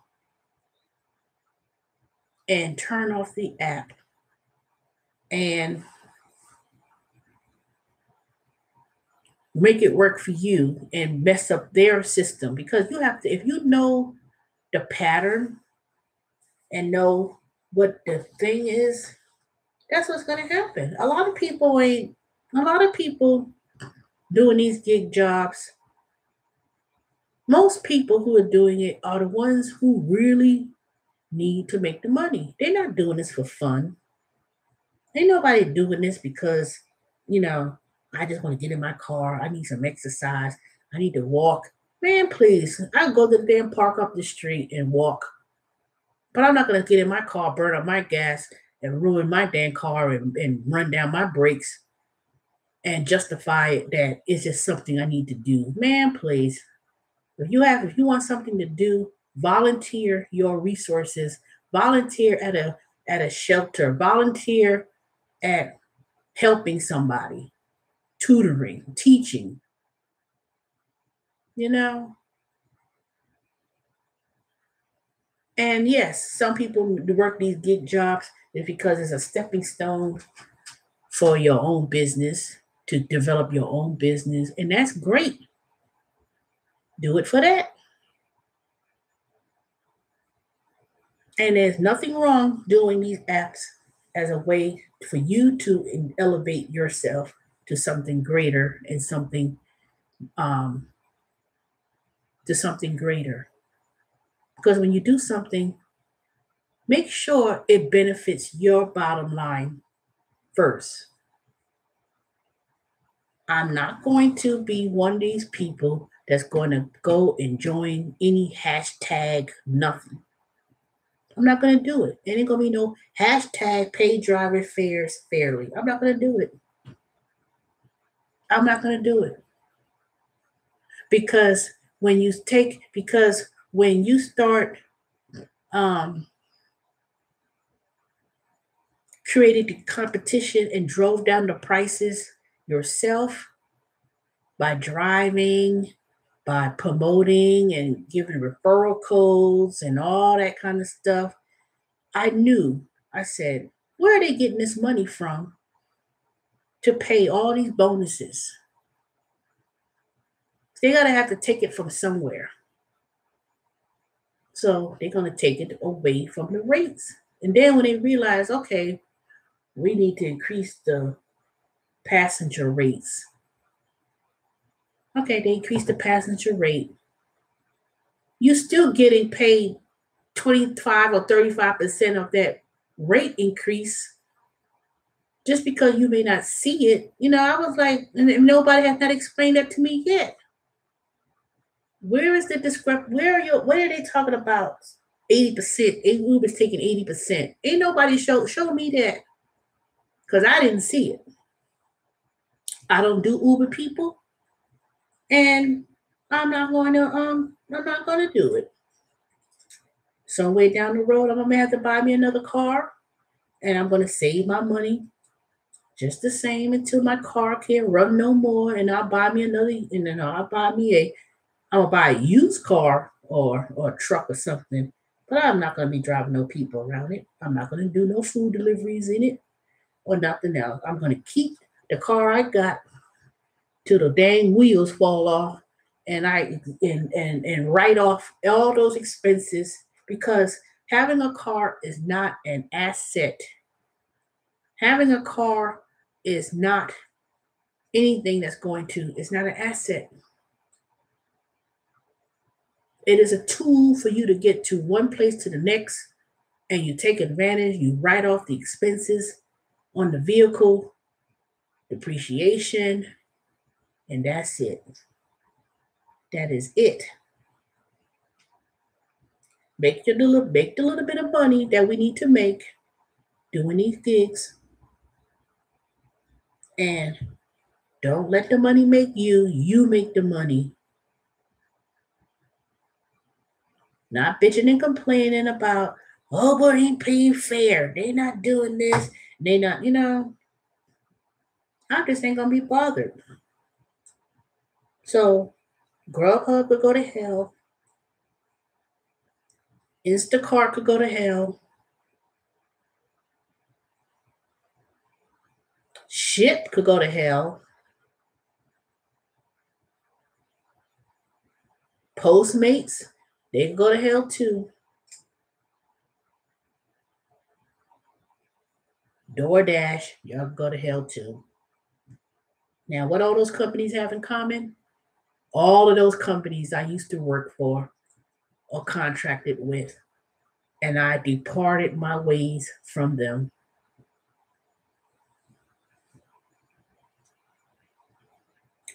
and turn off the app and make it work for you and mess up their system. Because you have to, if you know the pattern and know what the thing is, that's what's going to happen. A lot of people doing these gig jobs, most people who are doing it are the ones who really need to make the money. They're not doing this for fun. Ain't nobody doing this because, I just want to get in my car. I need some exercise. I need to walk. Man, please, I go to the damn park up the street and walk. But I'm not going to get in my car, burn up my gas, and ruin my damn car and run down my brakes and justify it that it's just something I need to do. Man, please. If you want something to do, volunteer your resources, volunteer at a shelter, volunteer at helping somebody, tutoring, teaching, you know. And yes, some people work these gig jobs is because it's a stepping stone for your own business, to develop your own business, and that's great. Do it for that. And there's nothing wrong doing these apps as a way for you to elevate yourself to something greater and um, something greater. Because when you do something, make sure it benefits your bottom line first. I'm not going to be one of these people that's going to go and join any hashtag nothing. I'm not going to do it. There ain't going to be no hashtag pay driver fares fairly. I'm not going to do it. I'm not going to do it. Because when you start created the competition and drove down the prices yourself by driving, by promoting and giving referral codes and all that kind of stuff. I said, where are they getting this money from to pay all these bonuses? They got to have to take it from somewhere. So they're going to take it away from the rates. And then when they realize, okay, we need to increase the passenger rates. Okay, they increase the passenger rate. You're still getting paid 25 or 35% of that rate increase just because you may not see it. I was like, and nobody has not explained that to me yet. Where is the discrepancy? Where are they talking about 80%? Uber's taking 80%. Ain't nobody show me that. Because I didn't see it. I don't do Uber, people. And I'm not gonna do it. Somewhere down the road, I'm gonna have to buy me another car, and I'm gonna save my money just the same until my car can't run no more, and I'll buy me another, and then I'm gonna buy a used car or a truck or something. But I'm not gonna be driving no people around it. I'm not gonna do no food deliveries in it or nothing else. I'm gonna keep the car I got till the dang wheels fall off, and write off all those expenses, because having a car is not an asset. Having a car is not anything it's not an asset. It is a tool for you to get to one place to the next, and you take advantage, you write off the expenses on the vehicle, depreciation, and that's it. That is it. Make the little bit of money that we need to make doing these gigs, and don't let the money make you. You make the money. Not bitching and complaining about, oh, but he paying fair. They're not doing this. They not, I just ain't gonna be bothered. So Grubhub could go to hell. Instacart could go to hell. Ship could go to hell. Postmates, they could go to hell too. DoorDash, y'all go to hell too. Now, what all those companies have in common? All of those companies I used to work for or contracted with, and I departed my ways from them.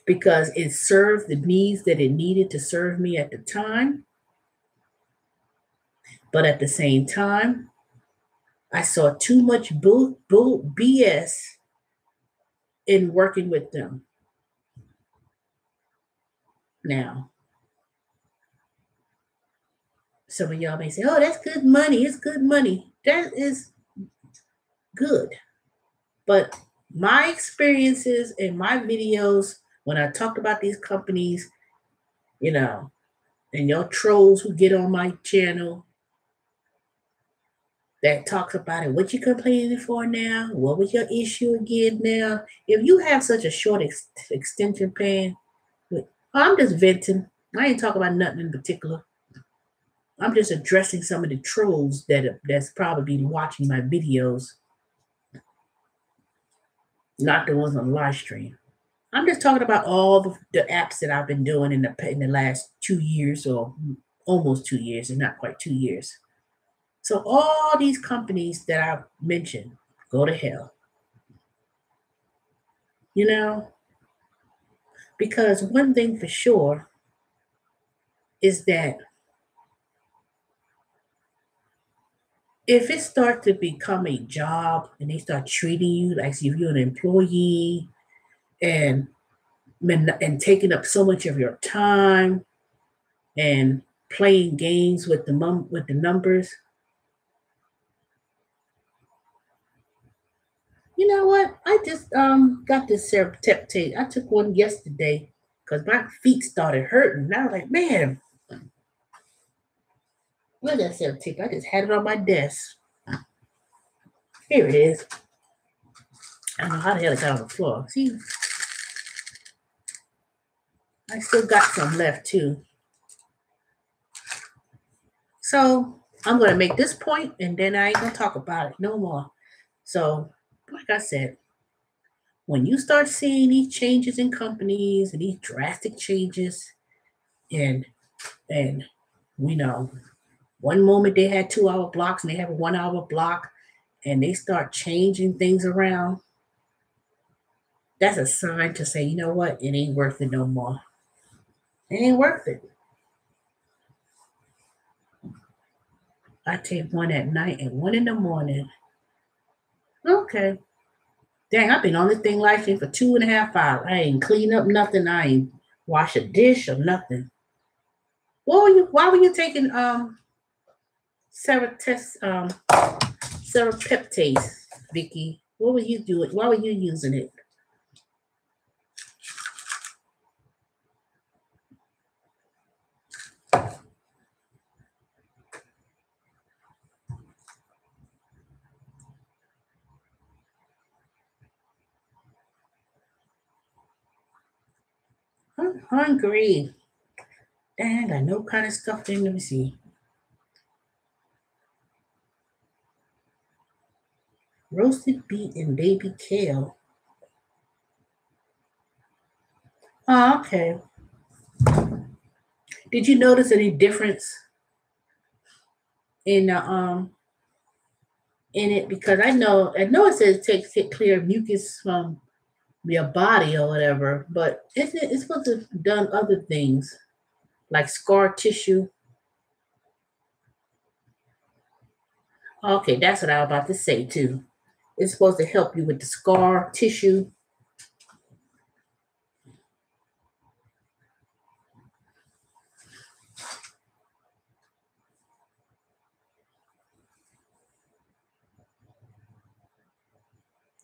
Because it served the needs that it needed to serve me at the time. But at the same time, I saw too much BS in working with them. Now, some of y'all may say, oh, that's good money. It's good money. That is good. But my experiences in my videos, when I talked about these companies, you know, and your trolls who get on my channel that talks about it, what you complaining for now? What was your issue again now? If you have such a short extension plan, I'm just venting. I ain't talking about nothing in particular. I'm just addressing some of the trolls that's probably watching my videos, not the ones on live stream. I'm just talking about all the apps that I've been doing in the last 2 years, or almost 2 years, and not quite 2 years. So all these companies that I've mentioned, go to hell. You know, because one thing for sure is that if it starts to become a job and they start treating you like if you're an employee and taking up so much of your time and playing games with the numbers, you know what? I just got this serepteptate. I took one yesterday because my feet started hurting. And I was like, man, where's that sereptip? I just had it on my desk. Here it is. I don't know how the hell it got on the floor. See, I still got some left too. So I'm gonna make this point and then I ain't gonna talk about it no more. So, like I said, when you start seeing these changes in companies and these drastic changes, and we know one moment they had 2 hour blocks and they have a 1 hour block, and they start changing things around, that's a sign to say, you know what, it ain't worth it no more. It ain't worth it. I take one at night and one in the morning. Okay. Dang, I've been on this thing live stream for 2.5 hours. I ain't clean up nothing. I ain't wash a dish or nothing. Why were you taking serapeptase, Vicky? What were you doing? Why were you using it? I'm hungry. Dang, I got no kind of stuff in. Let me see. Roasted beet and baby kale. Oh, okay. Did you notice any difference in in it? Because I know it says takes clear mucus from your body or whatever, but isn't it? It's supposed to have done other things like scar tissue. Okay, that's what I was about to say too. It's supposed to help you with the scar tissue.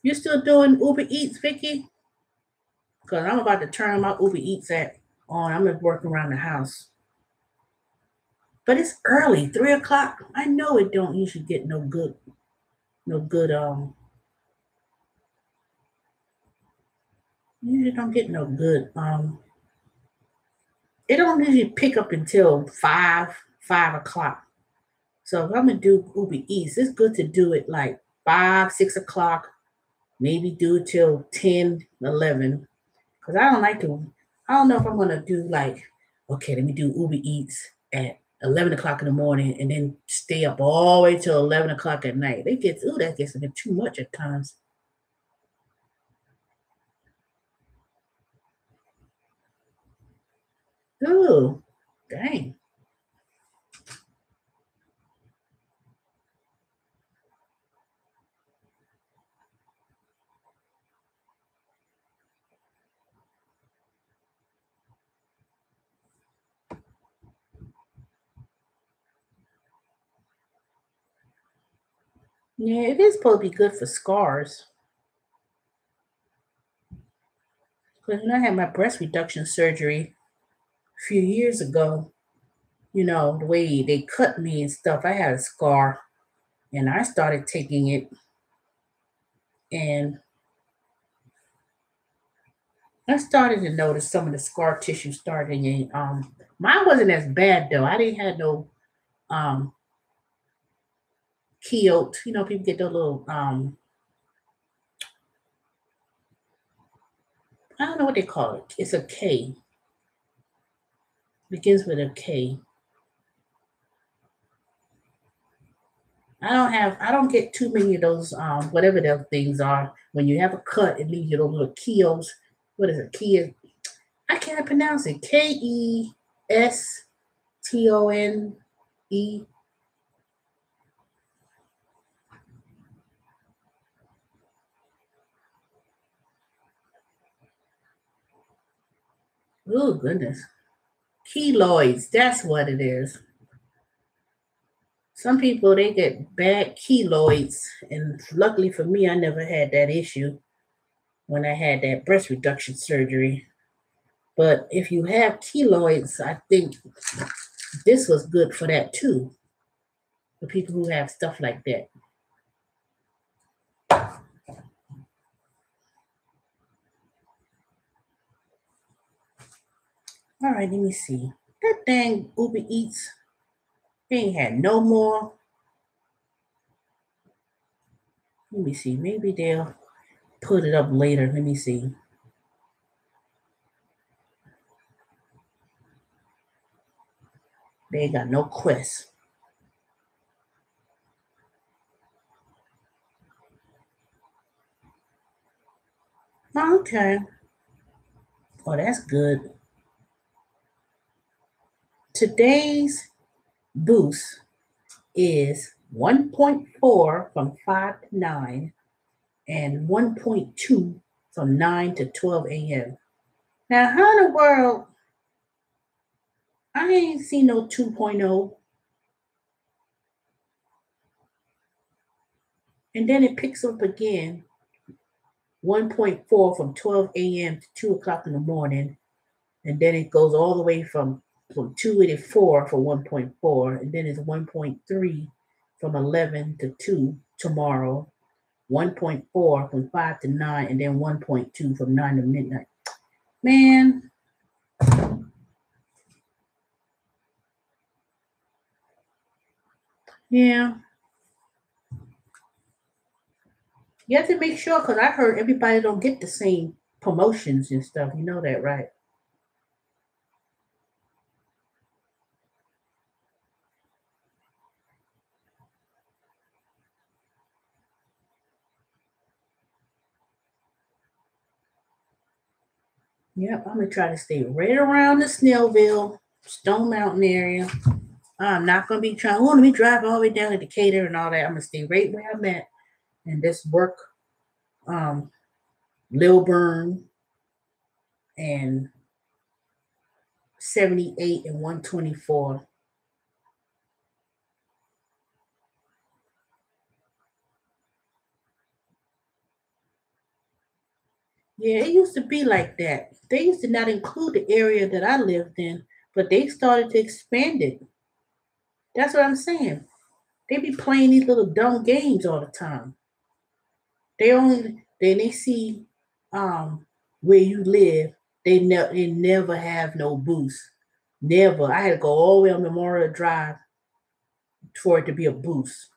You still doing Uber Eats, Vicky? Because I'm about to turn my Uber Eats app on. I'm just working around the house. But it's early, 3 o'clock. I know it don't usually get no good usually don't get no good it don't usually pick up until 5 o'clock. So if I'm gonna do Uber Eats, it's good to do it like 5, 6 o'clock, maybe do it till 10, 11. Because I don't know if I'm gonna do like, okay, let me do Uber Eats at 11 o'clock in the morning and then stay up all the way till 11 o'clock at night. That gets a bit too much at times. Ooh, dang. Yeah, it is supposed to be good for scars. Because when I had my breast reduction surgery a few years ago, the way they cut me and stuff, I had a scar. And I started taking it, and I started to notice some of the scar tissue starting. And mine wasn't as bad though. I didn't have no um keloid. People get those little I don't know what they call it. It's a K. Begins with a K. I don't get too many of those whatever those things are. When you have a cut, it leaves you those little keels. What is it? Key? I can't pronounce it. Kestone. Oh goodness. Keloids, that's what it is. Some people they get bad keloids, and luckily for me, I never had that issue when I had that breast reduction surgery. But if you have keloids, I think this was good for that too. For people who have stuff like that. All right, let me see. That dang Uber Eats, they ain't had no more. Let me see. Maybe they'll put it up later. Let me see. They ain't got no Quest. Okay. Oh, that's good. Today's boost is 1.4 from 5 to 9 and 1.2 from 9 to 12 a.m. Now, how in the world? I ain't seen no 2.0. And then it picks up again 1.4 from 12 a.m. to 2 o'clock in the morning. And then it goes all the way from 284 for 1.4. And then it's 1.3 from 11 to 2 tomorrow. 1.4 from 5 to 9, and then 1.2 from 9 to midnight. Man. Yeah. You have to make sure, because I heard everybody don't get the same promotions and stuff. You know that, right? Yep, I'm going to try to stay right around the Snellville, Stone Mountain area. I'm not going to be trying, let me drive all the way down to Decatur and all that. I'm going to stay right where I'm at and just work Lilburn and 78 and 124. Yeah, it used to be like that. They used to not include the area that I lived in, but they started to expand it. That's what I'm saying. They be playing these little dumb games all the time. They see where you live. They never have no boost. Never. I had to go all the way on Memorial Drive for it to be a boost.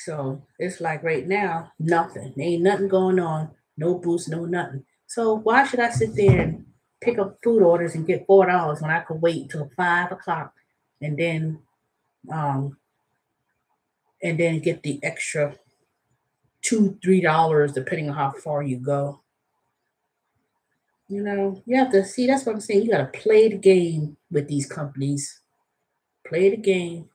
So it's like right now, nothing. Ain't nothing going on. No boost, no nothing. So why should I sit there and pick up food orders and get $4 when I could wait until 5 o'clock and then um get the extra $2, $3 depending on how far you go. You have to see. That's what I'm saying. You got to play the game with these companies. Play the game.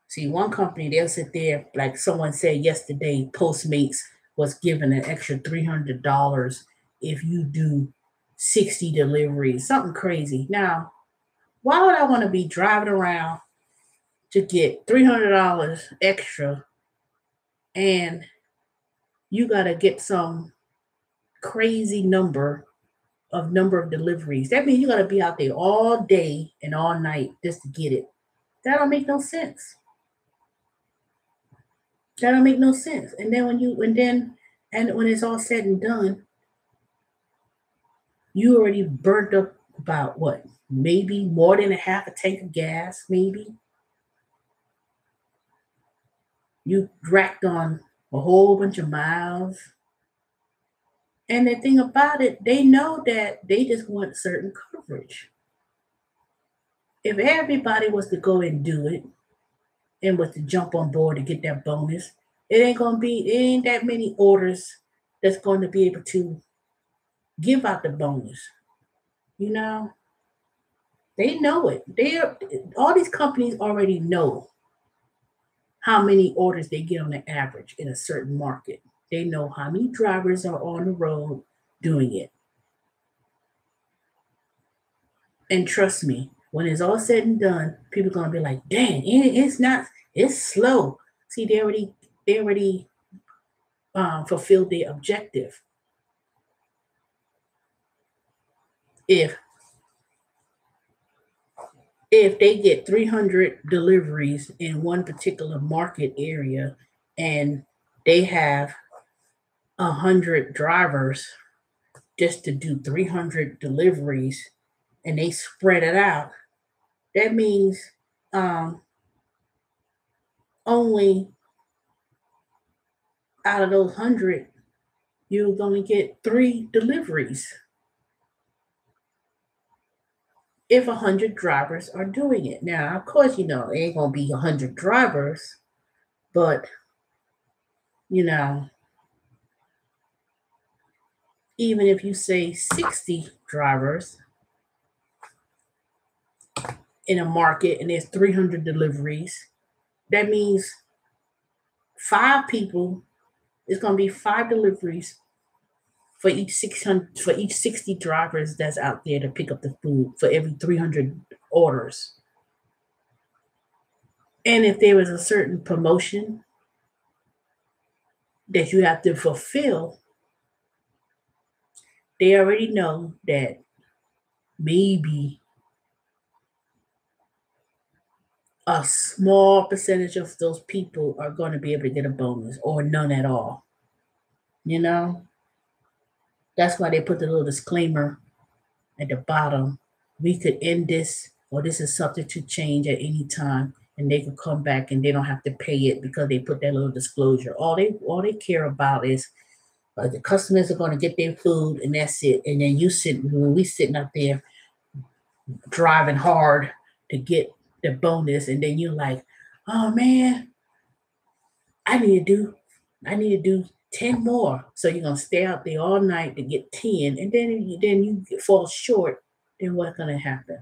See, one company, they'll sit there, like someone said yesterday, Postmates was given an extra $300 if you do 60 deliveries, something crazy. Now, Why would I want to be driving around to get $300 extra and you got to get some crazy number of deliveries? That means you got to be out there all day and all night just to get it. That don't make no sense. That don't make no sense. And then when it's all said and done, you already burnt up about what? Maybe more than a half a tank of gas, maybe. You racked on a whole bunch of miles. And the thing about it, they know that they just want certain coverage. If everybody was to go and do it and was to jump on board to get that bonus, it ain't that many orders that's going to be able to give out the bonus. You know, they know it. All these companies already know how many orders they get on the average in a certain market. They know how many drivers are on the road doing it. And trust me, when it's all said and done, people are gonna be like, "Dang, it's not. It's slow." See, they already fulfilled their objective. If if they get 300 deliveries in one particular market area, and they have 100 drivers just to do 300 deliveries, and they spread it out, that means um, only out of those 100, you're going to get 3 deliveries if 100 drivers are doing it. Now, of course, it ain't going to be 100 drivers, but, you know, even if you say 60 drivers in a market and there's 300 deliveries, that means 5 people, it's going to be 5 deliveries for each 60 drivers that's out there to pick up the food for every 300 orders. And if there is a certain promotion that you have to fulfill, they already know that maybe a small percentage of those people are going to be able to get a bonus or none at all. You know, that's why they put the little disclaimer at the bottom. We could end this, or this is subject to change at any time, and they could come back and they don't have to pay it because they put that little disclosure. All they care about is the customers are going to get their food, and that's it. And then when we sitting up there driving hard to get the bonus, and then you're like, oh man, I need to do, I need to do 10 more. So you're gonna stay out there all night to get 10, and then you fall short. Then what's gonna happen?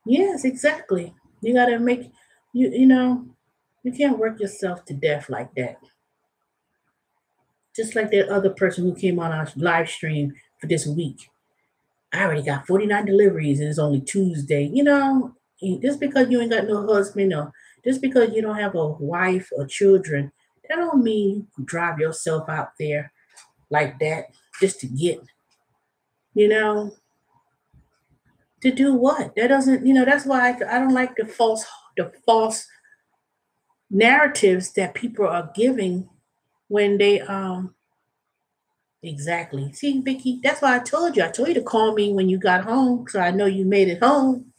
Yes, exactly. You gotta make you can't work yourself to death like that. Just like that other person who came on our live stream for this week. I already got 49 deliveries and it's only Tuesday. Just because you ain't got no husband, or just because you don't have a wife or children, that don't mean you drive yourself out there like that just to get, you know, to do what? That doesn't, that's why I don't like the false narratives that people are giving when they exactly. See, Vicky, that's why I told you. I told you to call me when you got home, so I know you made it home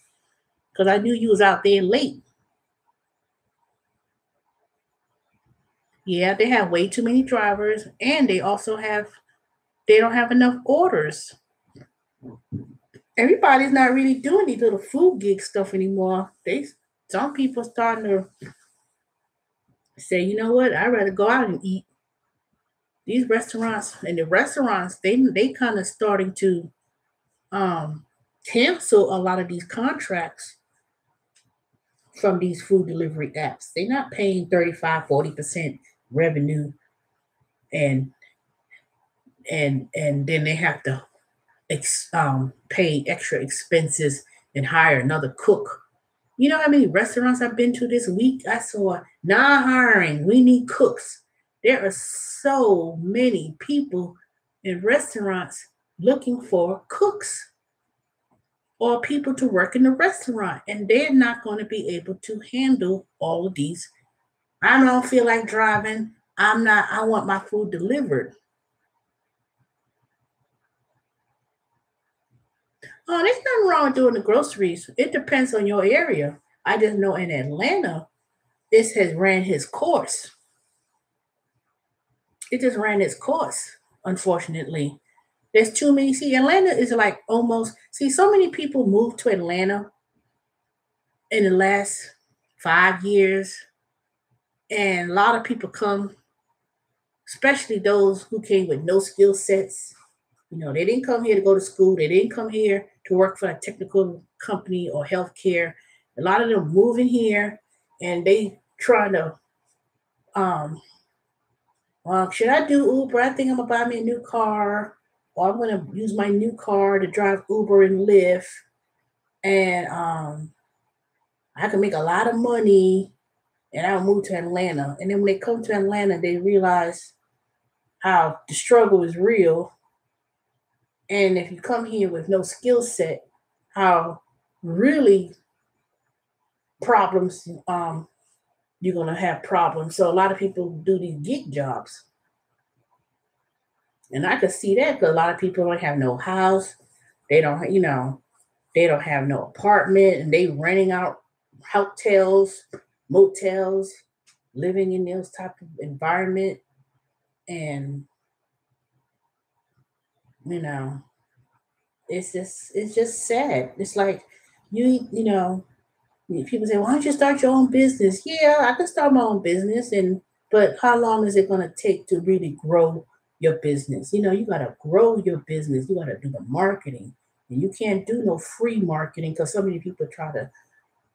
because I knew you was out there late. Yeah, they have way too many drivers, and they don't have enough orders. Everybody's not really doing these little food gig stuff anymore. Some people starting to say, you know what, I'd rather go out and eat. These restaurants, and the restaurants, they kind of starting to um cancel a lot of these contracts from these food delivery apps. They're not paying 35-40% revenue, and then they have to pay extra expenses and hire another cook. You know how many restaurants I've been to this week? I saw not hiring, we need cooks. There are so many people in restaurants looking for cooks or people to work in the restaurant, and they're not going to be able to handle all of these. I don't feel like driving. I'm not, I want my food delivered. Oh, there's nothing wrong with doing the groceries. It depends on your area. I just know in Atlanta, this has ran his course. It just ran its course, unfortunately. There's too many. See, Atlanta is like almost, see, so many people moved to Atlanta in the last 5 years, and a lot of people come, especially those who came with no skill sets. You know, they didn't come here to go to school. They didn't come here to work for a technical company or healthcare. A lot of them moving here and they trying to, um, well, should I do Uber? I think I'm gonna buy me a new car, or I'm gonna use my new car to drive Uber and Lyft, and I can make a lot of money, and I'll move to Atlanta. And then when they come to Atlanta, they realize how the struggle is real, and if you come here with no skill set, how really problems you're gonna have problems. So a lot of people do these gig jobs, and I could see that because a lot of people don't have no house, they don't, they don't have no apartment, and they renting out hotels, motels, living in those type of environment, and you know, it's just sad. It's like you know people say, "Why don't you start your own business?" Yeah, I can start my own business, and but how long is it going to take to really grow your business? You got to grow your business. You got to do the marketing, and you can't do no free marketing because so many people try to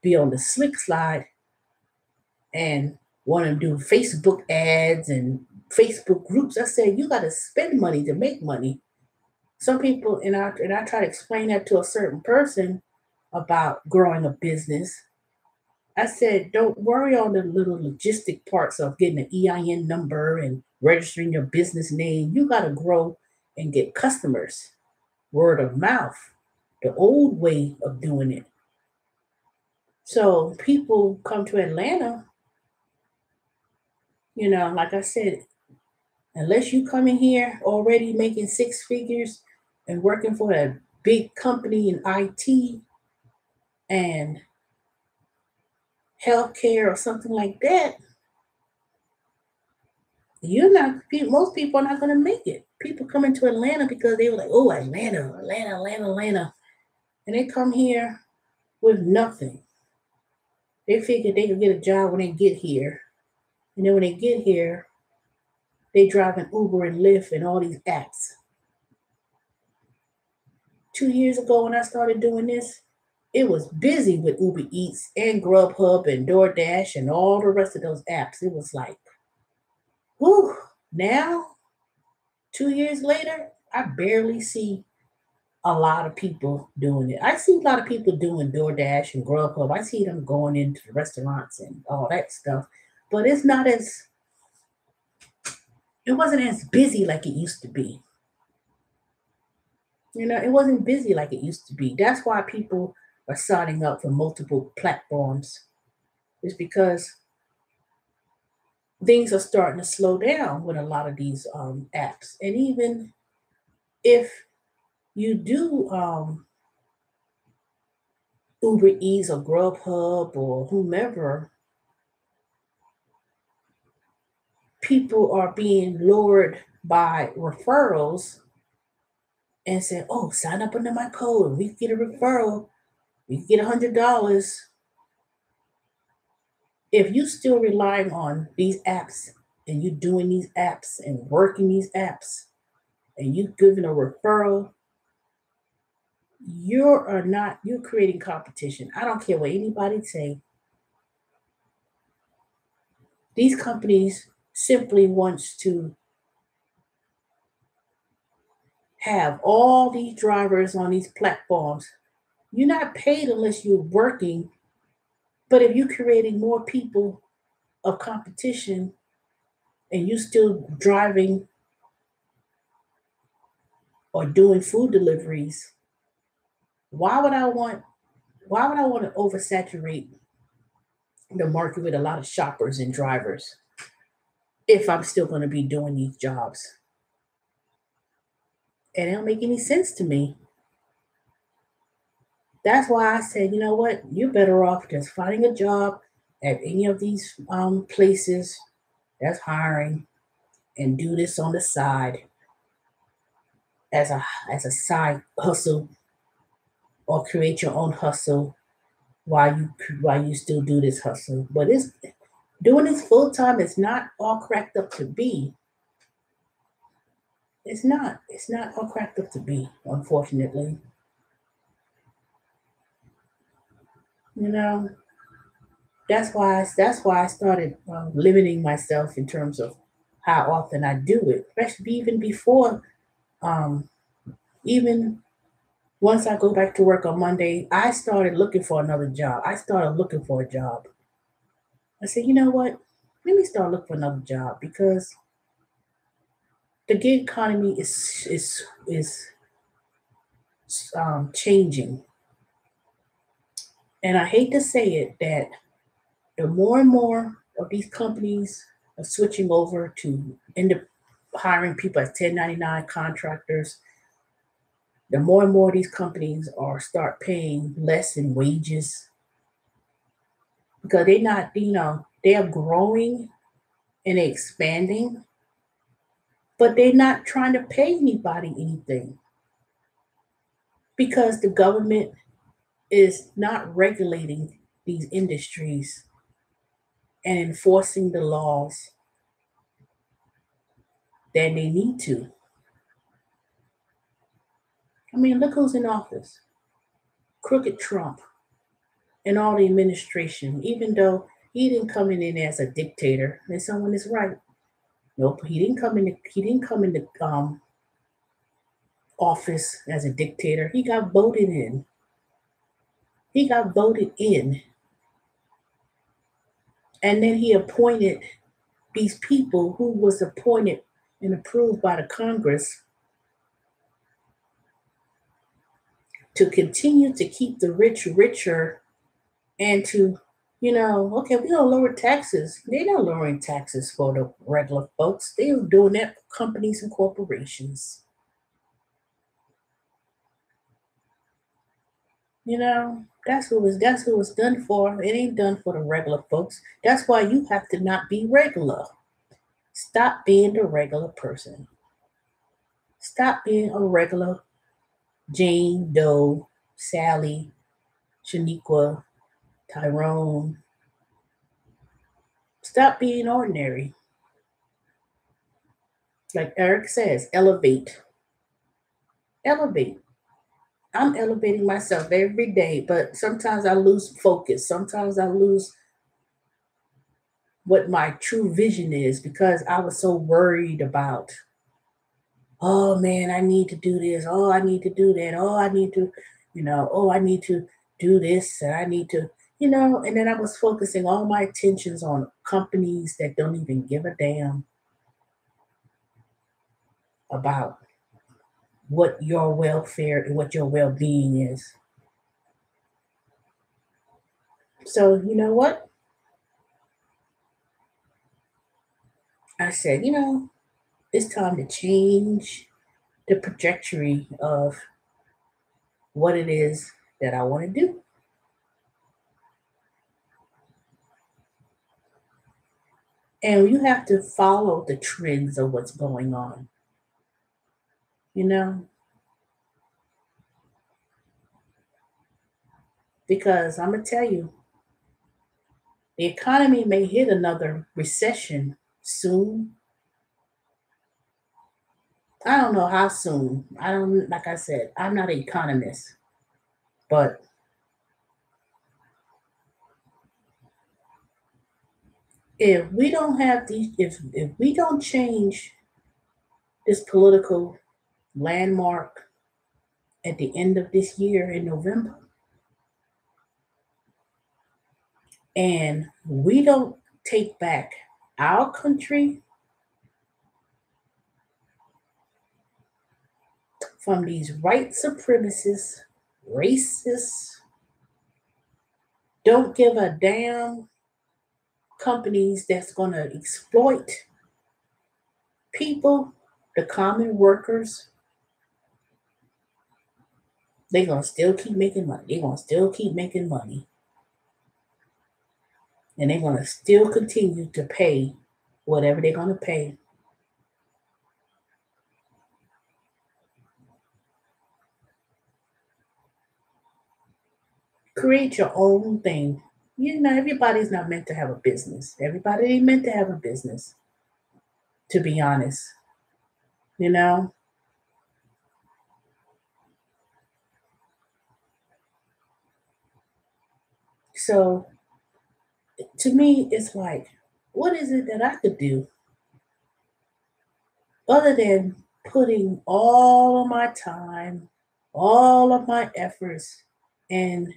be on the slick slide and want to do Facebook ads and Facebook groups. I said you got to spend money to make money. Some people, and I try to explain that to a certain person about growing a business. I said, don't worry on the little logistic parts of getting an EIN number and registering your business name. You got to grow and get customers, word of mouth, the old way of doing it. So people come to Atlanta, like I said, unless you come in here already making six figures and working for a big company in IT and healthcare or something like that, you're not most people are not going to make it. People come into Atlanta because they were like, oh, Atlanta, Atlanta, Atlanta, Atlanta, and they come here with nothing. They figure they can get a job when they get here, and then when they get here, they drive an Uber and Lyft and all these apps. 2 years ago when I started doing this, it was busy with Uber Eats and Grubhub and DoorDash and all the rest of those apps. It was like, whew. Now, 2 years later, I barely see a lot of people doing it. I see a lot of people doing DoorDash and Grubhub. I see them going into the restaurants and all that stuff, but it wasn't as busy like it used to be. It wasn't busy like it used to be. That's why people are signing up for multiple platforms. Is because things are starting to slow down with a lot of these apps. And even if you do Uber Eats or Grubhub or whomever, people are being lured by referrals and say, "Oh, sign up under my code. We get a referral. We get $100." If you still relying on these apps and you doing these apps and working these apps and you giving a referral, you're creating competition. I don't care what anybody say. These companies simply wants to have all these drivers on these platforms. You're not paid unless you're working, but if you're creating more people of competition and you still driving or doing food deliveries, why would I want to oversaturate the market with a lot of shoppers and drivers if I'm still going to be doing these jobs? And it don't make any sense to me. That's why I said, you know what, you're better off just finding a job at any of these places that's hiring and do this on the side as a side hustle, or create your own hustle while you still do this hustle. But it's doing this full time is not all cracked up to be. It's not. It's not all cracked up to be, unfortunately. You know, that's why I started limiting myself in terms of how often I do it, especially even before, um, even once I go back to work on Monday, I started looking for another job. I started looking for a job. I said, you know what? Let me start looking for another job because the gig economy is changing, and I hate to say it that the more and more of these companies are switching over to end up hiring people as 1099 contractors, the more and more these companies are start paying less in wages because they're not, they're growing and expanding, but they're not trying to pay anybody anything because the government is not regulating these industries and enforcing the laws that they need to. I mean, look who's in office. Crooked Trump and all the administration, even though he didn't come in as a dictator, and someone is right. Nope, he didn't come into office as a dictator. He got voted in. He got voted in. And then he appointed these people who was appointed and approved by the Congress to continue to keep the rich richer and to, okay, we're gonna lower taxes. They're not lowering taxes for the regular folks. They're doing that for companies and corporations. That's who it's done for. It ain't done for the regular folks. That's why you have to not be regular. Stop being the regular person. Stop being a regular Jane Doe, Sally, Shaniqua, Tyrone. Stop being ordinary. Like Eric says, elevate. Elevate. I'm elevating myself every day, but sometimes I lose focus. Sometimes I lose what my true vision is because I was so worried about, oh man, I need to do this. Oh, I need to do that. Oh, I need to, oh, I need to do this and I need to, and then I was focusing all my attentions on companies that don't even give a damn about what your welfare and what your well being is. So, you know what? I said, it's time to change the trajectory of what it is that I want to do. And you have to follow the trends of what's going on, you know, because I'm going to tell you, the economy may hit another recession soon. I don't know how soon. I don't, like I said, I'm not an economist, but if we don't have these, if we don't change this political landmark at the end of this year in November. And we don't take back our country from these white supremacists, racists, don't give a damn companies that's going to exploit people, the common workers. They're going to still keep making money. They're going to still keep making money. And they're going to still continue to pay whatever they're going to pay. Create your own thing. You know, everybody's not meant to have a business. Everybody ain't meant to have a business, to be honest. You know? So, to me, it's like, what is it that I could do other than putting all of my time, all of my efforts in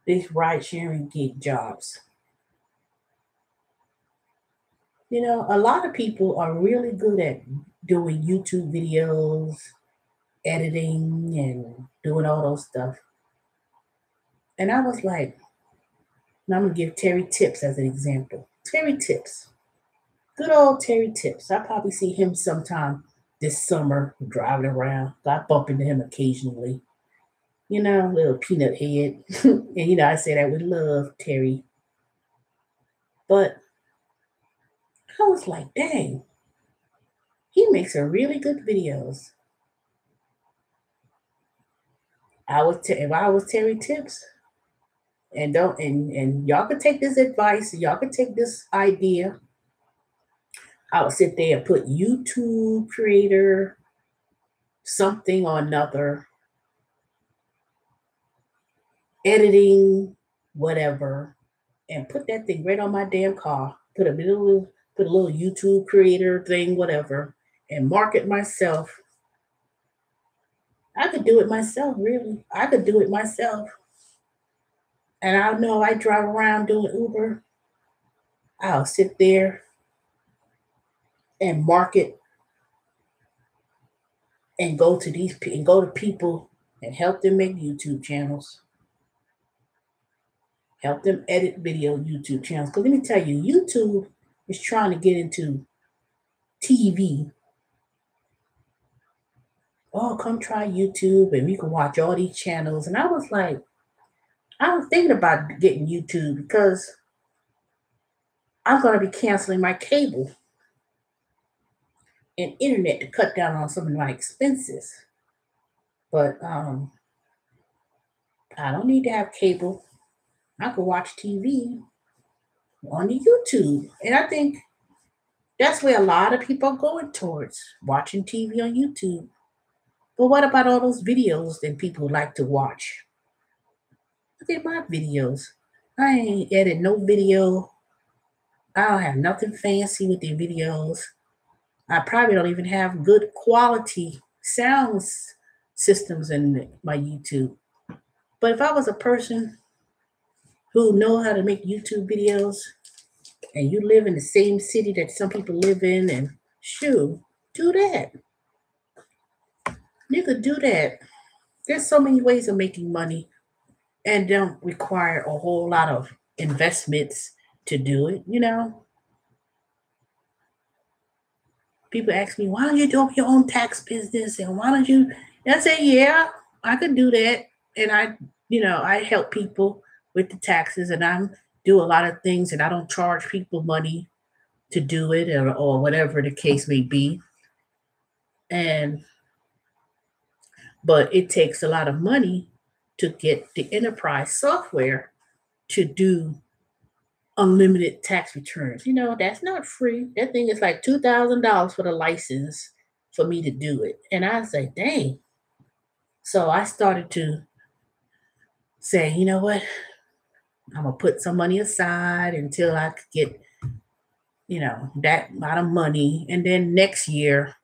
these ride sharing gig jobs? You know, a lot of people are really good at doing YouTube videos, editing, and doing all those stuff. And I was like, and I'm gonna give Terry Tips as an example. Terry Tips, good old Terry Tips. I probably see him sometime this summer driving around. I bump into him occasionally. You know, little peanut head. And you know, I say that with love, Terry. But I was like, dang, he makes some really good videos. If I was Terry Tips, and don't and y'all could take this advice, y'all could take this idea. I would sit there and put YouTube creator, something or another, editing, whatever, and put that thing right on my damn car. Put a little YouTube creator thing, whatever, and market myself. I could do it myself, really. I could do it myself. And I know I drive around doing Uber. I'll sit there and market and go to people and help them make YouTube channels. Help them edit video YouTube channels. Because let me tell you, YouTube is trying to get into TV. Oh, come try YouTube and we can watch all these channels. And I was like, I was thinking about getting YouTube because I'm going to be canceling my cable and internet to cut down on some of my expenses. But I don't need to have cable. I can watch TV on the YouTube. And I think that's where a lot of people are going towards watching TV on YouTube. But what about all those videos that people like to watch? Look at my videos. I ain't edit no video. I don't have nothing fancy with the videos. I probably don't even have good quality sounds systems in my YouTube. But if I was a person who know how to make YouTube videos and you live in the same city that some people live in, and shoot, do that. You could do that. There's so many ways of making money and don't require a whole lot of investments to do it, you know? People ask me, why don't you do your own tax business? And why don't you? And I say, yeah, I could do that. And I help people with the taxes and I do a lot of things and I don't charge people money to do it or whatever the case may be. And but it takes a lot of money to get the enterprise software to do unlimited tax returns. You know, that's not free. That thing is like $2,000 for the license for me to do it. And I say, dang. So I started to say, you know what? I'm gonna put some money aside until I could get, that amount of money. And then next year,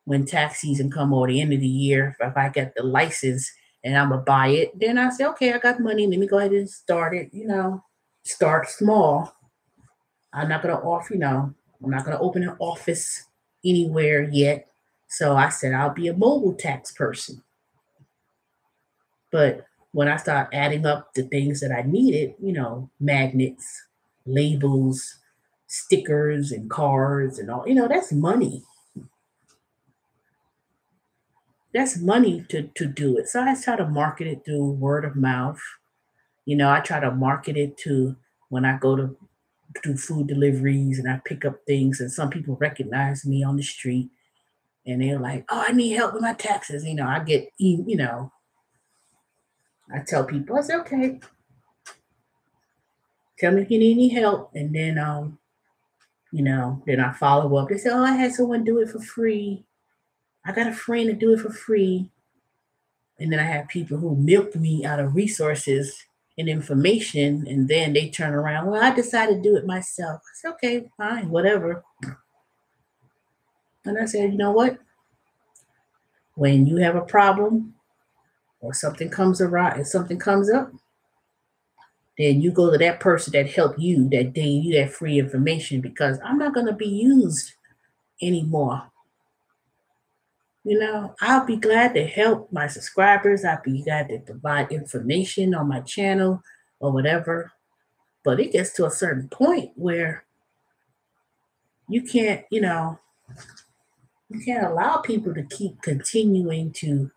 when tax season come or the end of the year, if I get the license and I'm gonna buy it, then I say, okay, I got money. Let me go ahead and start it. Start small. I'm not gonna off. I'm not gonna open an office anywhere yet. So I said I'll be a mobile tax person. But when I start adding up the things that I needed, magnets, labels, stickers, and cards, and all, that's money. That's money to do it. So I try to market it through word of mouth. I try to market it to when I go to do food deliveries and I pick up things, and some people recognize me on the street and they're like, "Oh, I need help with my taxes." I get, I tell people, I say, "Okay, tell me if you need any help," and then I follow up. They say, "Oh, I had someone do it for free. I got a friend to do it for free." And then I have people who milk me out of resources and information, and then they turn around. Well, I decided to do it myself. It's okay, fine, whatever. And I said, you know what? When you have a problem or something comes around, if something comes up, then you go to that person that helped you, that gave you that free information, because I'm not going to be used anymore. I'll be glad to help my subscribers. I'll be glad to provide information on my channel or whatever. But it gets to a certain point where you can't, you can't allow people to keep continuing to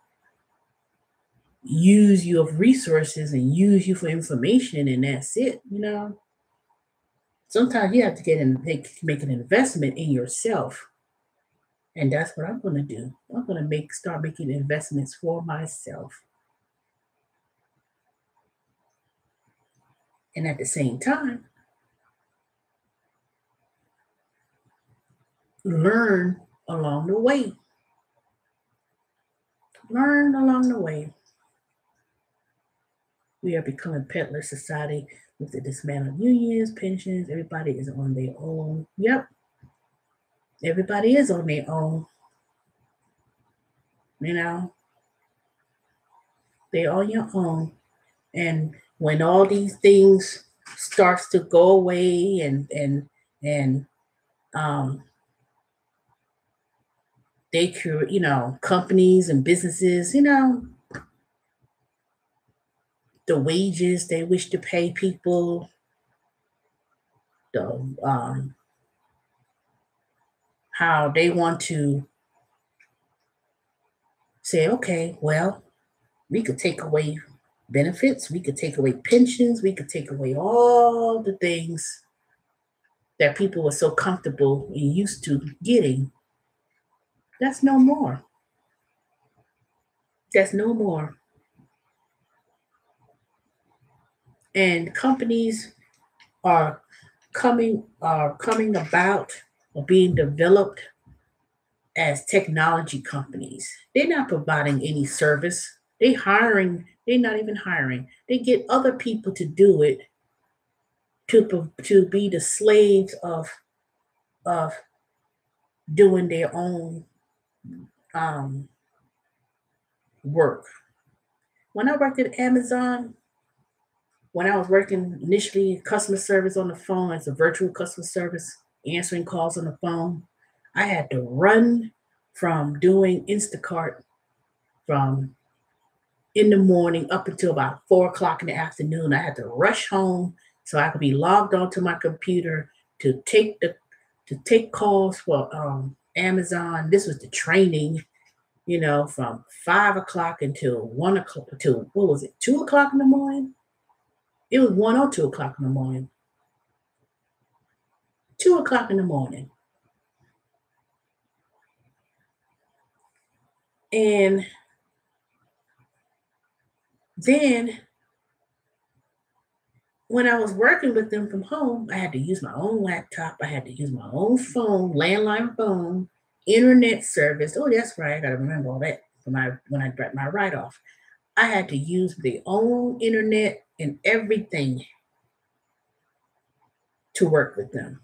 use you of resources and use you for information, and that's it. Sometimes you have to make an investment in yourself, and that's what I'm going to do. I'm going to start making investments for myself, and at the same time, learn along the way. Learn along the way. We are becoming peddler society with the dismantled unions, pensions. Everybody is on their own. Yep. Everybody is on their own. They're on your own. And when all these things starts to go away and they create, companies and businesses, the wages they wish to pay people, the how they want to say, okay, well, we could take away benefits, we could take away pensions, we could take away all the things that people were so comfortable and used to getting. That's no more. That's no more. And companies are coming about or being developed as technology companies. They're not providing any service. They're not even hiring. They get other people to do it, to be the slaves of doing their own um, work. When I worked at Amazon, when I was working initially customer service on the phone as a virtual customer service, answering calls on the phone, I had to run from doing Instacart from in the morning up until about 4 o'clock in the afternoon. I had to rush home so I could be logged onto my computer to take calls for Amazon. This was the training, from 5 o'clock until 1 o'clock, until what was it, 2 o'clock in the morning? It was 1 or 2 o'clock in the morning. 2 o'clock in the morning. And then when I was working with them from home, I had to use my own laptop. I had to use my own phone, landline phone, internet service. Oh, that's right. I got to remember all that when I got my write off. I had to use their own internet and everything to work with them.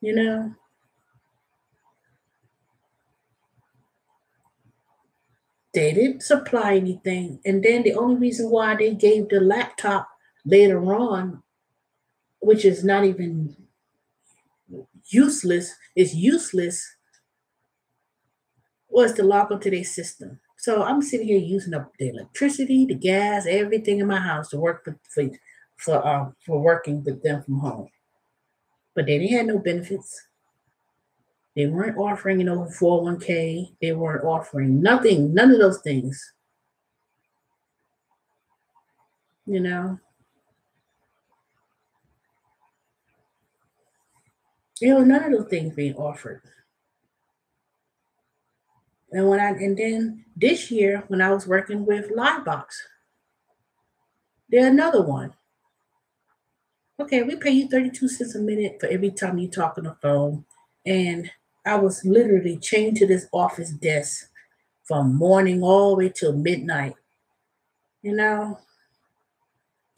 You know, They didn't supply anything. And then the only reason why they gave the laptop later on, which is not even useless, is useless, was to log onto their system. So I'm sitting here using up the electricity, the gas, everything in my house to work for working with them from home. But they didn't have no benefits. They weren't offering no 401k. They weren't offering nothing, none of those things. You know, there were none of those things being offered. And then this year when I was working with Livebox, they're another one. Okay, we pay you 32 cents a minute for every time you talk on the phone. And I was literally chained to this office desk from morning all the way till midnight, you know,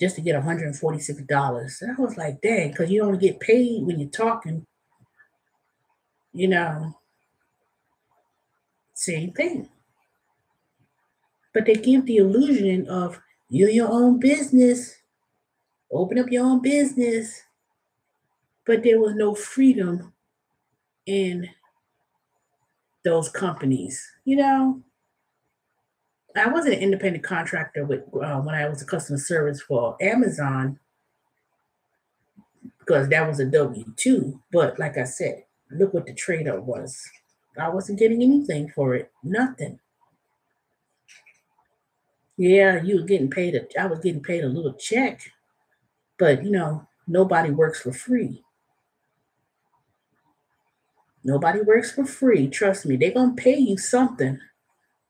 just to get $146. And I was like, dang, because you don't get paid when you're talking, you know, same thing. But they give the illusion of you're your own business, open up your own business. But there was no freedom in those companies, you know. I was an independent contractor with when I was a customer service for Amazon because that was a W-2. But like I said, look what the trade up was. I wasn't getting anything for it, nothing. Yeah, you were getting paid. I was getting paid a little check, but nobody works for free. Nobody works for free. Trust me, they're gonna pay you something,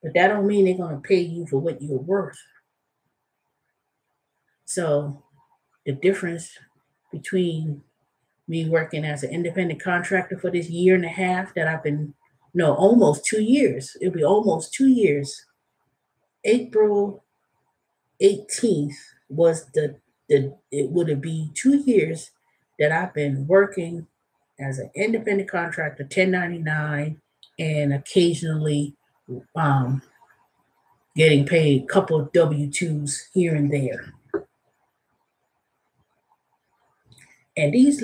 but that don't mean they're gonna pay you for what you're worth. So the difference between me working as an independent contractor for this year and a half that I've been, no, almost 2 years. It'll be almost 2 years. April 18th was it would be 2 years that I've been working as an independent contractor, 1099, and occasionally um, getting paid a couple of W-2s here and there. And these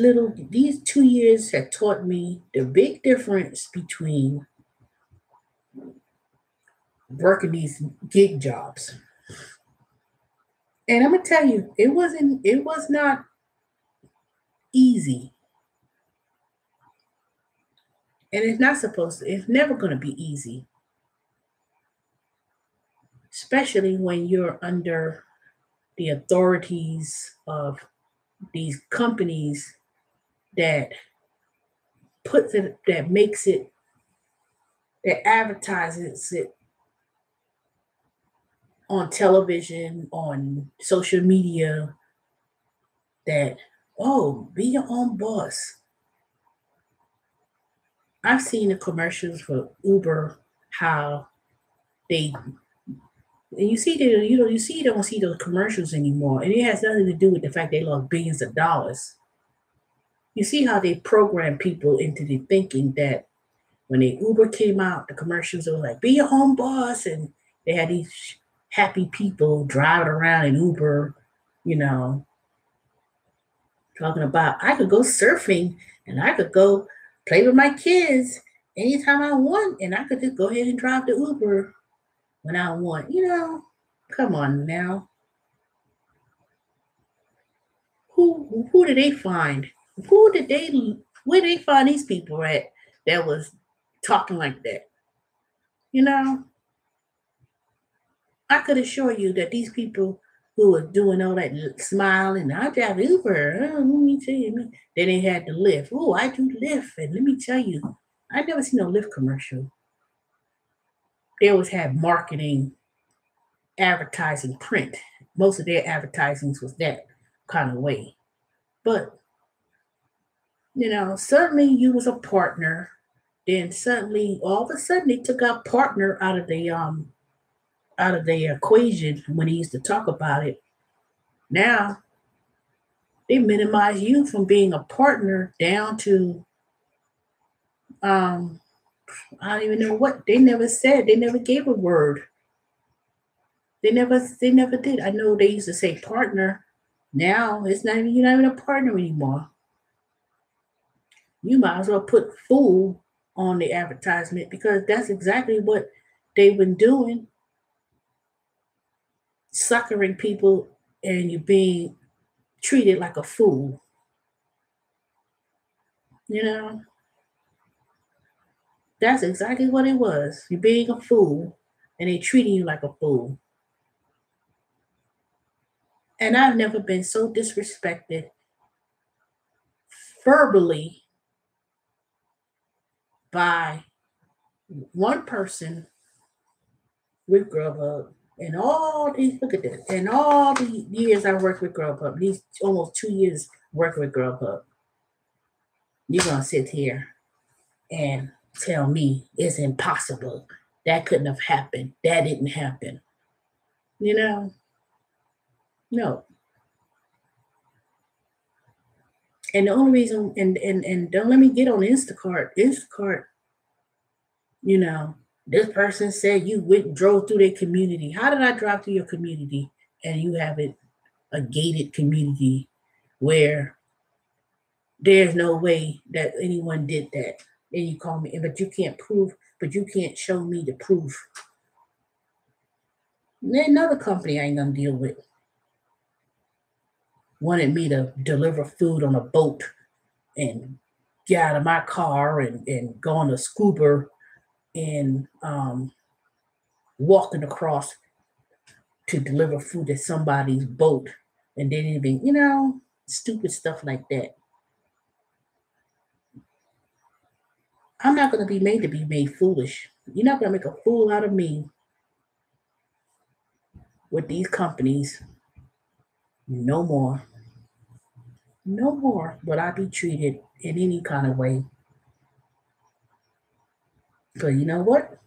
2 years have taught me the big difference between working these gig jobs. And I'm gonna tell you, it was not easy. And it's never gonna be easy. Especially when you're under the authorities of these companies that that advertises it on television, on social media, that, oh, be your own boss. I've seen the commercials for Uber, how they and you don't see those commercials anymore, and it has nothing to do with the fact they lost billions of dollars. You see how they program people into the thinking that when the Uber came out, the commercials were like, be your own boss, and they had these happy people driving around in Uber, you know, talking about I could go surfing and I could go play with my kids anytime I want, and I could just go ahead and drive the Uber when I want. Come on now. Who did they find? Where did they find these people at that was talking like that? You know, I could assure you that these people who were doing all that smiling, I drive Uber. Let me tell you, they didn't have to Lyft. Oh, I do Lyft, and let me tell you, I never seen no Lyft commercial. They always had marketing, advertising, print. Most of their advertisings was that kind of way. But certainly you was a partner. Then suddenly, all of a sudden, they took our partner out of the equation when he used to talk about it. Now they minimize you from being a partner down to um I don't even know what they never said. They never gave a word. They never did. I know they used to say partner. Now it's not even, you're not even a partner anymore. You might as well put fool on the advertisement because that's exactly what they've been doing, suckering people and you being treated like a fool. You know, that's exactly what it was. You're being a fool and they treating you like a fool. And I've never been so disrespected verbally by one person with Grubhub. And all these, look at this, and all the years I worked with Grubhub, these almost 2 years working with Grubhub, you're going to sit here and tell me it's impossible. That couldn't have happened. That didn't happen. You know, no. And the only reason, and don't let me get on Instacart. Instacart, you know, this person said you went drove through their community. How did I drive through your community and you have it a gated community where there's no way that anyone did that? And you call me, but you can't prove, but you can't show me the proof. Then another company I ain't gonna deal with wanted me to deliver food on a boat and get out of my car and go on a scuba and walking across to deliver food to somebody's boat and they didn't even, stupid stuff like that. I'm not going to be made to be made foolish. You're not going to make a fool out of me with these companies. No more. No more will I be treated in any kind of way. But you know what?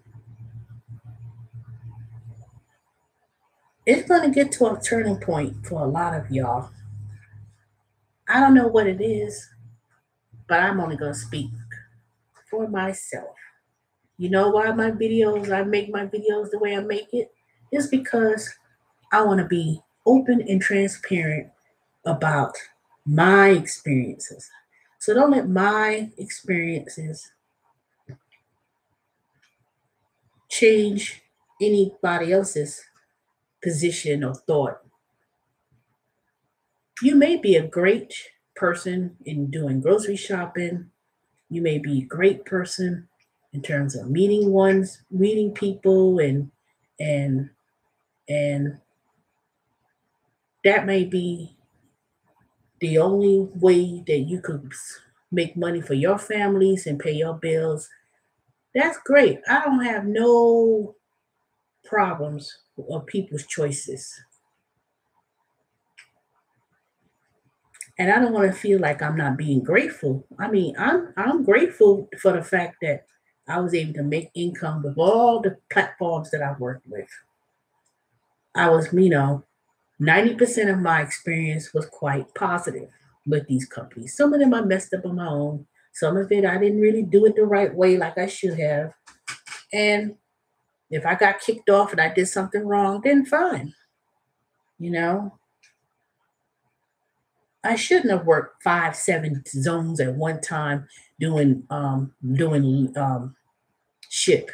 It's going to get to a turning point for a lot of y'all. I don't know what it is, but I'm only going to speak for myself. You know why I make my videos the way I make it? It's because I want to be open and transparent about my experiences. So don't let my experiences change anybody else's position or thought. You may be a great person in doing grocery shopping. You may be a great person in terms of meeting people and and that may be the only way that you could make money for your families and pay your bills. That's great. I don't have no problems of people's choices. And I don't want to feel like I'm not being grateful. I mean, I'm grateful for the fact that I was able to make income with all the platforms that I worked with. I was, 90% of my experience was quite positive with these companies. Some of them I messed up on my own. Some of it I didn't really do it the right way like I should have. And if I got kicked off and I did something wrong, then fine. You know, I shouldn't have worked 5, 7 zones at one time doing ship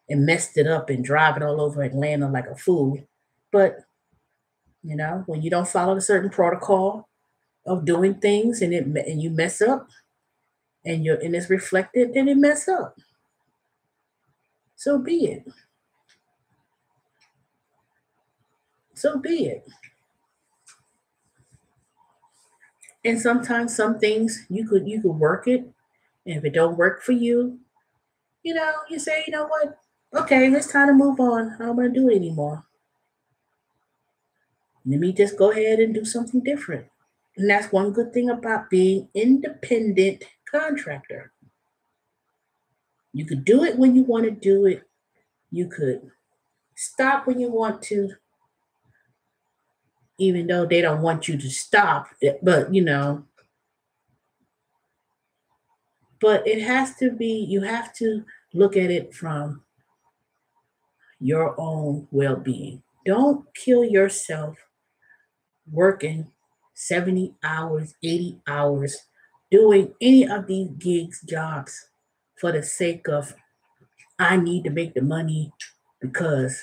and messed it up and driving all over Atlanta like a fool. But when you don't follow a certain protocol of doing things and you mess up and it's reflected, then it mess up. So be it. So be it. And sometimes some things you could work it, and if it don't work for you, you say, you know what? Okay, it's time to move on. I don't want to do it anymore. Let me just go ahead and do something different. And that's one good thing about being independent contractor. You could do it when you want to do it. You could stop when you want to, even though they don't want you to stop. But it has to be, you have to look at it from your own well being. Don't kill yourself working 70 hours, 80 hours, doing any of these gigs, jobs for the sake of I need to make the money because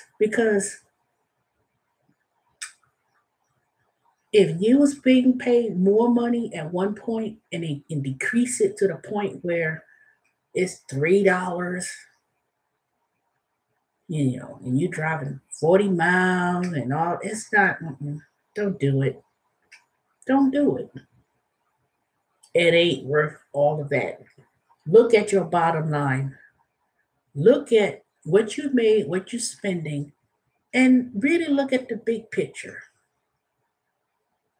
if you was being paid more money at one point and they and decrease it to the point where it's $3, and you driving 40 miles and all, it's not, don't do it. Don't do it. It ain't worth all of that. Look at your bottom line. Look at what you made, what you're spending, and really look at the big picture.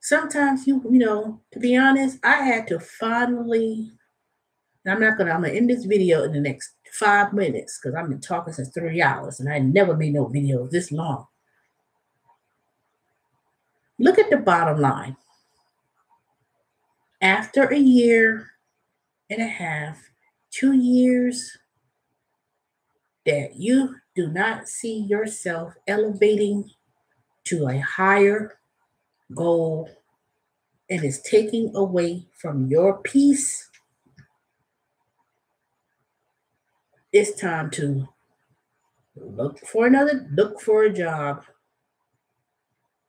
Sometimes to be honest, I had to finally, and I'm gonna end this video in the next 5 minutes because I've been talking since 3 hours and I never made no videos this long. Look at the bottom line. After a year and a half, 2 years, that you do not see yourself elevating to a higher goal and is taking away from your peace, it's time to look for a job.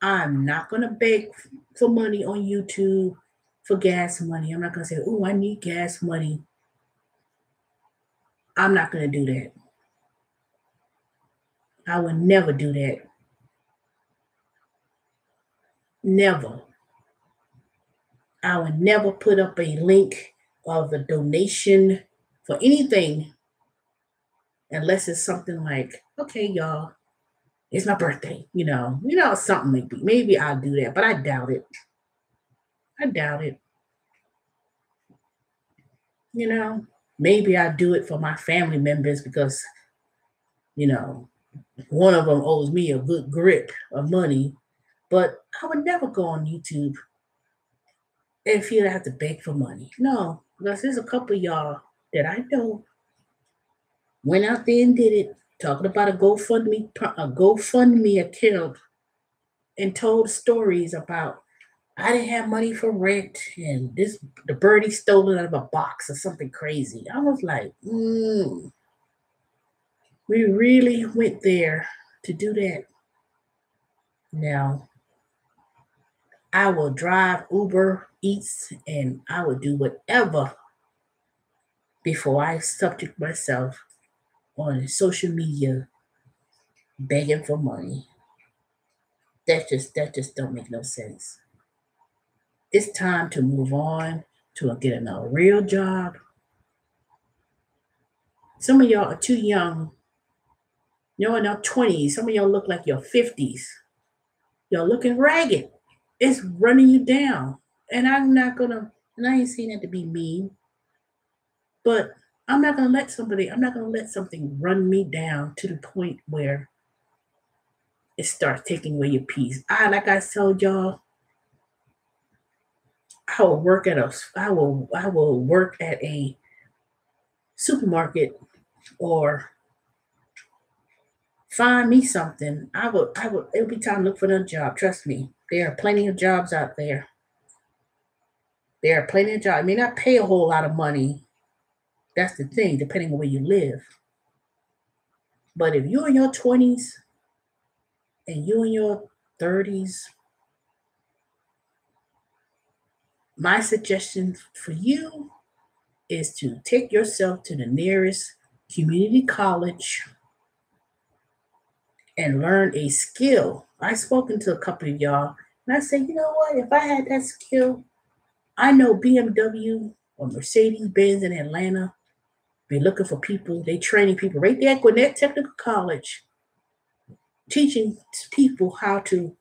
I'm not going to beg for money on YouTube for gas money. I'm not going to say, oh, I need gas money. I'm not going to do that. I would never do that. Never. I would never put up a link of a donation for anything unless it's something like, okay, y'all, it's my birthday, something maybe I'll do that, but I doubt it. I doubt it. Maybe I do it for my family members because, one of them owes me a good grip of money, but I would never go on YouTube and feel I have to beg for money. No, because there's a couple of y'all that I know went out there and did it, talking about a GoFundMe account, and told stories about I didn't have money for rent and the birdie stole it out of a box or something crazy. I was like, we really went there to do that. Now, I will drive Uber Eats and I will do whatever before I subject myself on social media begging for money. That just don't make no sense. It's time to move on to get a real job. Some of y'all are too young. You're in your 20s. Some of y'all look like your 50s. You're looking ragged. It's running you down. And I ain't saying that to be mean, but I'm not gonna let something run me down to the point where it starts taking away your peace. Like I told y'all, I will work at a supermarket or find me something. It'll be time to look for another job. Trust me. There are plenty of jobs out there. There are plenty of jobs. I may not pay a whole lot of money. That's the thing, depending on where you live. But if you're in your 20s and you're in your 30s, my suggestion for you is to take yourself to the nearest community college and learn a skill. I've spoken to a couple of y'all, and I said, you know what? If I had that skill, I know BMW or Mercedes-Benz in Atlanta be looking for people. They training people right there at Gwinnett Technical College, teaching people how to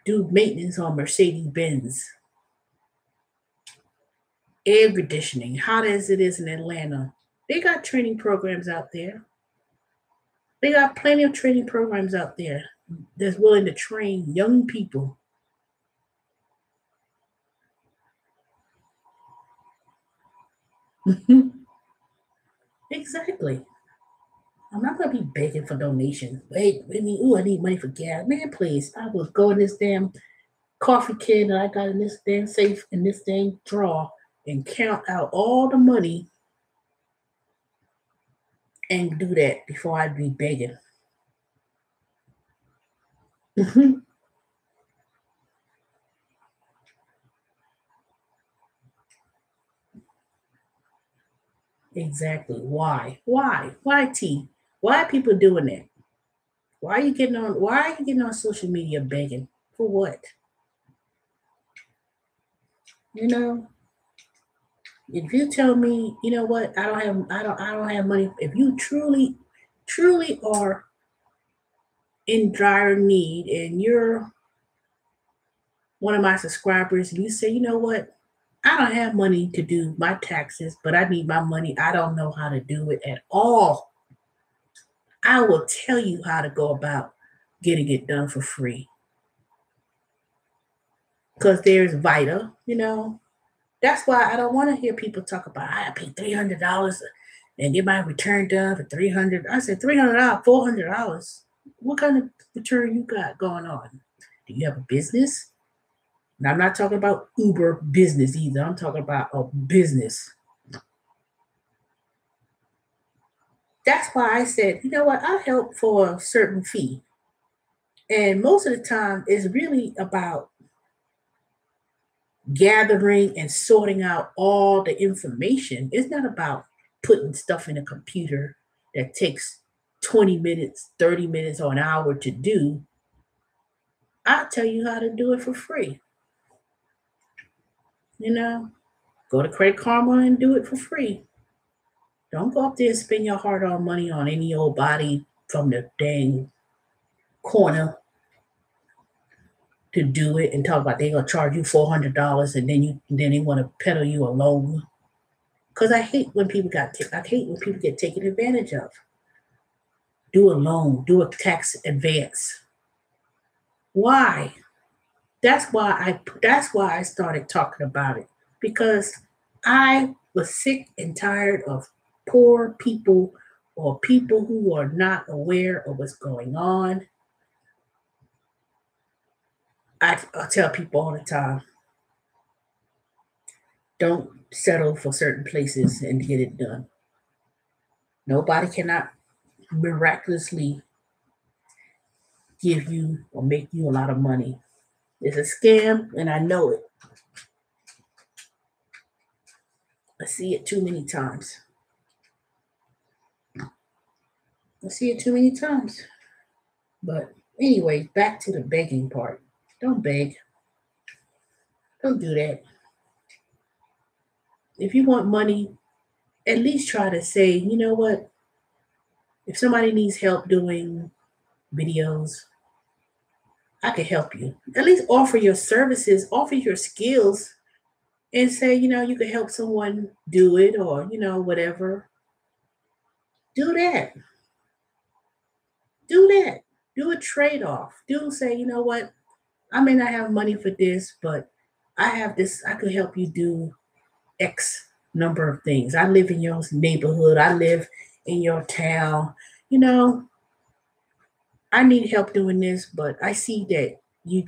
do maintenance on Mercedes-Benz, air conditioning, hot as it is in Atlanta. They got training programs out there. They got plenty of training programs out there that's willing to train young people. Exactly. I'm not gonna be begging for donations. Wait, I mean, ooh, I need money for gas. Man, please. I will go in this damn coffee can that I got in this damn safe in this damn drawer and count out all the money and do that before I'd be begging. Exactly. Why? Why? Why T? Why are people doing that? Why are you getting on social media begging? For what? You know, if you tell me, you know what, I don't have money. If you truly are in dire need and you're one of my subscribers and you say, you know what, I don't have money to do my taxes, but I need my money. I don't know how to do it at all. I will tell you how to go about getting it done for free. Because there's Vita, That's why I don't want to hear people talk about I paid $300 and get my return done for 300. I said $300, $400. What kind of return you got going on? Do you have a business? Now, I'm not talking about Uber business either. I'm talking about a business. That's why I said, you know what, I'll help for a certain fee. And most of the time, it's really about gathering and sorting out all the information. It's not about putting stuff in a computer that takes 20 minutes, 30 minutes, or an hour to do. I'll tell you how to do it for free. You know, go to Credit Karma and do it for free. Don't go up there and spend your hard earned money on any old body from the dang corner to do it and talk about they gonna charge you $400 and then they want to peddle you a loan. Because I hate when people get taken advantage of. Do a loan, do a tax advance. Why? That's why I started talking about it. Because I was sick and tired of poor people or people who are not aware of what's going on. I tell people all the time, don't settle for certain places and get it done. Nobody cannot miraculously give you or make you a lot of money. It's a scam, and I know it. I see it too many times. I see it too many times. But anyway, back to the begging part. Don't beg. Don't do that. If you want money, at least try to say, you know what? If somebody needs help doing videos, I can help you. At least offer your services, offer your skills, and say, you can help someone do it or, whatever. Do that. Do that. Do a trade off. Do say, you know what? I may not have money for this, but I have this. I could help you do X number of things. I live in your neighborhood. I live in your town. You know, I need help doing this, but I see that you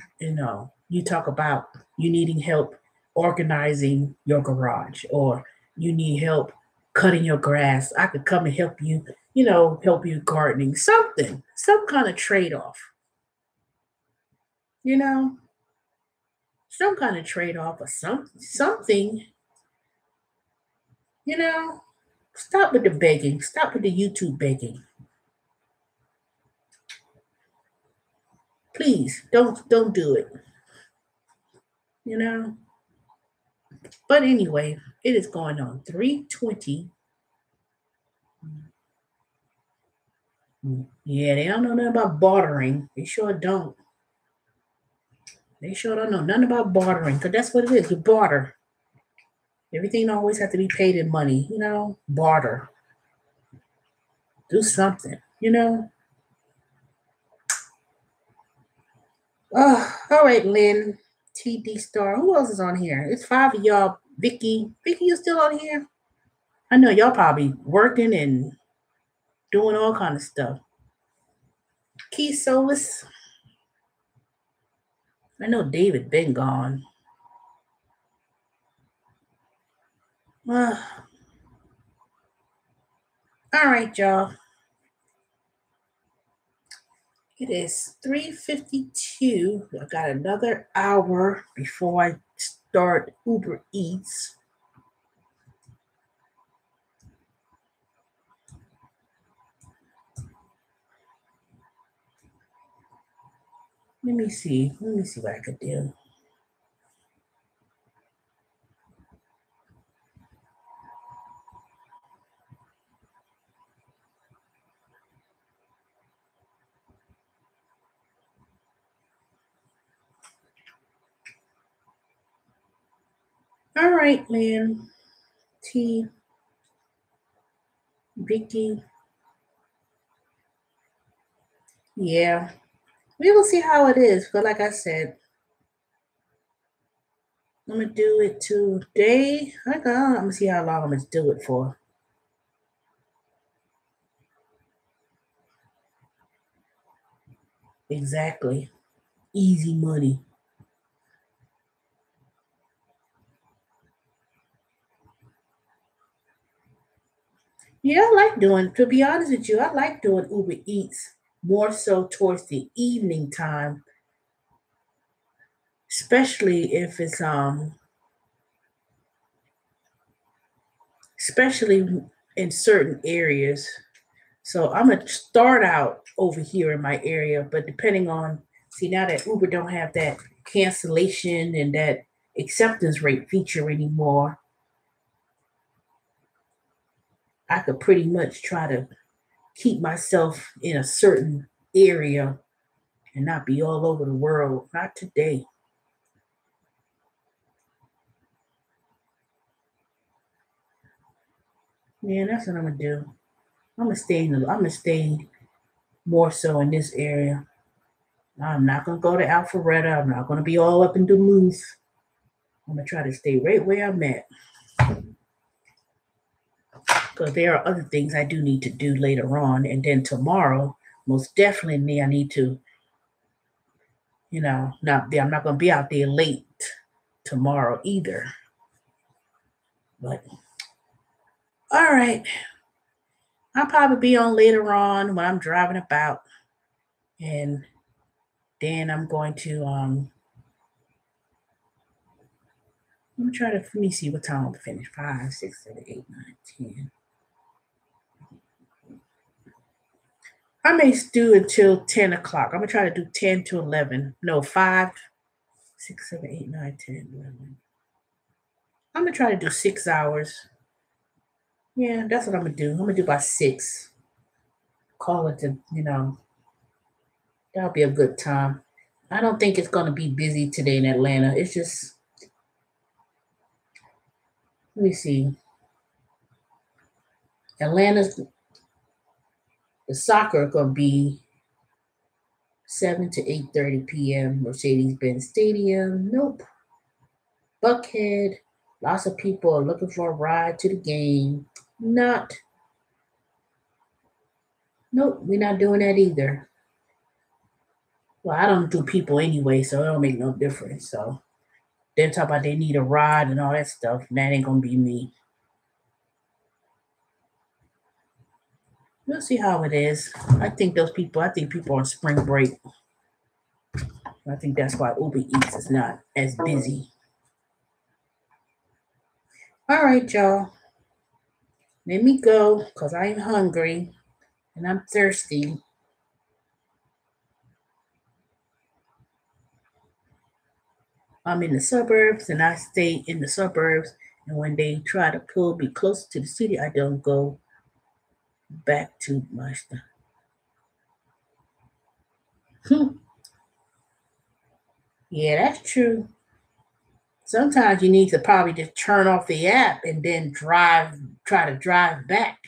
talk about you needing help organizing your garage or you need help cutting your grass. I could come and help you, help you gardening, something, some kind of trade off, you know, some kind of trade off or something, you know. Stop with the begging. Stop with the YouTube begging. Please don't do it. You know. But anyway, it is going on 3:20. Yeah, they don't know nothing about bartering. They sure don't. They sure don't know nothing about bartering because that's what it is. You barter. Everything always has to be paid in money. Barter. Do something. Oh, all right, Lynn. TD Star. Who else is on here? It's five of y'all. Vicky. Vicky, you still on here? I know y'all probably working and doing all kind of stuff. Key Solis. I know David been gone. All right, y'all. It is 3:52. I got another hour before I start Uber Eats. Let me see what I could do. All right, man. T. Vicky. Yeah. We will see how it is. But like I said, I'm going to do it today. I'm going to see how long I'm going to do it for. Exactly. Easy money. Yeah, I like doing, to be honest with you, I like doing Uber Eats more so towards the evening time, especially if it's especially in certain areas. So I'm gonna start out over here in my area, but depending on, see, now that Uber don't have that cancellation and that acceptance rate feature anymore, I could pretty much try to keep myself in a certain area and not be all over the world. Not today. Yeah, that's what I'm gonna do. I'm gonna stay more so in this area. I'm not gonna go to Alpharetta. I'm not gonna be all up in Duluth. I'm gonna try to stay right where I'm at. Because there are other things I do need to do later on. And then tomorrow, most definitely I need to, I'm not gonna be out there late tomorrow either. But all right. I'll probably be on later on when I'm driving about. And then I'm going to let me try to let me see what time I'll finish. 5, 6, 7, 8, 9, 10. I may do until 10 o'clock. I'm gonna try to do 10 to 11. No, 5, 6, 7, 8, 9, 10, 11. I'm gonna try to do 6 hours. Yeah, that's what I'm gonna do. I'm gonna do about 6. Call it that'll be a good time. I don't think it's gonna be busy today in Atlanta. It's just, let me see. Atlanta's the soccer gonna be 7 to 8:30 p.m. Mercedes-Benz Stadium. Nope. Buckhead. Lots of people are looking for a ride to the game. Not. Nope, we're not doing that either. Well, I don't do people anyway, so it don't make no difference. So they're talking about they need a ride and all that stuff. And that ain't gonna be me. We'll see how it is. I think people on spring break. I think that's why Uber Eats is not as busy. All right, y'all. Let me go because I'm hungry and I'm thirsty. I'm in the suburbs and I stay in the suburbs. And when they try to pull me closer to the city, I don't go back to my stuff. Yeah, that's true. Sometimes you need to probably just turn off the app and then try to drive back,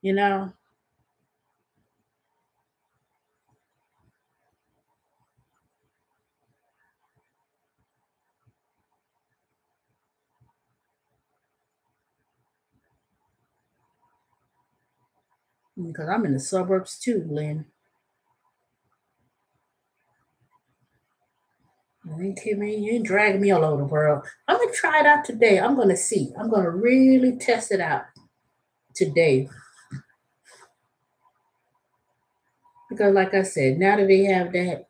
you know? Because I'm in the suburbs too, Lynn. You ain't dragging me all over the world. I'm gonna try it out today. I'm gonna see. I'm gonna really test it out today. Because like I said, now that they have that,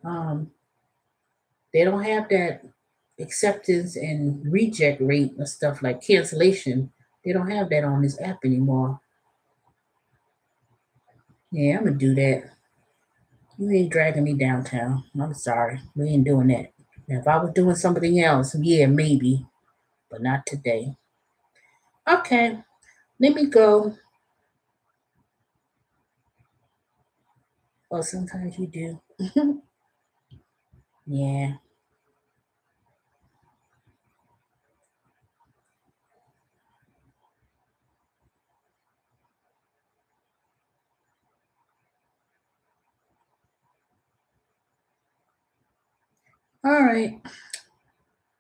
they don't have that acceptance and reject rate and stuff like cancellation. They don't have that on this app anymore. Yeah, I'm gonna do that. You ain't dragging me downtown. I'm sorry. We ain't doing that. Now, if I was doing something else, yeah, maybe, but not today. Okay, let me go. Oh, sometimes you do. Yeah. All right.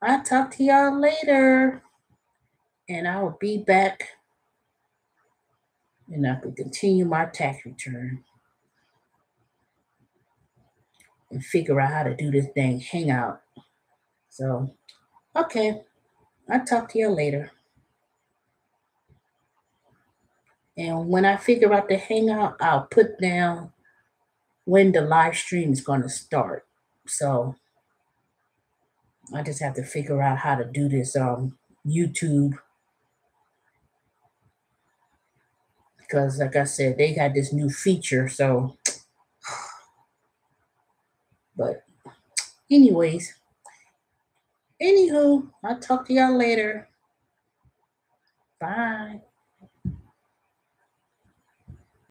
I'll talk to y'all later. And I will be back and I can continue my tax return and figure out how to do this dang hangout. So, okay. I'll talk to you later. And when I figure out the hangout, I'll put down when the live stream is going to start. So I just have to figure out how to do this YouTube, because like I said, they got this new feature. So, but anyways, anywho, I'll talk to y'all later. Bye.